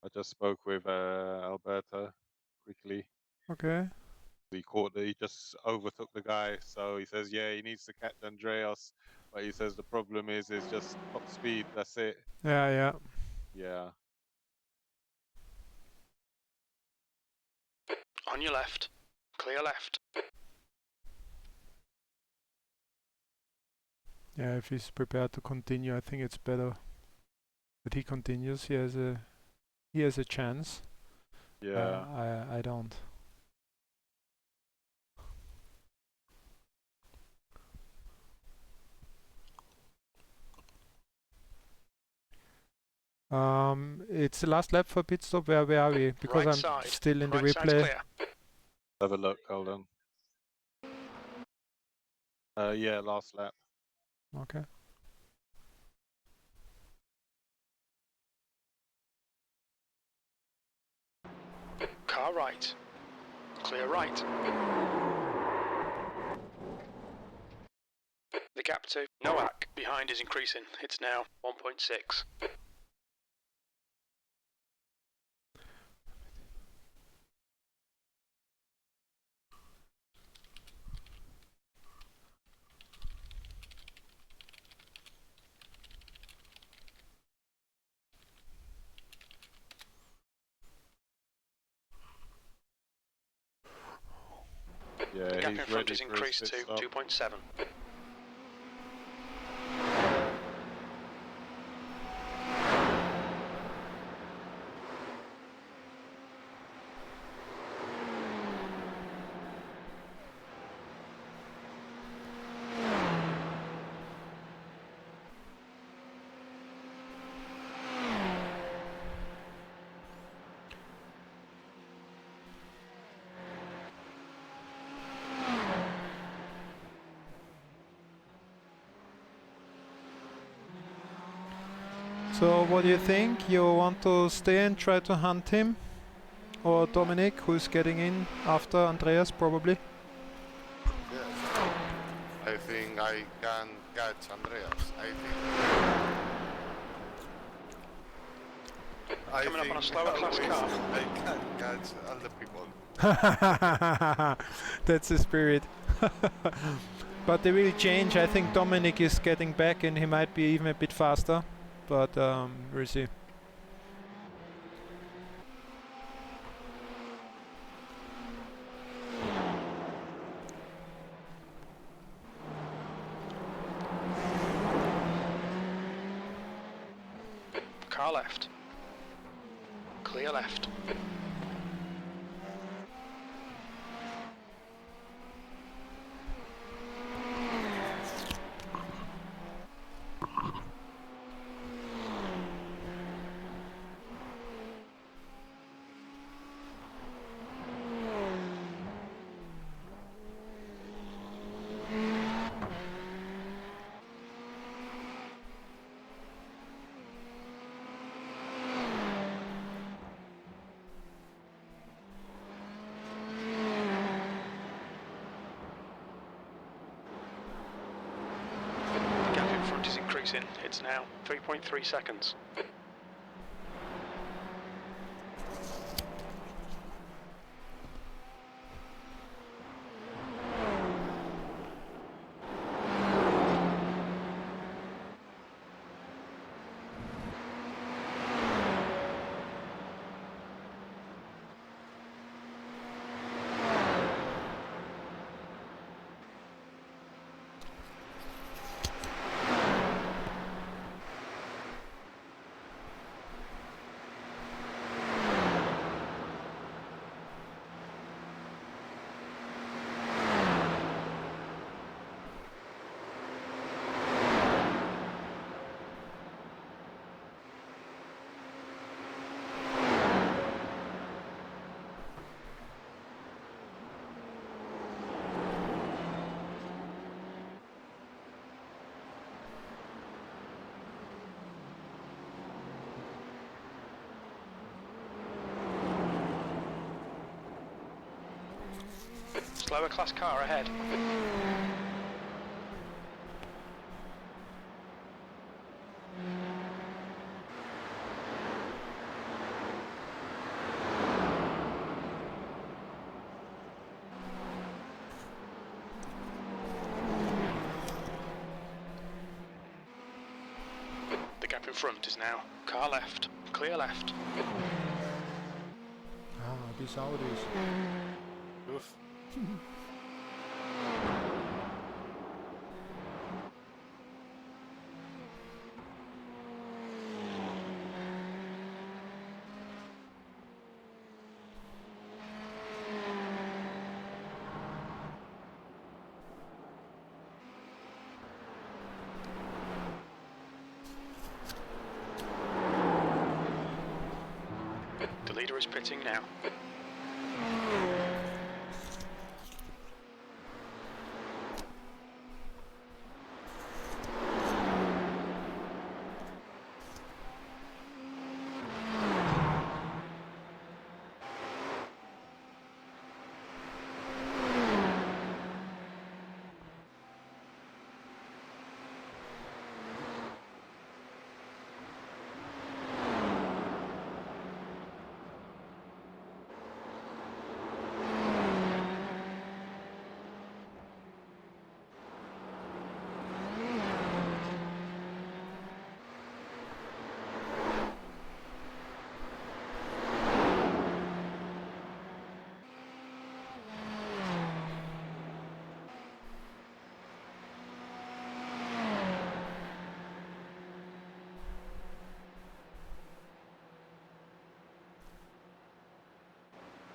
I just spoke with Alberto quickly. Okay. He just overtook the guy, so he says, yeah, he needs to catch Andreas, but he says the problem is just top speed, that's it. Yeah. On your left. Clear left. Yeah, if he's prepared to continue, I think it's better that he continues. He has a chance. Yeah. I don't. It's the last lap for pit stop. Where are we? Because Right I'm side. still in the Right side's replay. clear. Have a look, hold on. Yeah, last lap. Okay. Car right. Clear right. The gap to Nowak behind is increasing. It's now 1.6. Yeah, The gap he's in front ready is for his increased pit to stop. 2.7. So what do you think? You want to stay and try to hunt him? Or Dominic, who's getting in after Andreas probably? Yes. I think I can catch Andreas. Coming up on a slower class car. I can catch all the people. That's the spirit. But they will change. I think Dominic is getting back and he might be even a bit faster. But we'll see. Car left. Clear left. It's now 3.3 seconds. Slower class car ahead. The gap in front is now car left, clear left. Ah, these Audis. Oof. The leader is pitting now.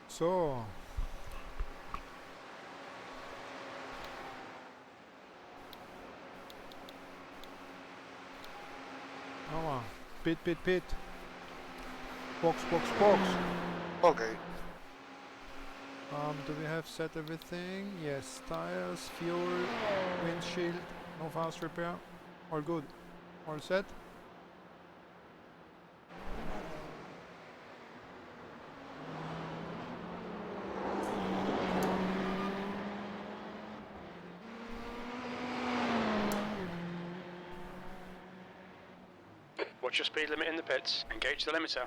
So. Oh, pit. Box. Okay. Do we have set everything? Yes, tires, fuel, windshield, no fast repair. All good. All set? Watch your speed limit in the pits. Engage the limiter.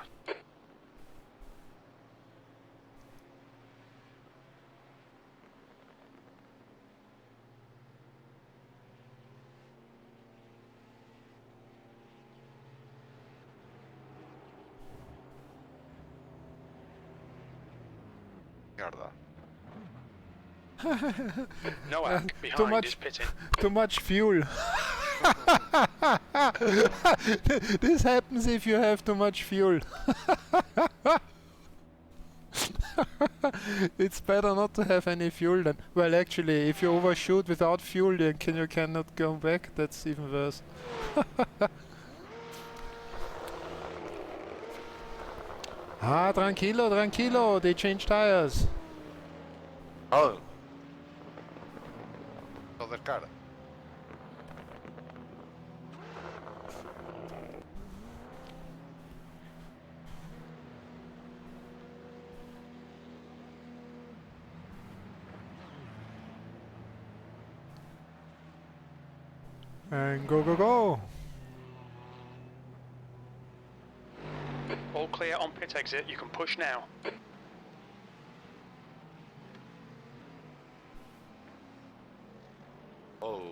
Mierda. Noak behind is pitting. Too much fuel. This happens if you have too much fuel. It's better not to have any fuel then. Well, actually, if you overshoot without fuel, then you cannot go back. That's even worse. Ah, tranquilo, tranquilo. They changed tires. Oh. Other car. And go, go, go. All clear on pit exit. You can push now. Oh,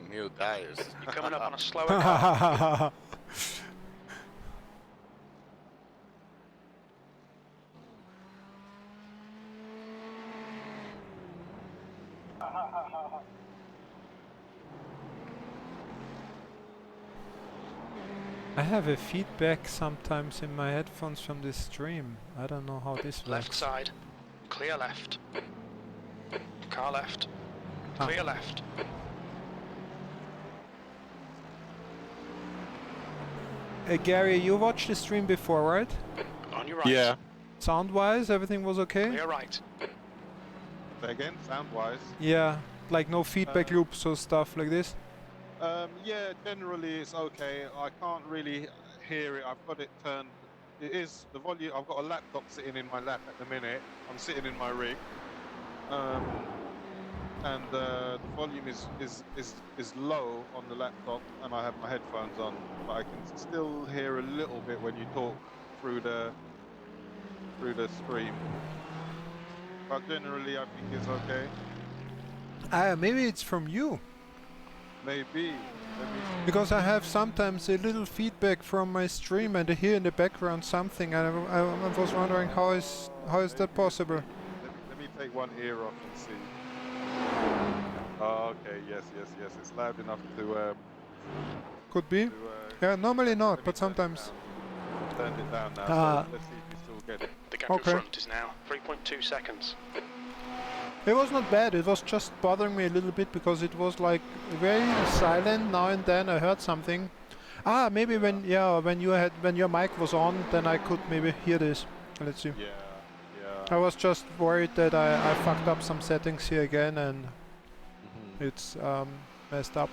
new tires. You're coming up on a slower car. I have a feedback sometimes in my headphones from this stream. I don't know how this works. Left side. Clear left. Car left. Clear left. Gary, you watched the stream before, right? On your right. Yeah. Sound-wise, everything was okay? Clear right. Say again, sound-wise. Yeah, like no feedback loops or stuff like this? Yeah, generally it's okay. I can't really hear it. I've got it turned. It is the volume. I've got a laptop sitting in my lap at the minute. I'm sitting in my rig, and the volume is low on the laptop, and I have my headphones on, but I can still hear a little bit when you talk through the stream. But generally, I think it's okay. Maybe it's from you. Maybe. Because I have sometimes a little feedback from my stream and I hear in the background something, and I was wondering how is that possible? Let me take one ear off and see. Oh, okay, yes. It's loud enough to... Could be. Yeah, normally not, but sometimes. Turned it down now, so let's see if you still get it. The gap in front is now 3.2 seconds. It was not bad, it was just bothering me a little bit because it was like very silent. Now and then I heard something. Maybe when your mic was on, then I could maybe hear this. Let's see. Yeah. I was just worried that I fucked up some settings here again and it's messed up.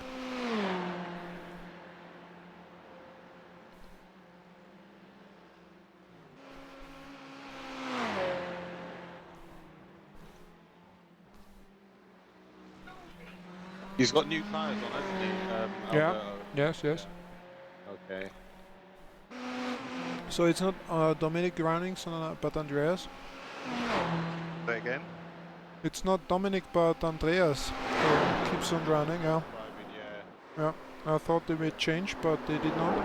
He's got new tyres on, hasn't he? Yeah. Yes. Okay. So it's not Dominic running, but Andreas? Say again? It's not Dominic, but Andreas who keeps on running, yeah. Driving, yeah. Yeah. I thought they would change, but they did not.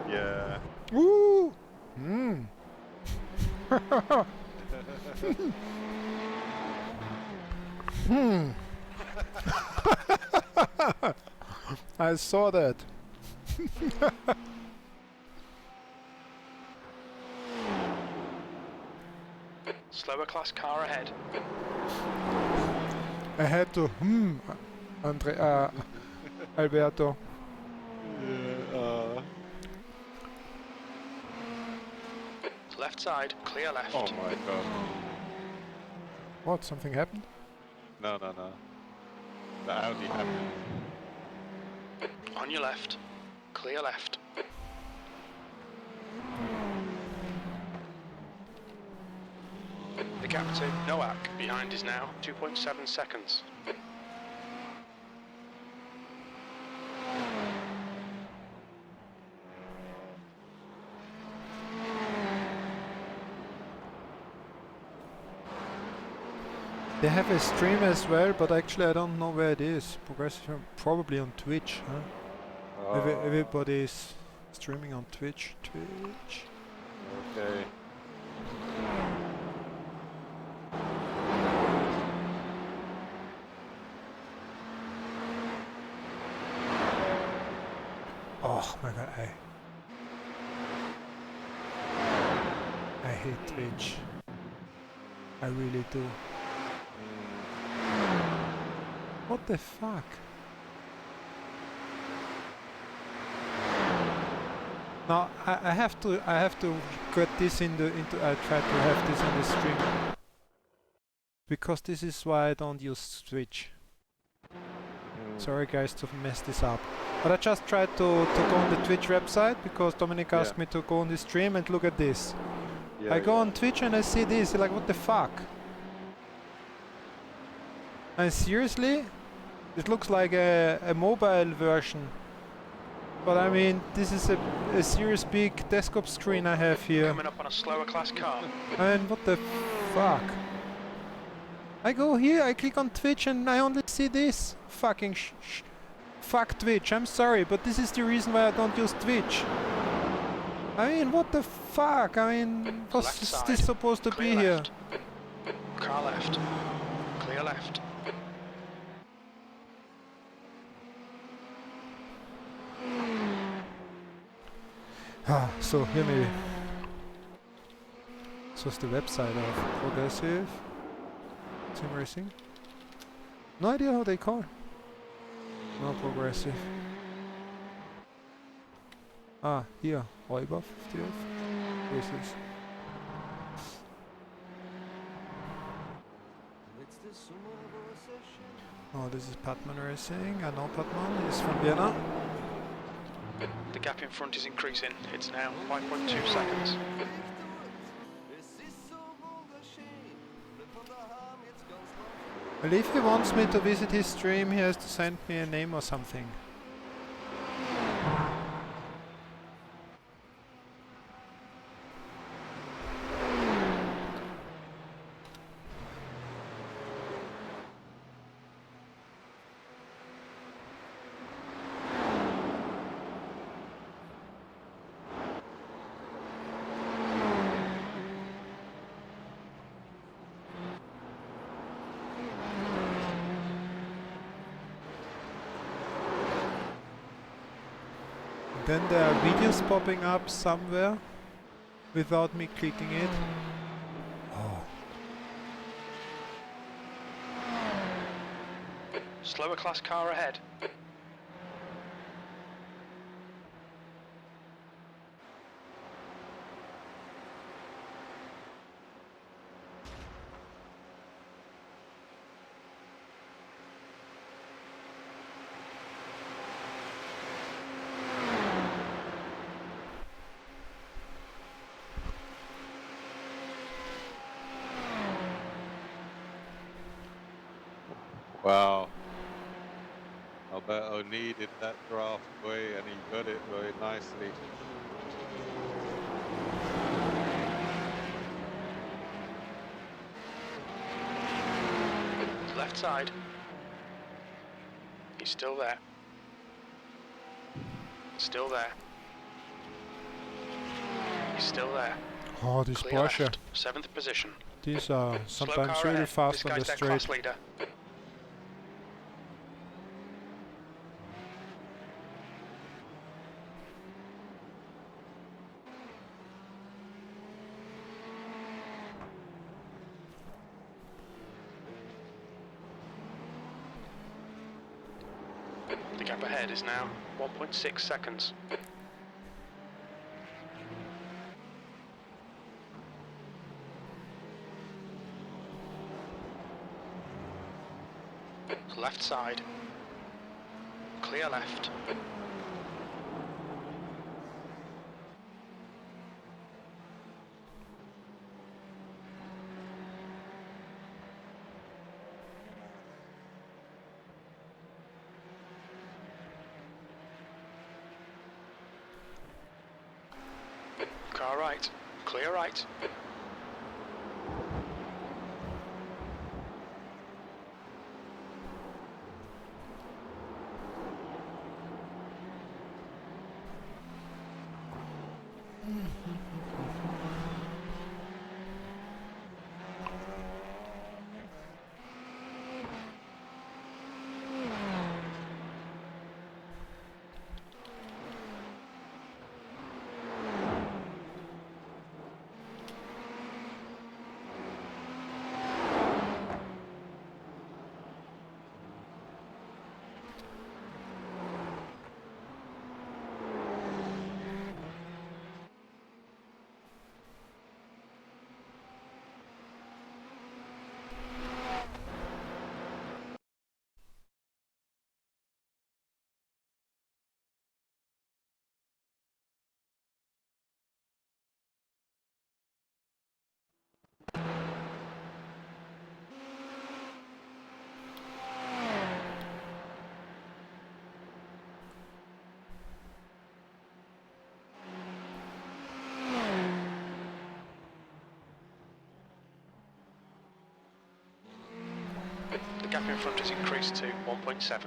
Yeah. Woo! I saw that. Slower class car ahead. I had to Alberto. Left side, clear left. Oh my god. What? Something happened? No. The Audi happened. On your left, clear left. The gap to Noak behind is now 2.7 seconds. They have a stream as well, but actually I don't know where it is. Progressive, probably on Twitch, huh? Everybody is streaming on Twitch. Okay. Oh my god, I hate Twitch. I really do. What the fuck? No, I have to get this into I try to have this in the stream. Because this is why I don't use Twitch. Sorry guys to mess this up. But I just tried to go on the Twitch website because Dominic asked me to go on the stream and look at this. I go on Twitch and I see this, like what the fuck? And seriously? It looks like a mobile version. But I mean, this is a serious big desktop screen I have here. Coming up on a slower class car. And what the fuck? I go here, I click on Twitch and I only see this. Fucking fuck Twitch, I'm sorry, but this is the reason why I don't use Twitch. I mean, what the fuck? I mean, what's this supposed to be here? Car left. Clear left. So here maybe. So it's the website of Progressive Team Racing. No idea how they call. No Progressive. Ah, here. Räuber 50F. Races. Oh, this is Patman Racing. I know Patman. He's from Vienna. The gap in front is increasing. It's now 5.2 seconds. Well, if he wants me to visit his stream, he has to send me a name or something. Then there are videos popping up somewhere without me clicking it. Oh. Slower class car ahead. Wow. Alberto needed that draft way and he got it very nicely. Left side. He's still there. Still there. He's still there. Oh, this Clear Porsche. left. 7th position. These are Slow sometimes car really ahead. fast This on the guy's their class straight. leader. The gap ahead is now 1.6 seconds. Left side. Clear left. Car right. Clear right. The gap in front has increased to 1.7.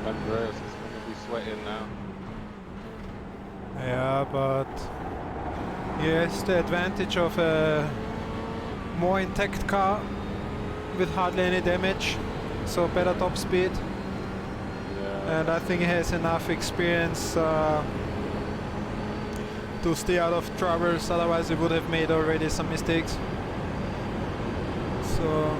Andreas is going to be sweating now. Yeah, but he has the advantage of a more intact car with hardly any damage, so better top speed. Yeah. And I think he has enough experience to stay out of troubles, otherwise he would have made already some mistakes. So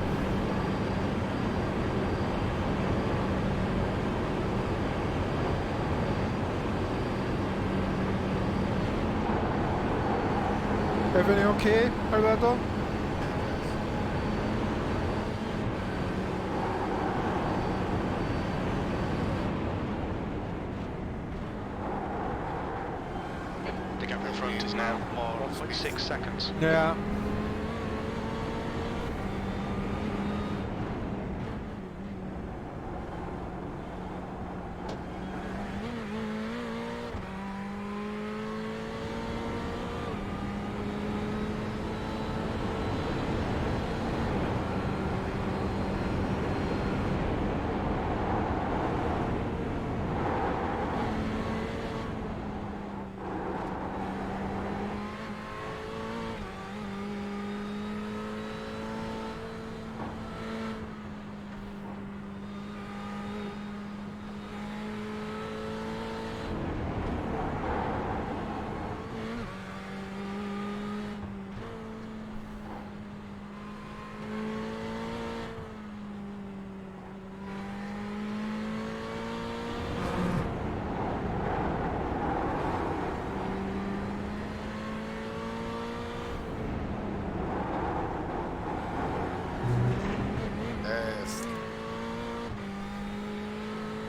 everything okay, Alberto? The gap in front is now 1.6 seconds. Yeah.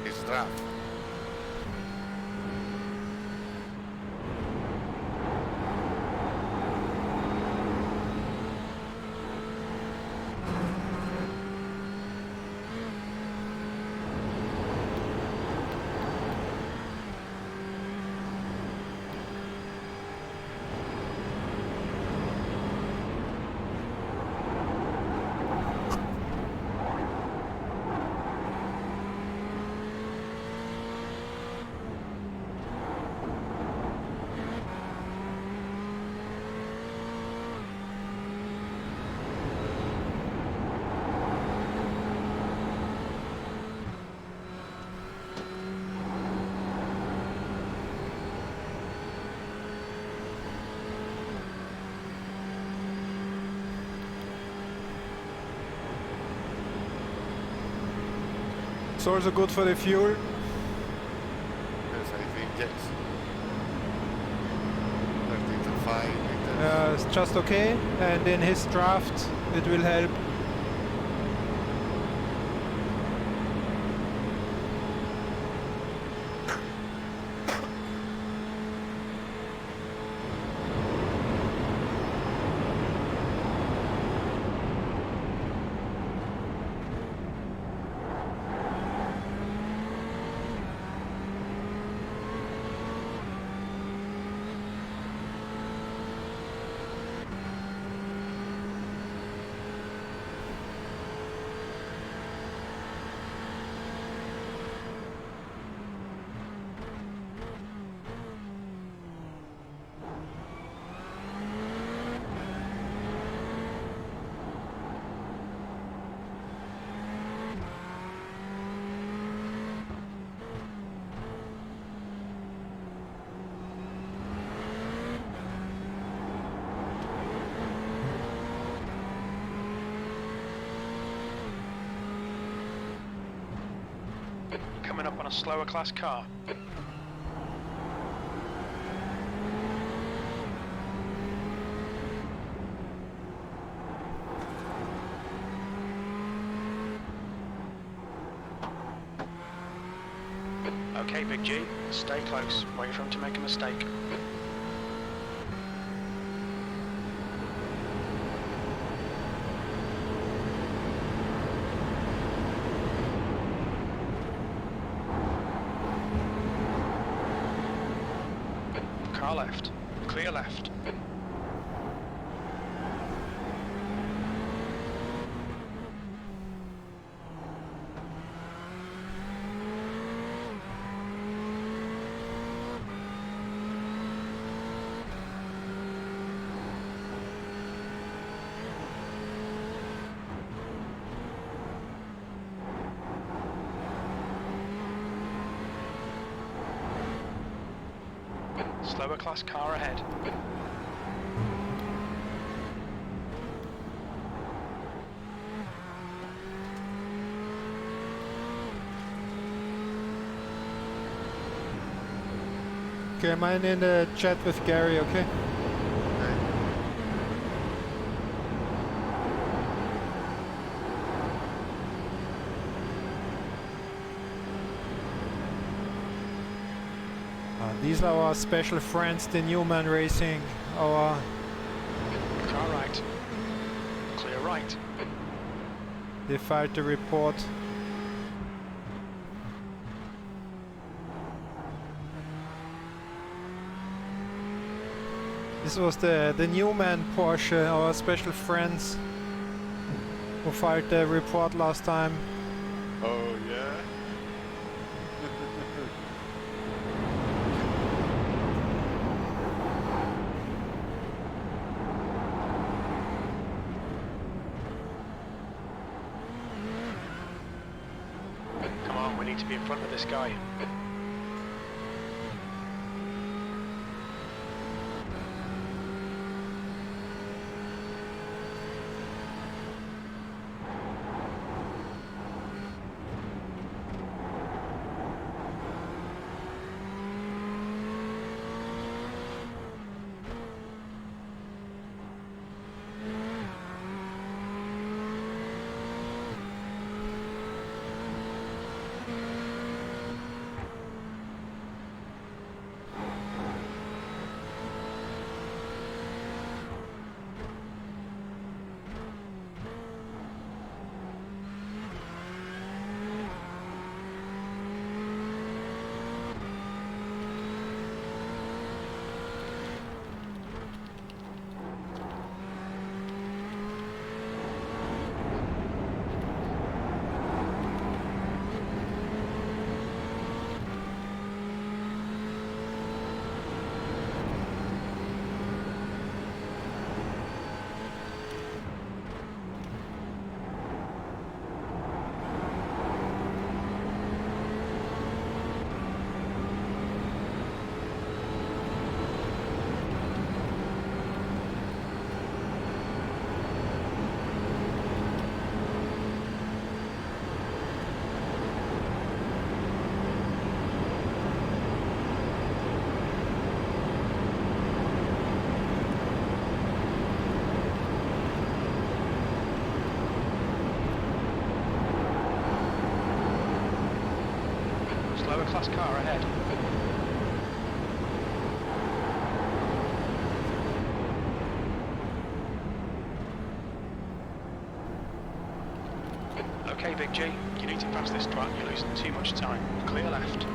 It's draft. It's also good for the fuel. Yes, I think yes. 30 to 5 liters. It's just okay, and in his draft it will help. Coming up on a slower class car. Okay, Big G, stay close. Wait for him to make a mistake. Car left. Clear left. Slower class car ahead. Okay, I'm in the chat with Gary, okay? These are our special friends, the Newman Racing, our... Car right. Clear right. They filed the report. This was the Newman Porsche, our special friends, who filed the report last time. Oh yeah. Come on, we need to be in front of this guy. class car ahead. Okay, Big G, you need to pass this track, you're losing too much time. Clear left.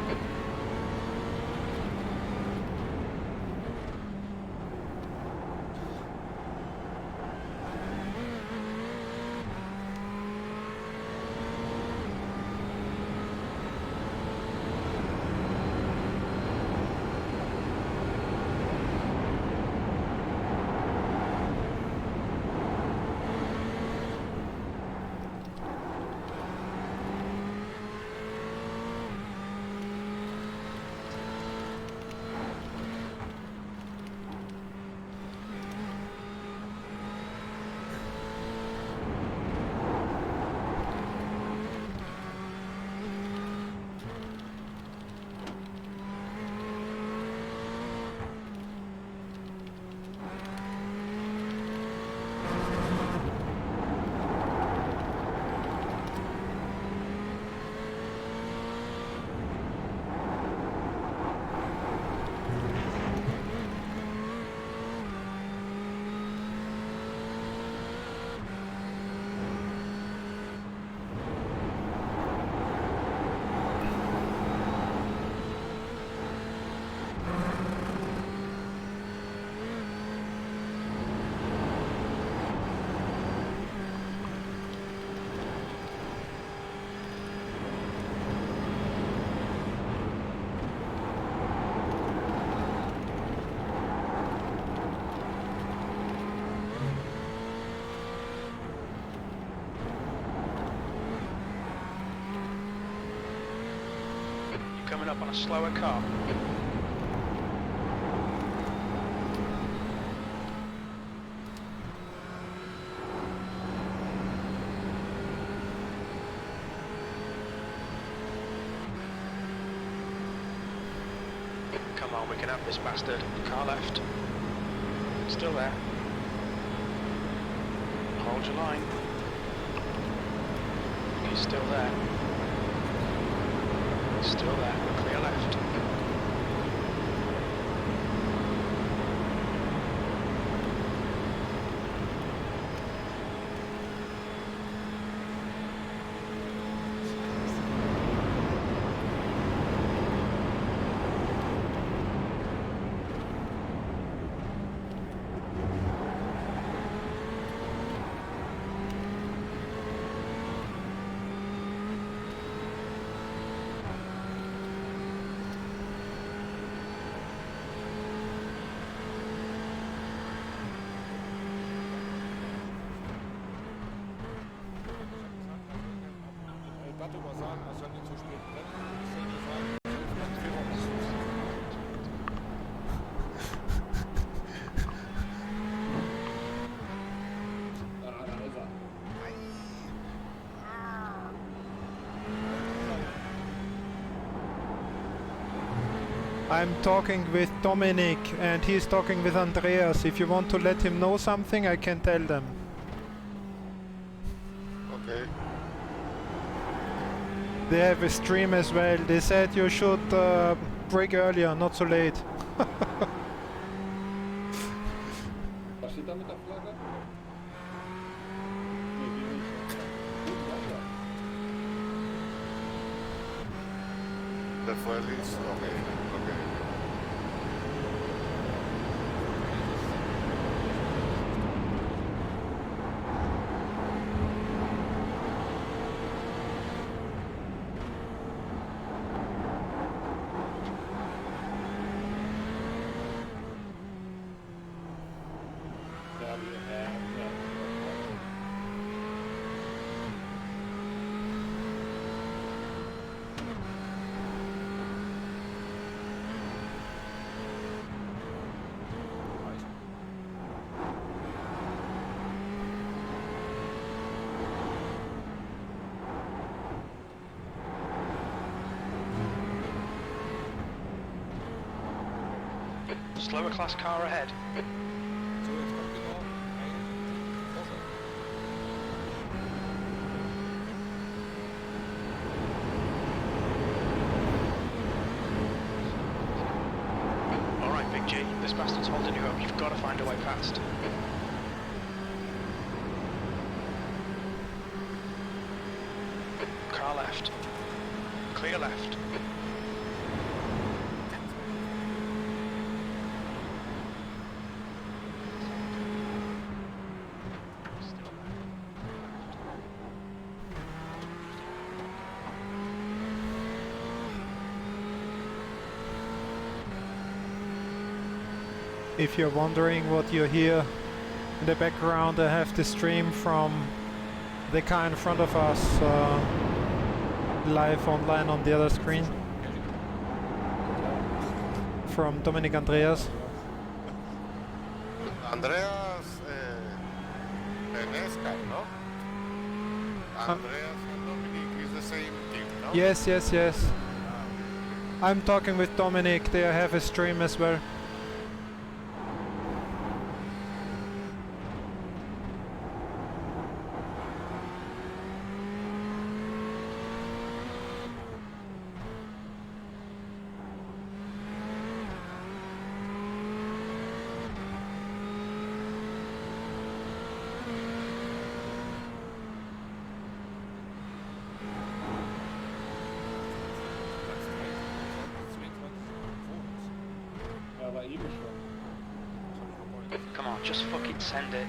Coming up on a slower car. Come on, we can have this bastard. Car left. Still there. Hold your line. He's still there. Still there, clear left. Alberto mal sagen, er soll nicht so spät brennen. Ich soll dir sagen, ich soll I'm talking with Dominic and he's talking with Andreas. If you want to let him know something, I can tell them. Okay. They have a stream as well. They said you should break earlier, not so late. Was steht da mit der Flagge? Der Feuer links? Okay, okay. Slower class car ahead. So, jetzt kommt genau ein Porsche. go. You've got to find a way past. Car left. Clear left. If you're wondering what you hear in the background, I have the stream from the car in front of us live online on the other screen from Dominic Andreas. Andreas NASCAR, no? Andreas and Dominic is the same team, no? Yes, yes, yes. I'm talking with Dominic, they have a stream as well. Come on, just fucking send it.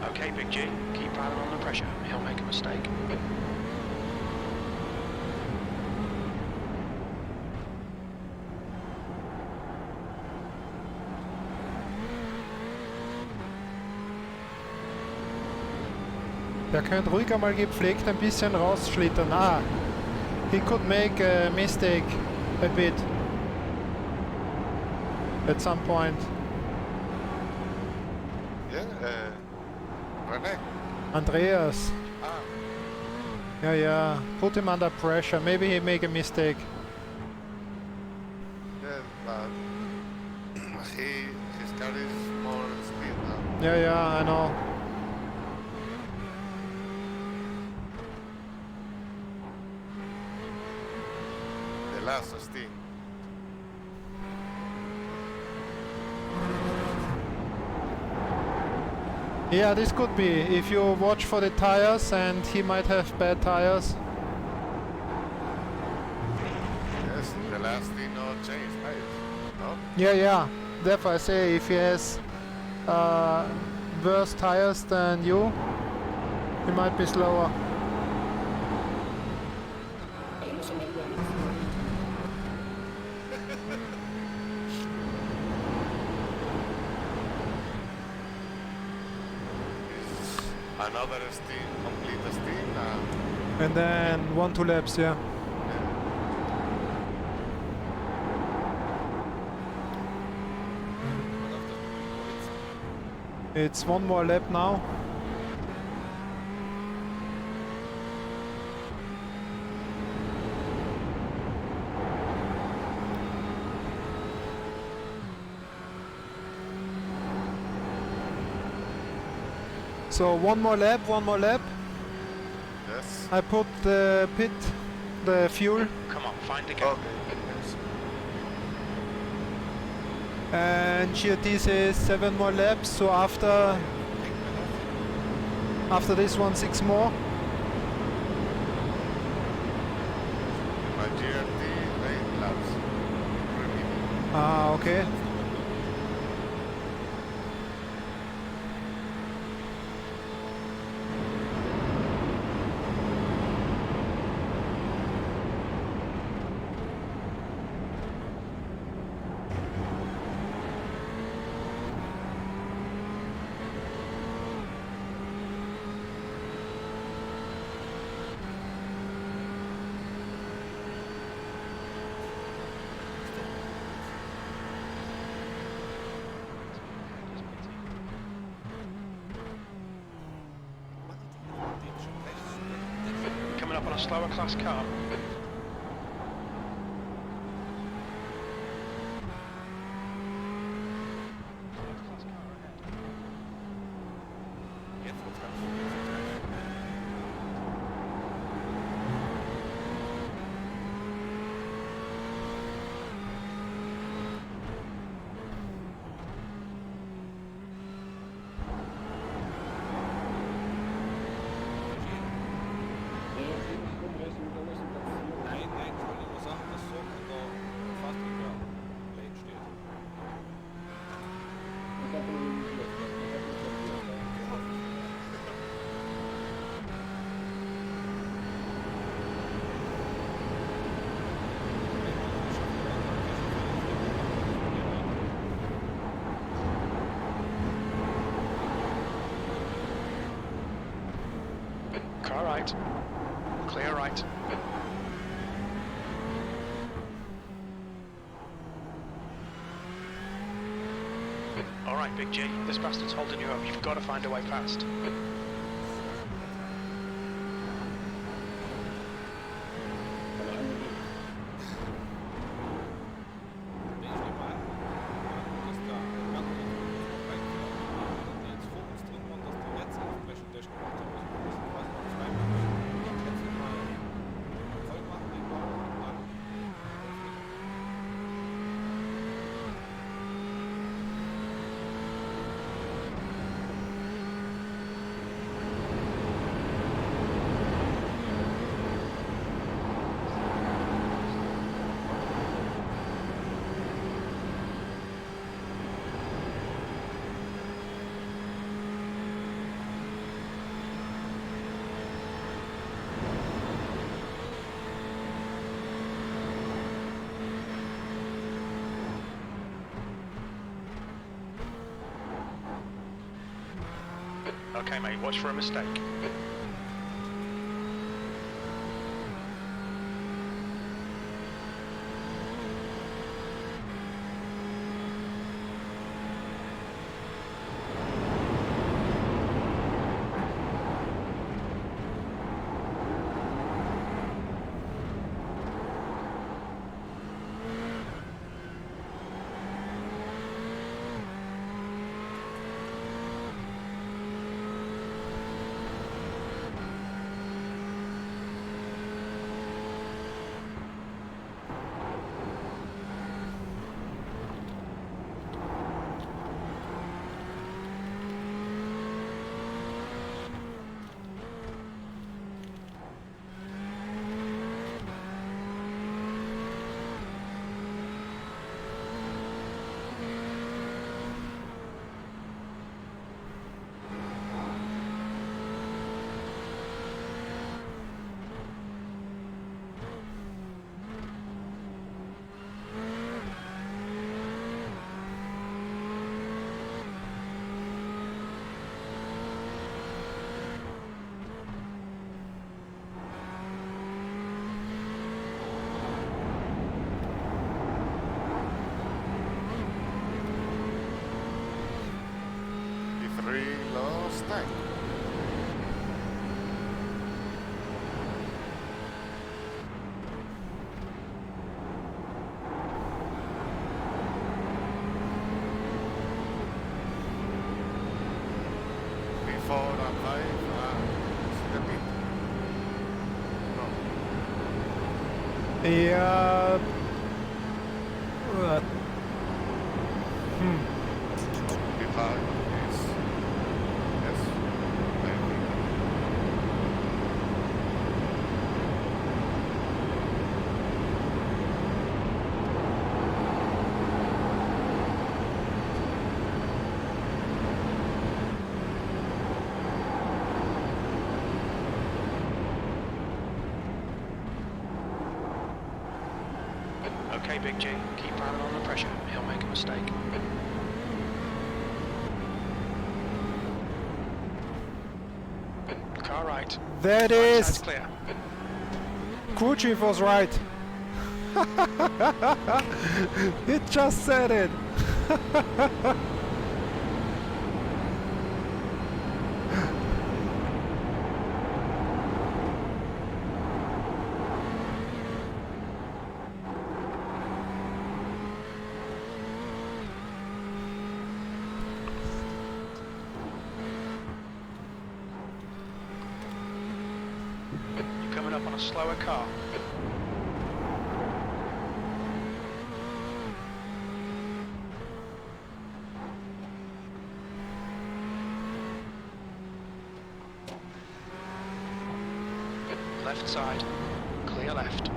Okay, Big G, keep piling on the pressure. He'll make a mistake. Der könnte ruhiger mal gepflegt ein bisschen rausschlittern. Ah, he could make a mistake a bit at some point. Yeah, René. Andreas. Ah, Yeah, put him under pressure. Maybe he make a mistake. yeah, but his car is more speed now. Yeah, I know. The last stint. Yeah, this could be. If you watch for the tires, and he might have bad tires. Yes, the last stint no change tires, no? Yeah. Therefore I say if he has worse tires than you, he might be slower. Another stint, complete stint. And then 1-2 laps, yeah. It's one more lap now. So one more lap. Yes. I put the the fuel. Come on, find the gap. Okay. Yes. And GTE says 7 more laps, so after After this one, 6 more. My GRT, 8 laps. Remaining. Ah, okay. Coming up on a slower class car. Car right. Clear right. Alright, Big G, this bastard's holding you up. You've got to find a way past. Okay, mate, watch for a mistake. Last tank. Before the five, the pit. No. Yeah. Before is yes. Maybe. Big G. Keep piling on the pressure. He'll make a mistake. Car right. There it Right is! side's clear. Crew chief was right. It just said it. You're coming up on a slower car. Left side, clear left.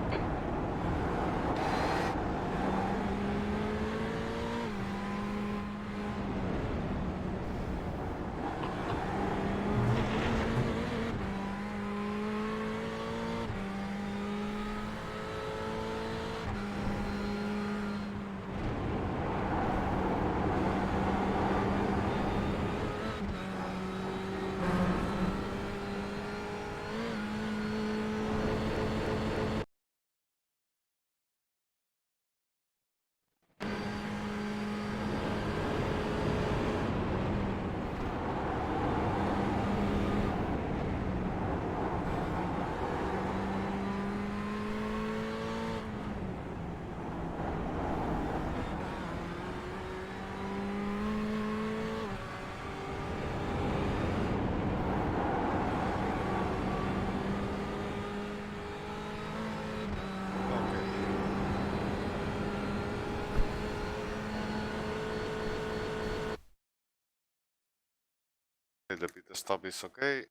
The pit stop is okay.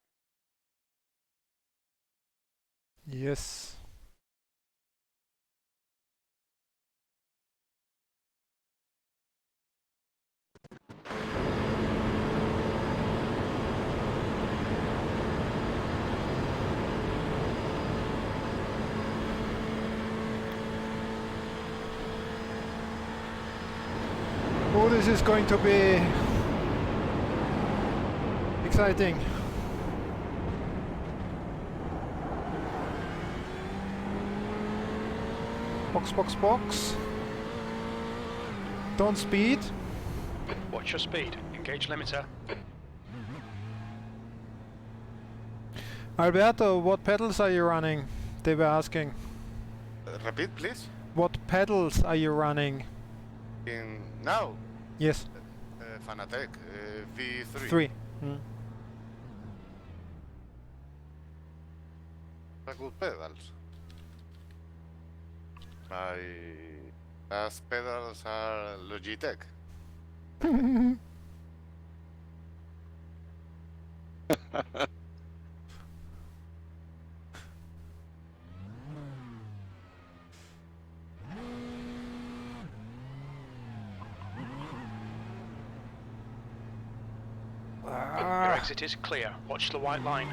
Yes. Oh, this is going to be exciting. Box, box, box. Don't speed. Watch your speed. Engage limiter. Alberto, what pedals are you running? They were asking. Repeat, please. What pedals are you running? In now, Yes. Fanatec V3. 3. Mm. Good pedals. My last pedals are Logitech. Your exit is clear. Watch the white line.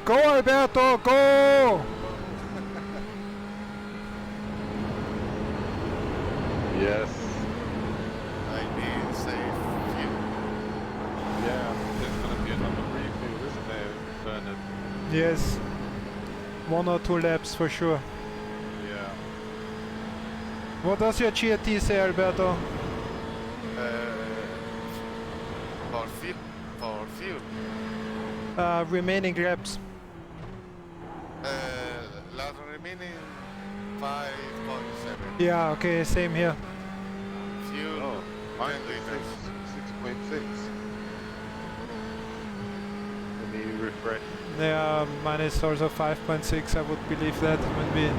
Go Alberto, go! Yes. I need safe fuel. Yeah, there's gonna be another refuel, isn't there, Bernard? Yes. 1 or 2 laps for sure. Yeah. What does your GT say, Alberto? For fuel. Remaining laps. Last remaining 5.7. Yeah, okay, same here. Fuel. Oh, 10 mine liters. 6.6. Let me refresh. Yeah, mine is also 5.6, I would believe that when we... You know,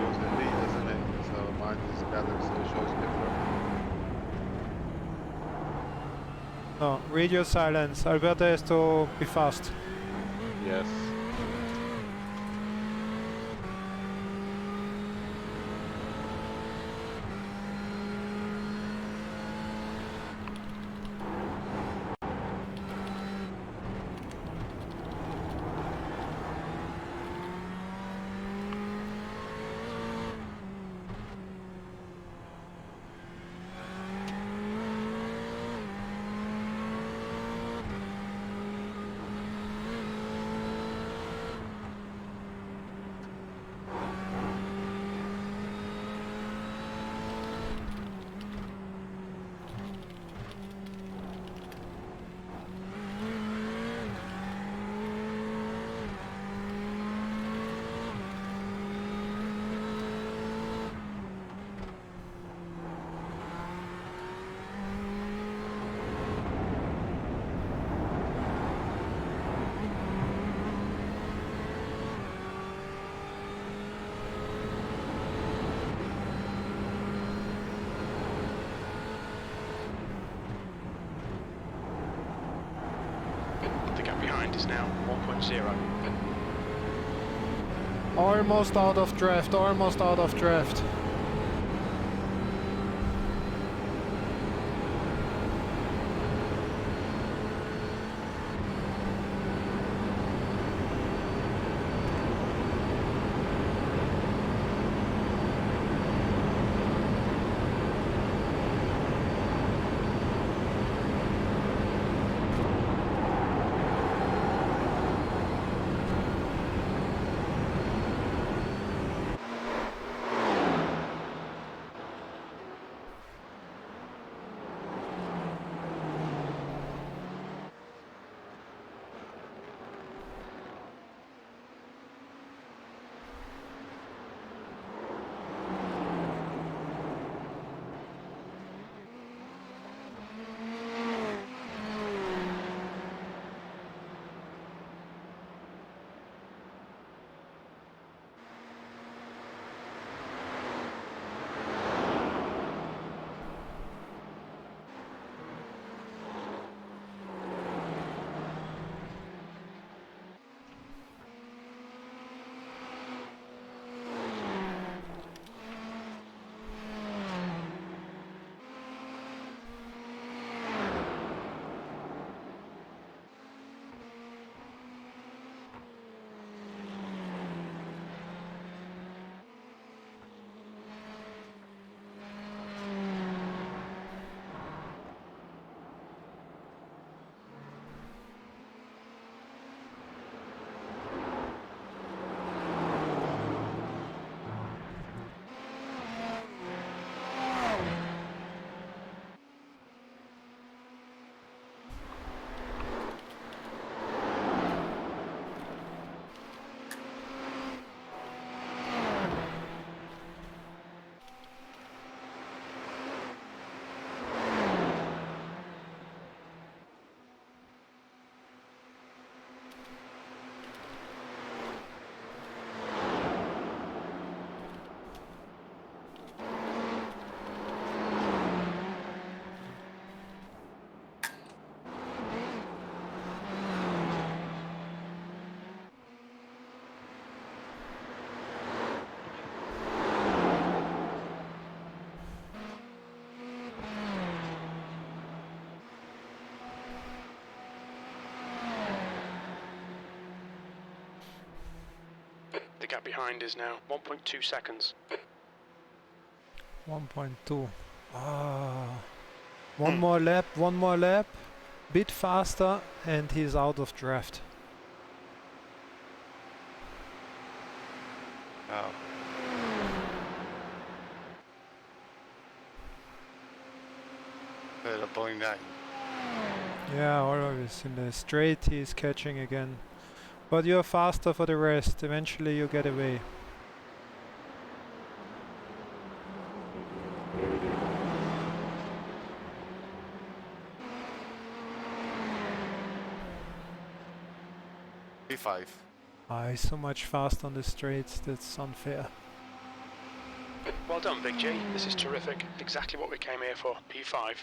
yours in liters, isn't it? So mine is gallons, so it shows different. No, radio silence. Alberto has to be fast. Yes. The gap behind is now 1.0. Almost out of draft, almost out of draft. gap behind is now 1.2 seconds. 1.2. Ah. One more lap. Bit faster, and he's out of draft. Oh. At a 0.9. Yeah, always in the straight he's catching again. But you're faster for the rest. Eventually you get away. P5. He's so much faster on the straights, that's unfair. Well done, Big G. This is terrific. Exactly what we came here for. P5.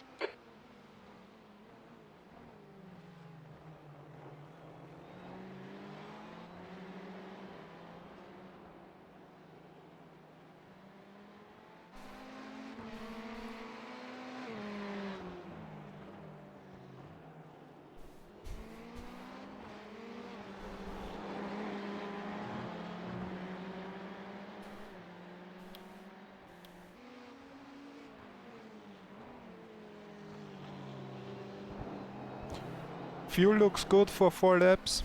Fuel looks good for 4 laps.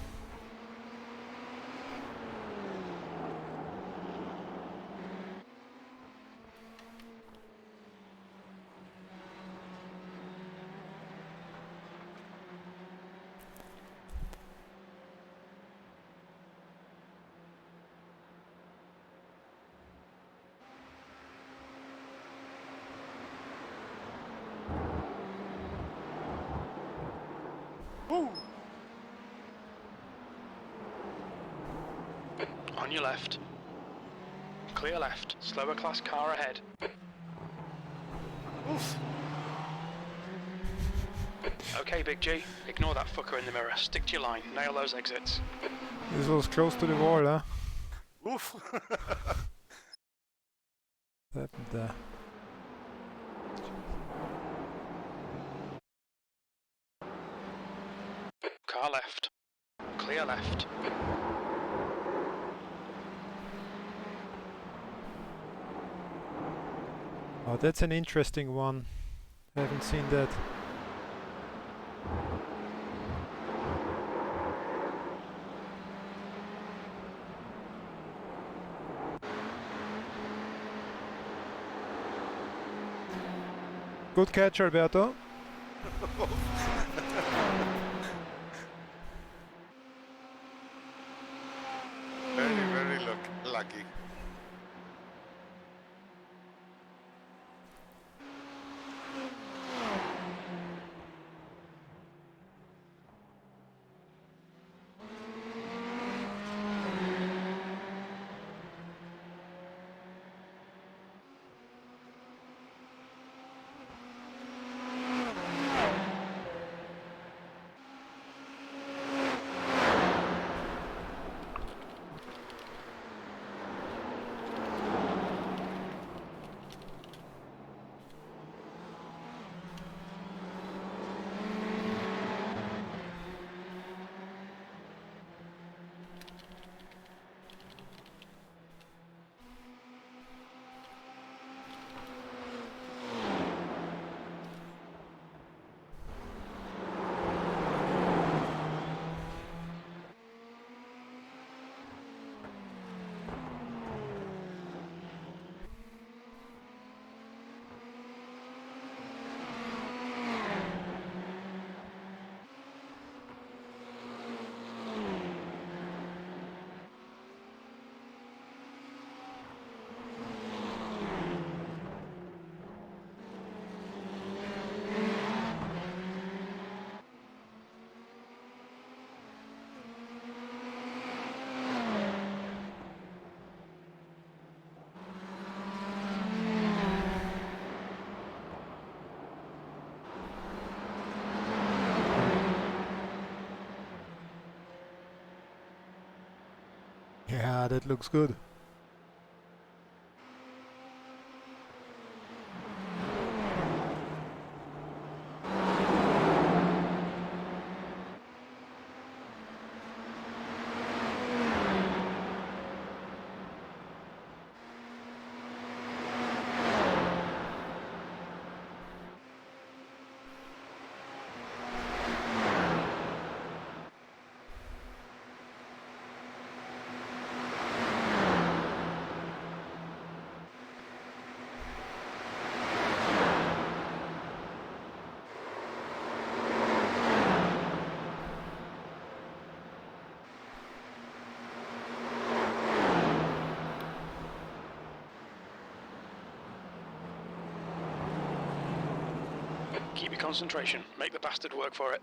On your left. Clear left. Slower class car ahead. Oof. Okay, Big G. Ignore that fucker in the mirror. Stick to your line. Nail those exits. This was close to the wall, huh? Oof. What happened there? Car left. Clear left. Oh, that's an interesting one. I haven't seen that. Good catch, Alberto. Very lucky. Yeah, that looks good. Keep your concentration. Make the bastard work for it.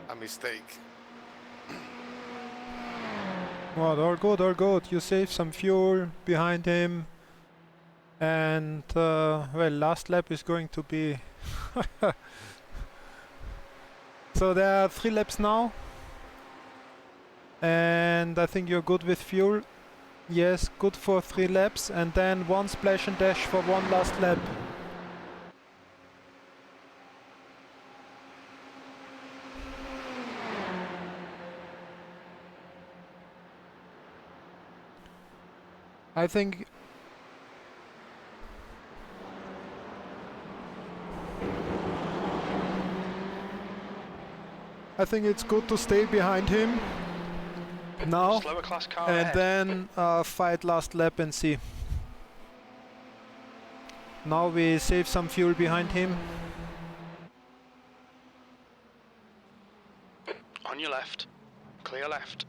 A mistake. Well, all good, all good. You save some fuel behind him. And, well, last lap is going to be... So there are 3 laps now. And I think you're good with fuel. Yes, good for 3 laps. And then 1 splash and dash for 1 last lap. I think it's good to stay behind him now. Slower class car and ahead. then fight last lap and see. Now we save some fuel behind him. On your left. Clear left.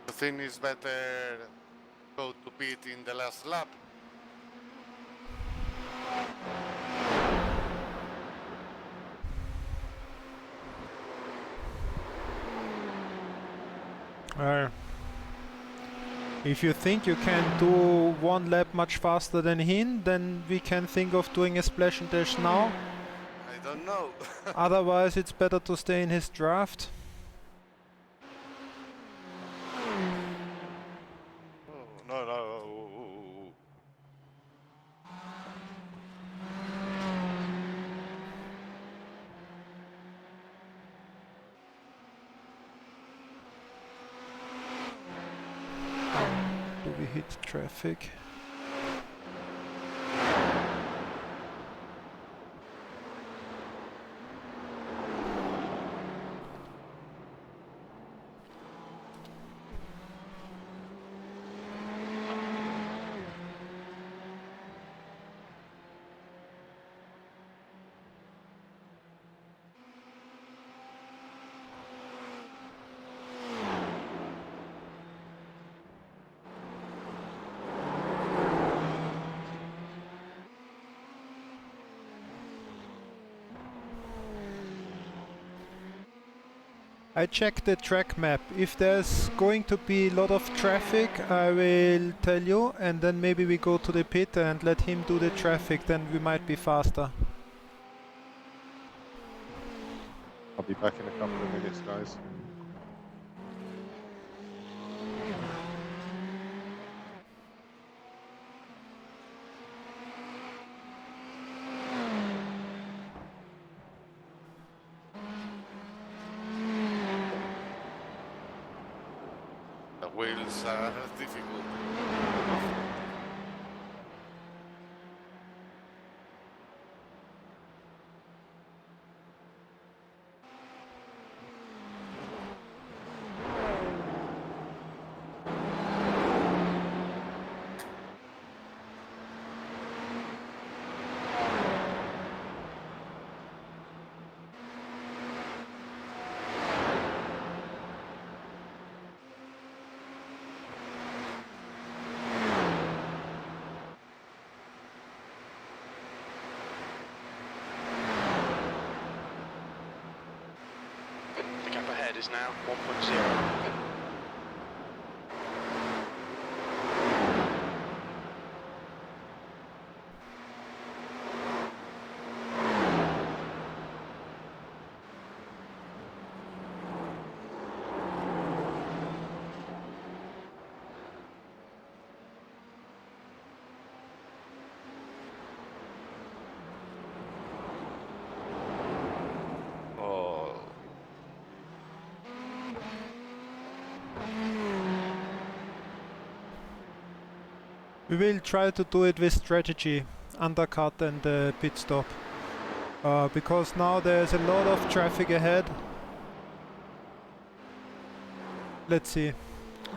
I think it's better go to pit in the last lap. If you think you can do one lap much faster than him, then we can think of doing a splash and dash now. I don't know. Otherwise, it's better to stay in his draft. Oh, no, no. Do we hit traffic? I checked the track map. If there's going to be a lot of traffic, I will tell you, and then maybe we go to the pit and let him do the traffic, then we might be faster. I'll be back in a couple of minutes, guys. The wheels are difficult. The gap ahead is now 1.0. We will try to do it with strategy, undercut and pit stop. Because now there's a lot of traffic ahead. Let's see.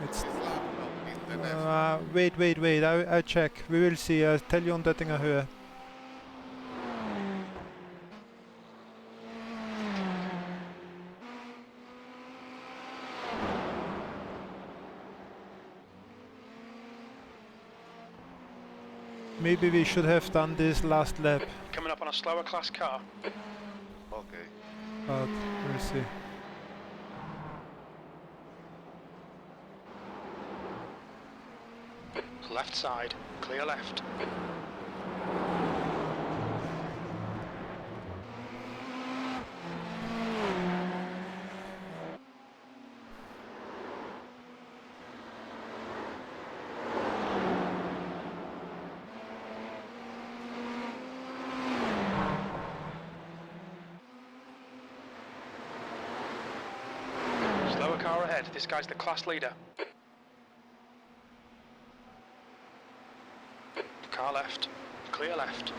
It's wait, I check. We will see. I'll tell you on Döttinger Höhe. Maybe we should have done this last lap. Coming up on a slower class car. Okay. But we'll see. Left side, clear left. Slower car ahead, this guy's the class leader. Car left, clear left.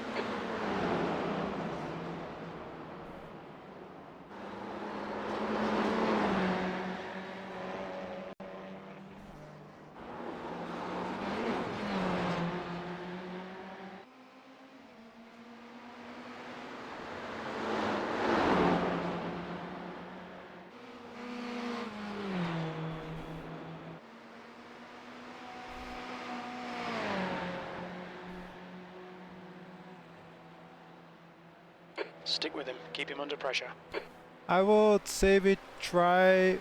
Stick with him, keep him under pressure. I would say we try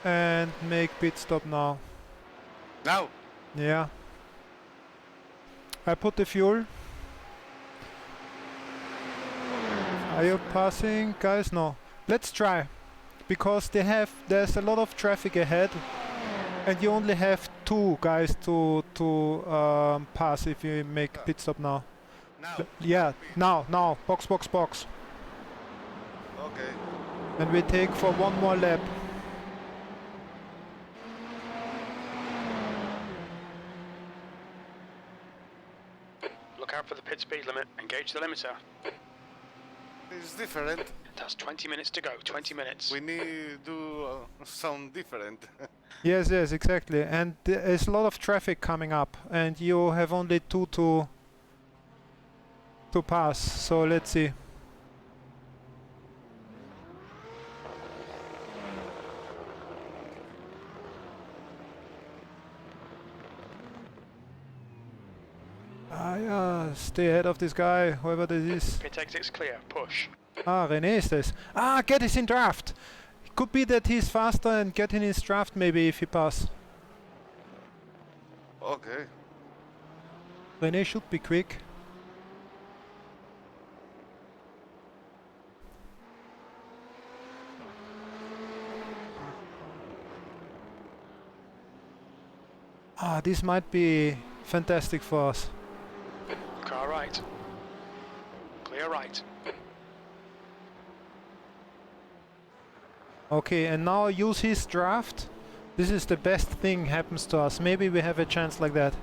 and make pit stop now. Now. Yeah. I put the fuel. Are you passing, guys? No. Let's try. Because there's a lot of traffic ahead. And you only have 2 guys to pass if you make pit stop now. Now. Yeah, now. Box. Okay. And we take for 1 more lap. Look out for the pit speed limit. Engage the limiter. It's different. That's 20 minutes to go. 20 minutes. We need to do something different. Yes, exactly. And there's a lot of traffic coming up, and you have only 2 to pass. So let's see. Yeah, stay ahead of this guy, whoever this is. Pit exit's clear. Push. René is this. Get is in draft. It could be that he's faster and get in his draft maybe if he pass. Okay. René should be quick. This might be fantastic for us. Car right. Clear right. Okay, and now use his draft. This is the best thing happens to us. Maybe we have a chance like that.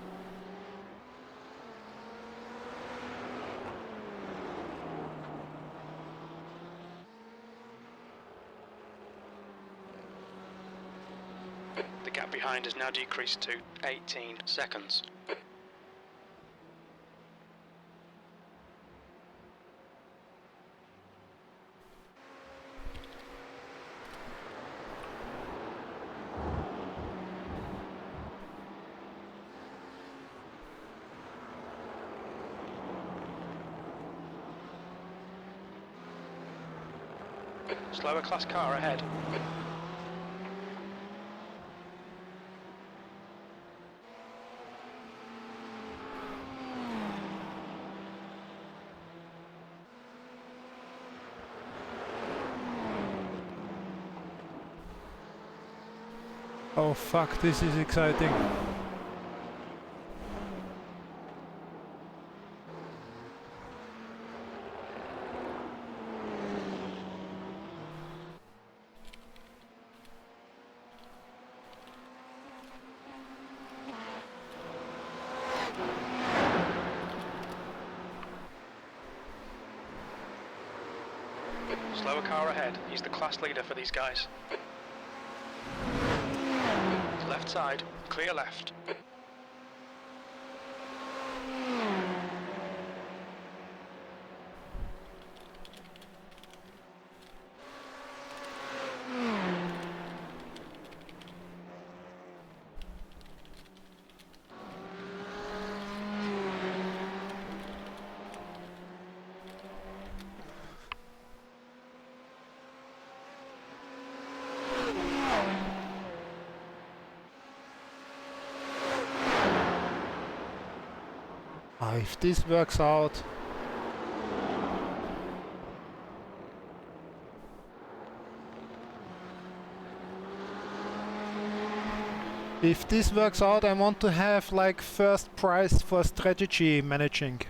The gap behind has now decreased to 18 seconds. Slower class car ahead. Oh fuck, this is exciting. Slower car ahead. He's the class leader for these guys. Left side, clear left. If this works out. If this works out, I want to have like first prize for strategy managing.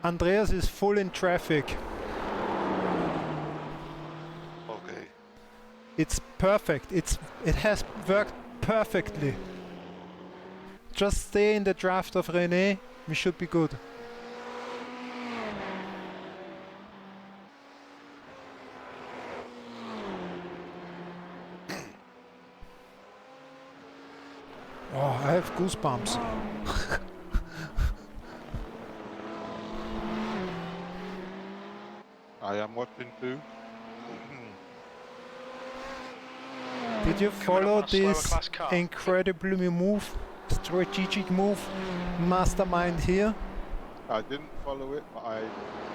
Andreas is full in traffic. It's perfect. It has worked perfectly. Just stay in the draft of René. We should be good. Oh, I have goosebumps. I am watching too. Did you follow this incredibly strategic move, mastermind here? I didn't follow it, but I...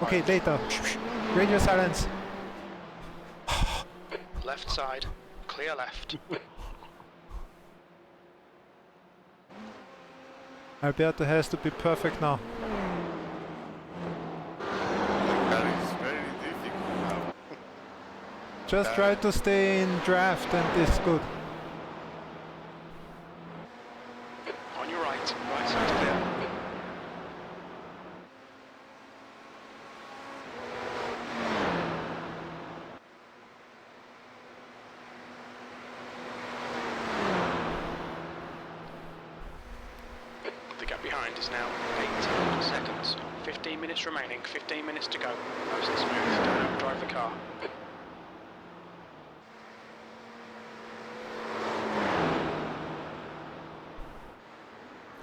Okay, later. Radio silence. Left side, clear left. Alberto has to be perfect now. That is very difficult now. Just try to stay in draft and it's good. On your right side's clear. The gap behind is now 8 seconds. 15 minutes remaining, 15 minutes to go. Nice and smooth, don't overdrive the car.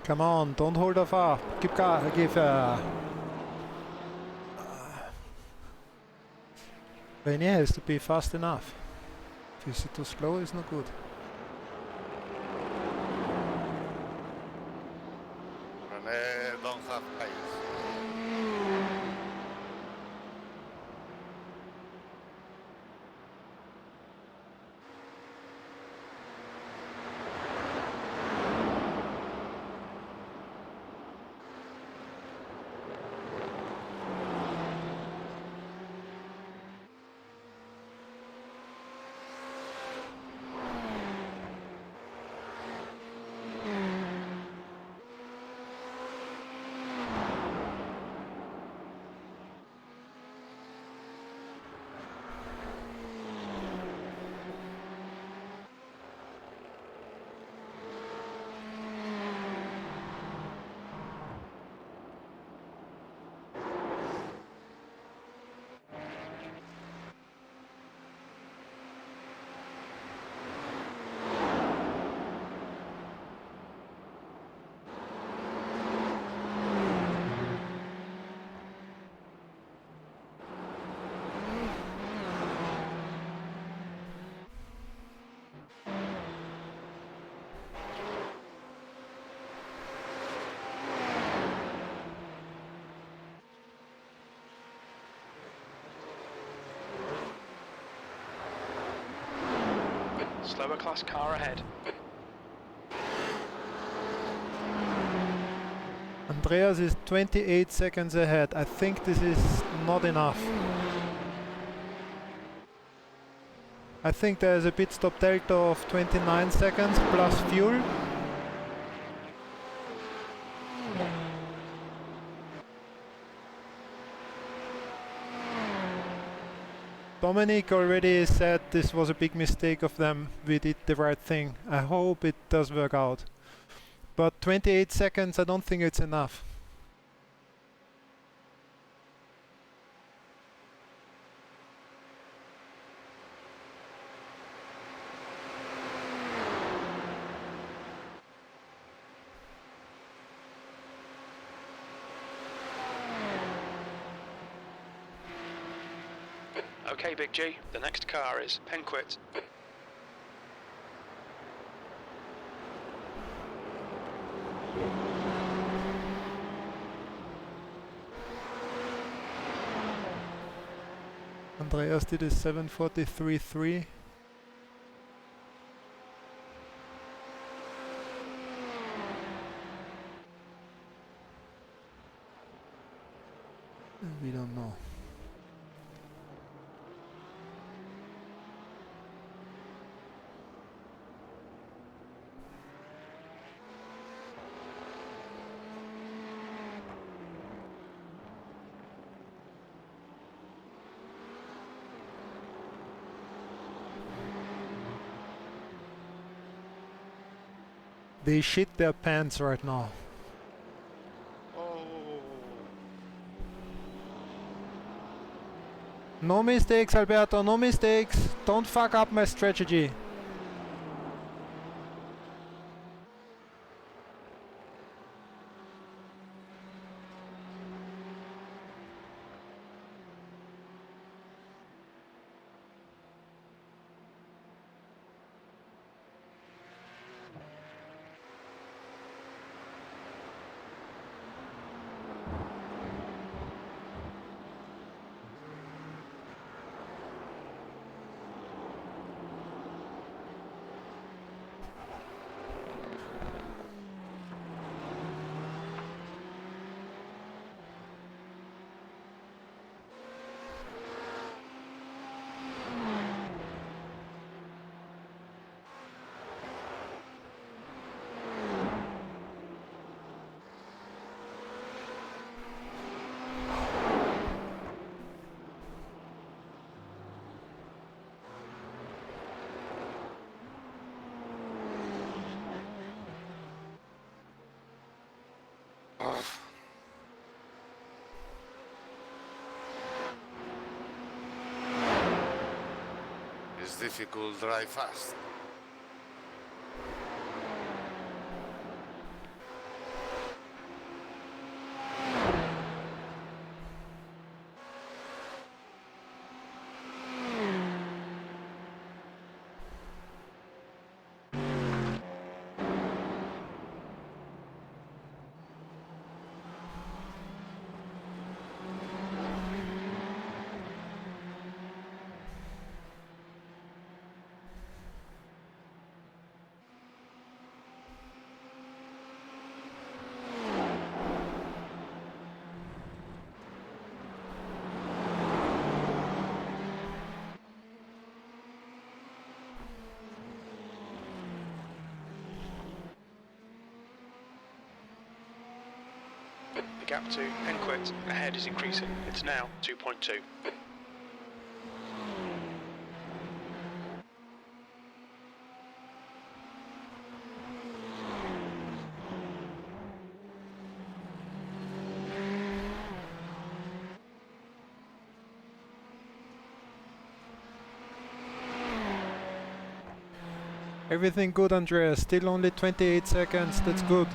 Come on, don't hold off up. Give Vania has to be fast enough. If he's too slow, it's not good. And don't have tires. Slower class car ahead. Andreas is 28 seconds ahead. I think this is not enough. I think there's a pit stop delta of 29 seconds plus fuel. Dominic already said this was a big mistake of them. We did the right thing. I hope it does work out. But 28 seconds, I don't think it's enough. Okay, Big G, the next car is Penquit. Andreas did a 7:43.3. We don't know. They shit their pants right now. Oh. No mistakes, Alberto, no mistakes. Don't fuck up my strategy. It's difficult to drive fast. The gap to Enquit ahead is increasing. It's now 2.2. Everything good, Andreas. Still only 28 seconds. That's good.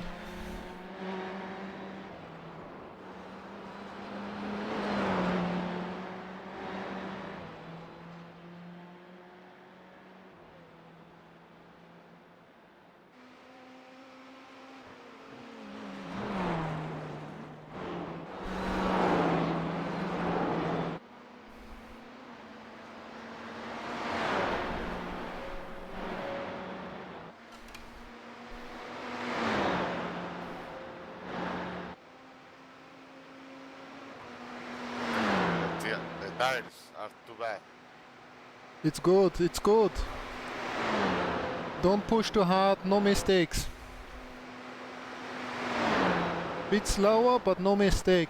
The tires are too bad. It's good, it's good. Don't push too hard, no mistakes. Bit slower, but no mistake.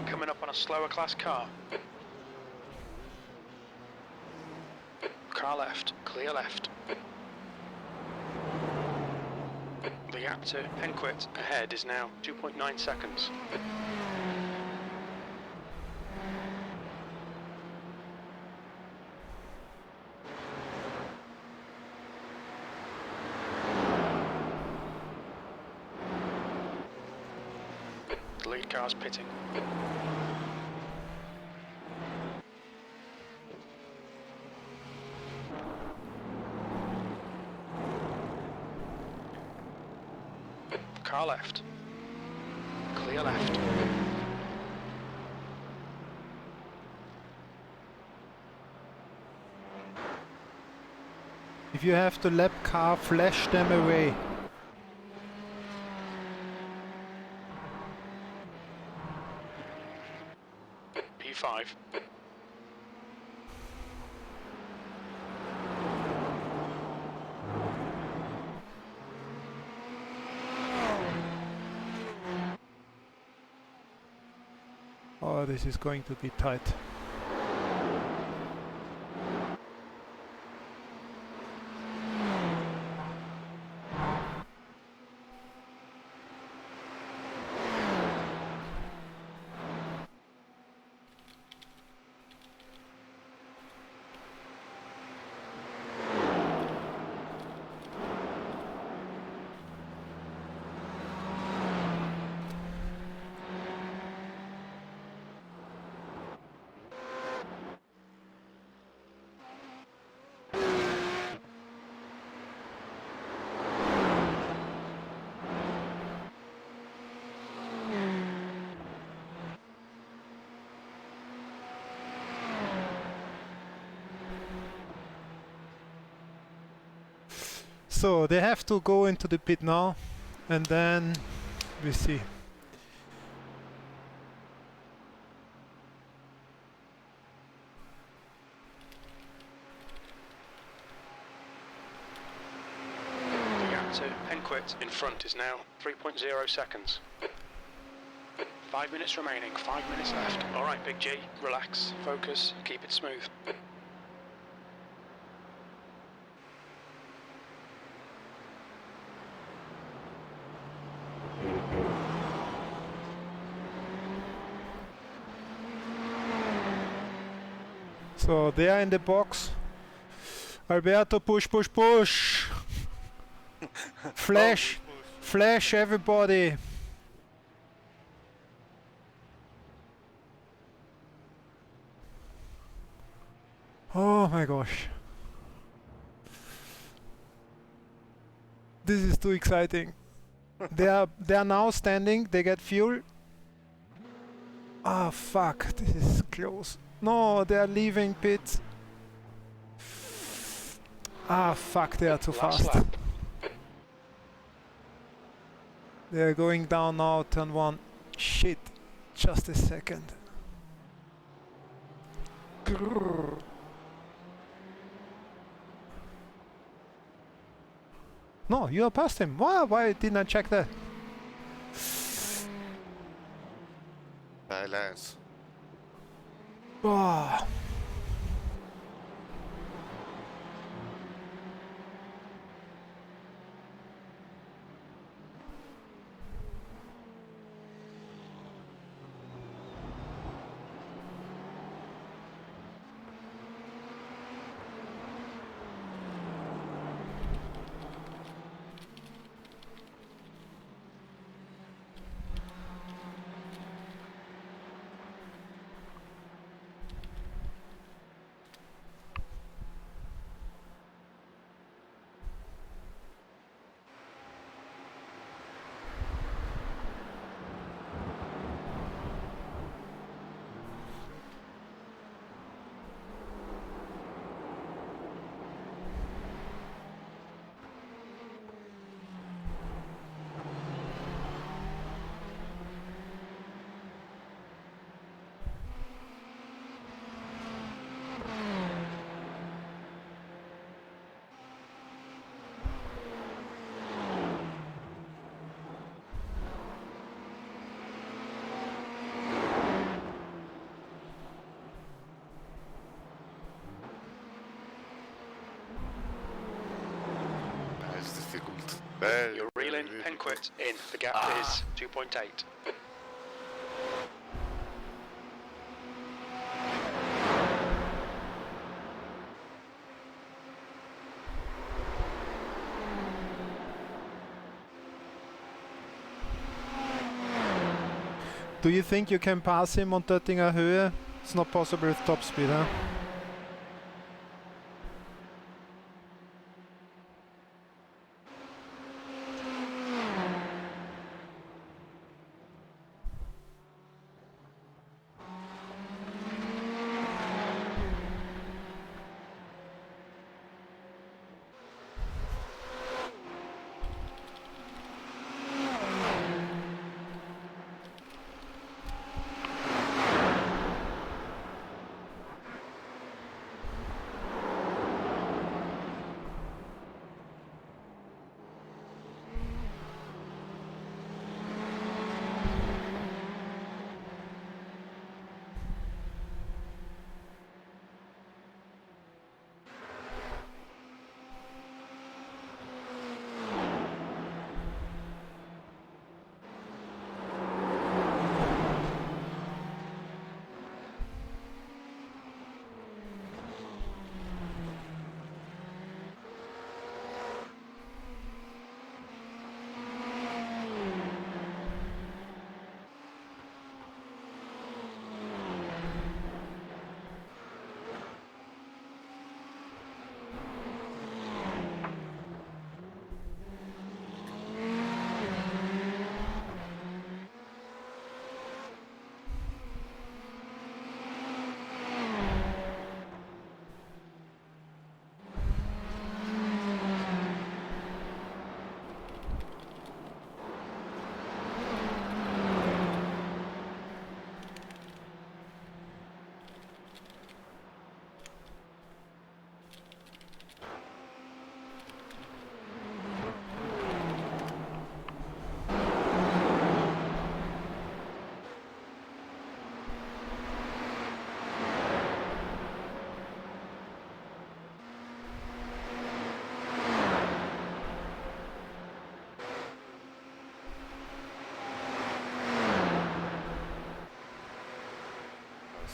Coming up on a slower class car. Car left, clear left. The gap to Enquit ahead is now 2.9 seconds. The lead car's pitting. Car left. Clear left. If you have the lap car, flash them away. P5. Oh, this is going to be tight. So they have to go into the pit now, and then we see. The gap to Enquit in front is now 3.0 seconds. 5 minutes remaining, 5 minutes left. Alright, Big G, relax, focus, keep it smooth. So they are in the box. Alberto, push, push, push! Flash! Flash, everybody! Oh my gosh. This is too exciting. They are now standing, they get fuel. Ah, fuck, this is close. No, they are leaving pit. Ah, fuck, they are too fast. They are going down now, turn 1. Shit, just a second. Grrr. No, you are past him. Why didn't I check that? Silence. Oh. It's difficult. Very, You're reeling, very pen difficult. quit, in. The gap is 2.8. Do you think you can pass him on Töttinger Höhe? It's not possible with top speed, huh?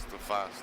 It's too fast.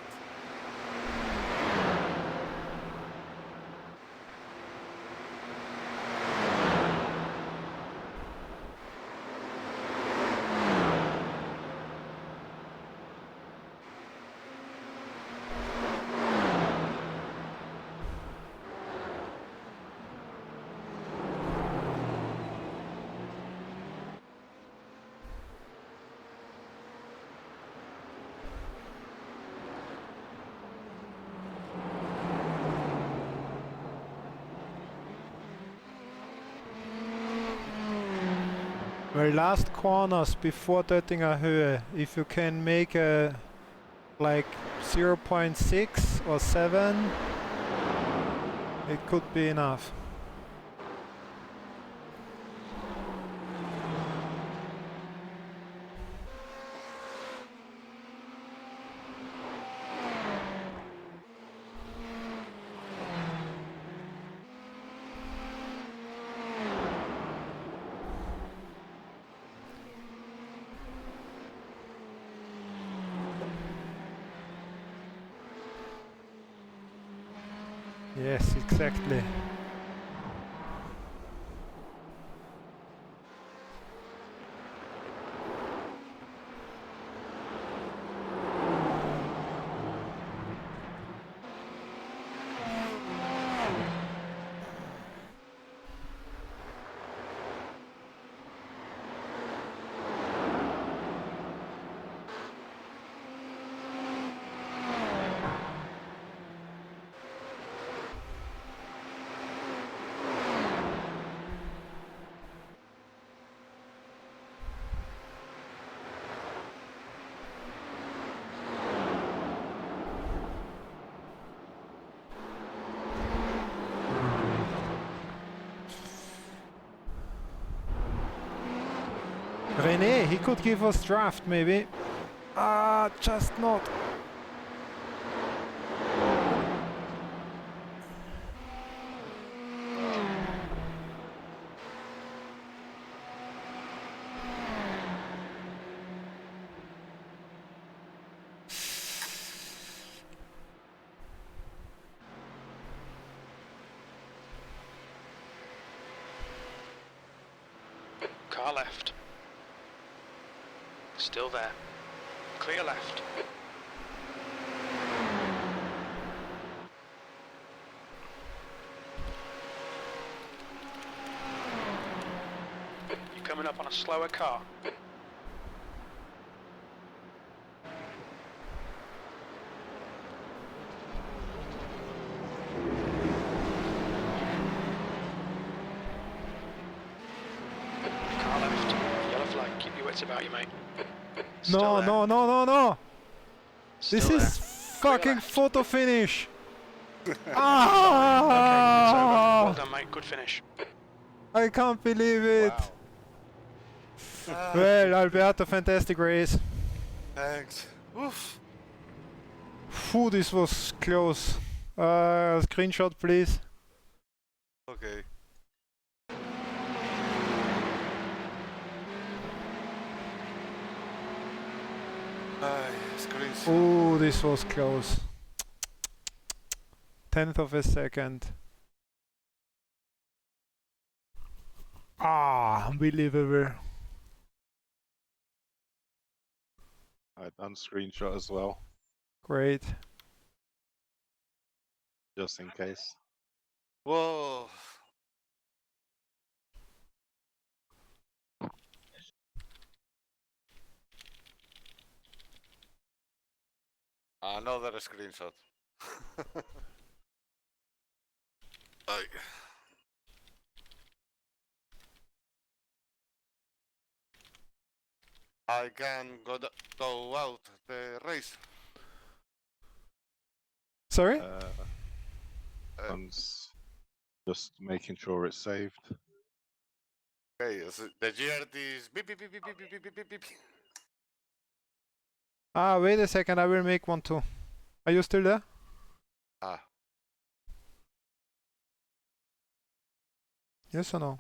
Well, last corners before Döttinger Höhe, if you can make a like 0.6 or 7, it could be enough. Yes, exactly. René, he could give us draft maybe. Ah, just not. Car left. Still there. Clear left. You're coming up on a slower car. Car left. Yellow flag. Keep your wits about you, mate. No, no, no, no, no! This Still is there. fucking photo finish! Okay, it's over. Ah! Well done, mate. Good finish. I can't believe it! Wow. Well, Alberto, fantastic race. Thanks. Oof. Phew, this was close. Screenshot, please. Okay. Screens. Oh, this was close. 10th of a second. Ah, unbelievable. I've done screenshot as well, Great. just in case. Whoa. Another screenshot. Ay. I can go out the race. Sorry? Just making sure it's saved. Okay, so the GRT is beep beep beep beep beep beep beep beep beep. Ah, wait a second, I will make one too. Are you still there? Ah. Yes or no?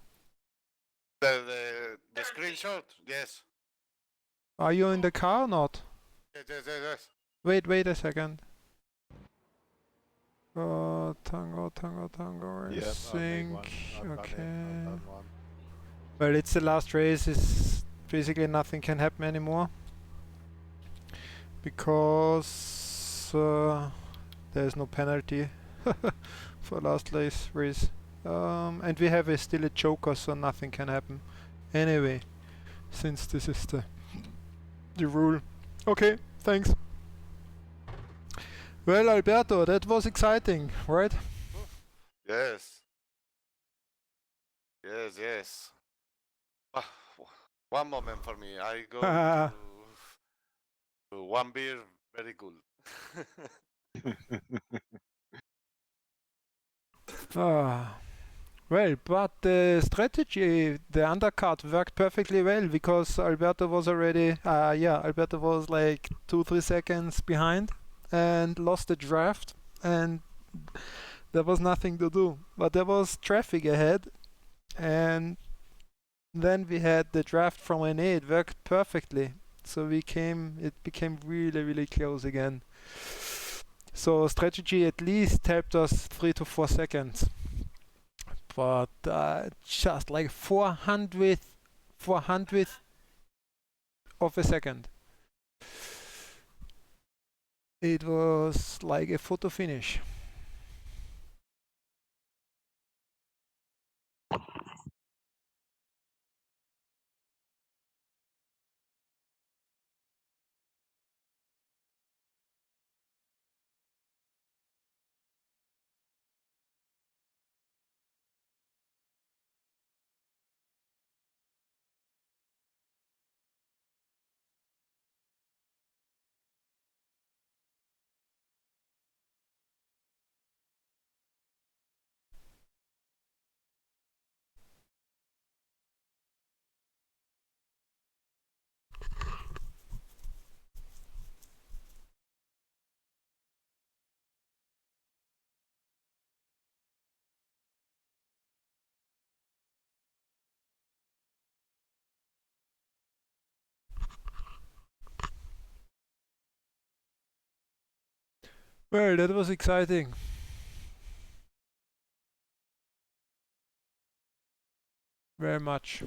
The screenshot, yes. Are you in the car or not? Yes, yes, yes, yes. Wait a second. Tango Racing. Okay. Well, it's the last race. It's basically nothing can happen anymore because there's no penalty for last race. And we have still a joker, so nothing can happen. Anyway, since this is the rule. Okay, thanks. Well, Alberto, that was exciting, right? Yes. Yes. One moment for me. I go to one beer. Very cool. Well, but the strategy, the undercut worked perfectly well because Alberto was already, Alberto was like 2-3 seconds behind and lost the draft, and there was nothing to do. But there was traffic ahead, and then we had the draft from NA. It worked perfectly, so it became really close again. So strategy at least helped us 3 to 4 seconds. But just like 400th of a second. It was like a photo finish. Well, that was exciting. Very much.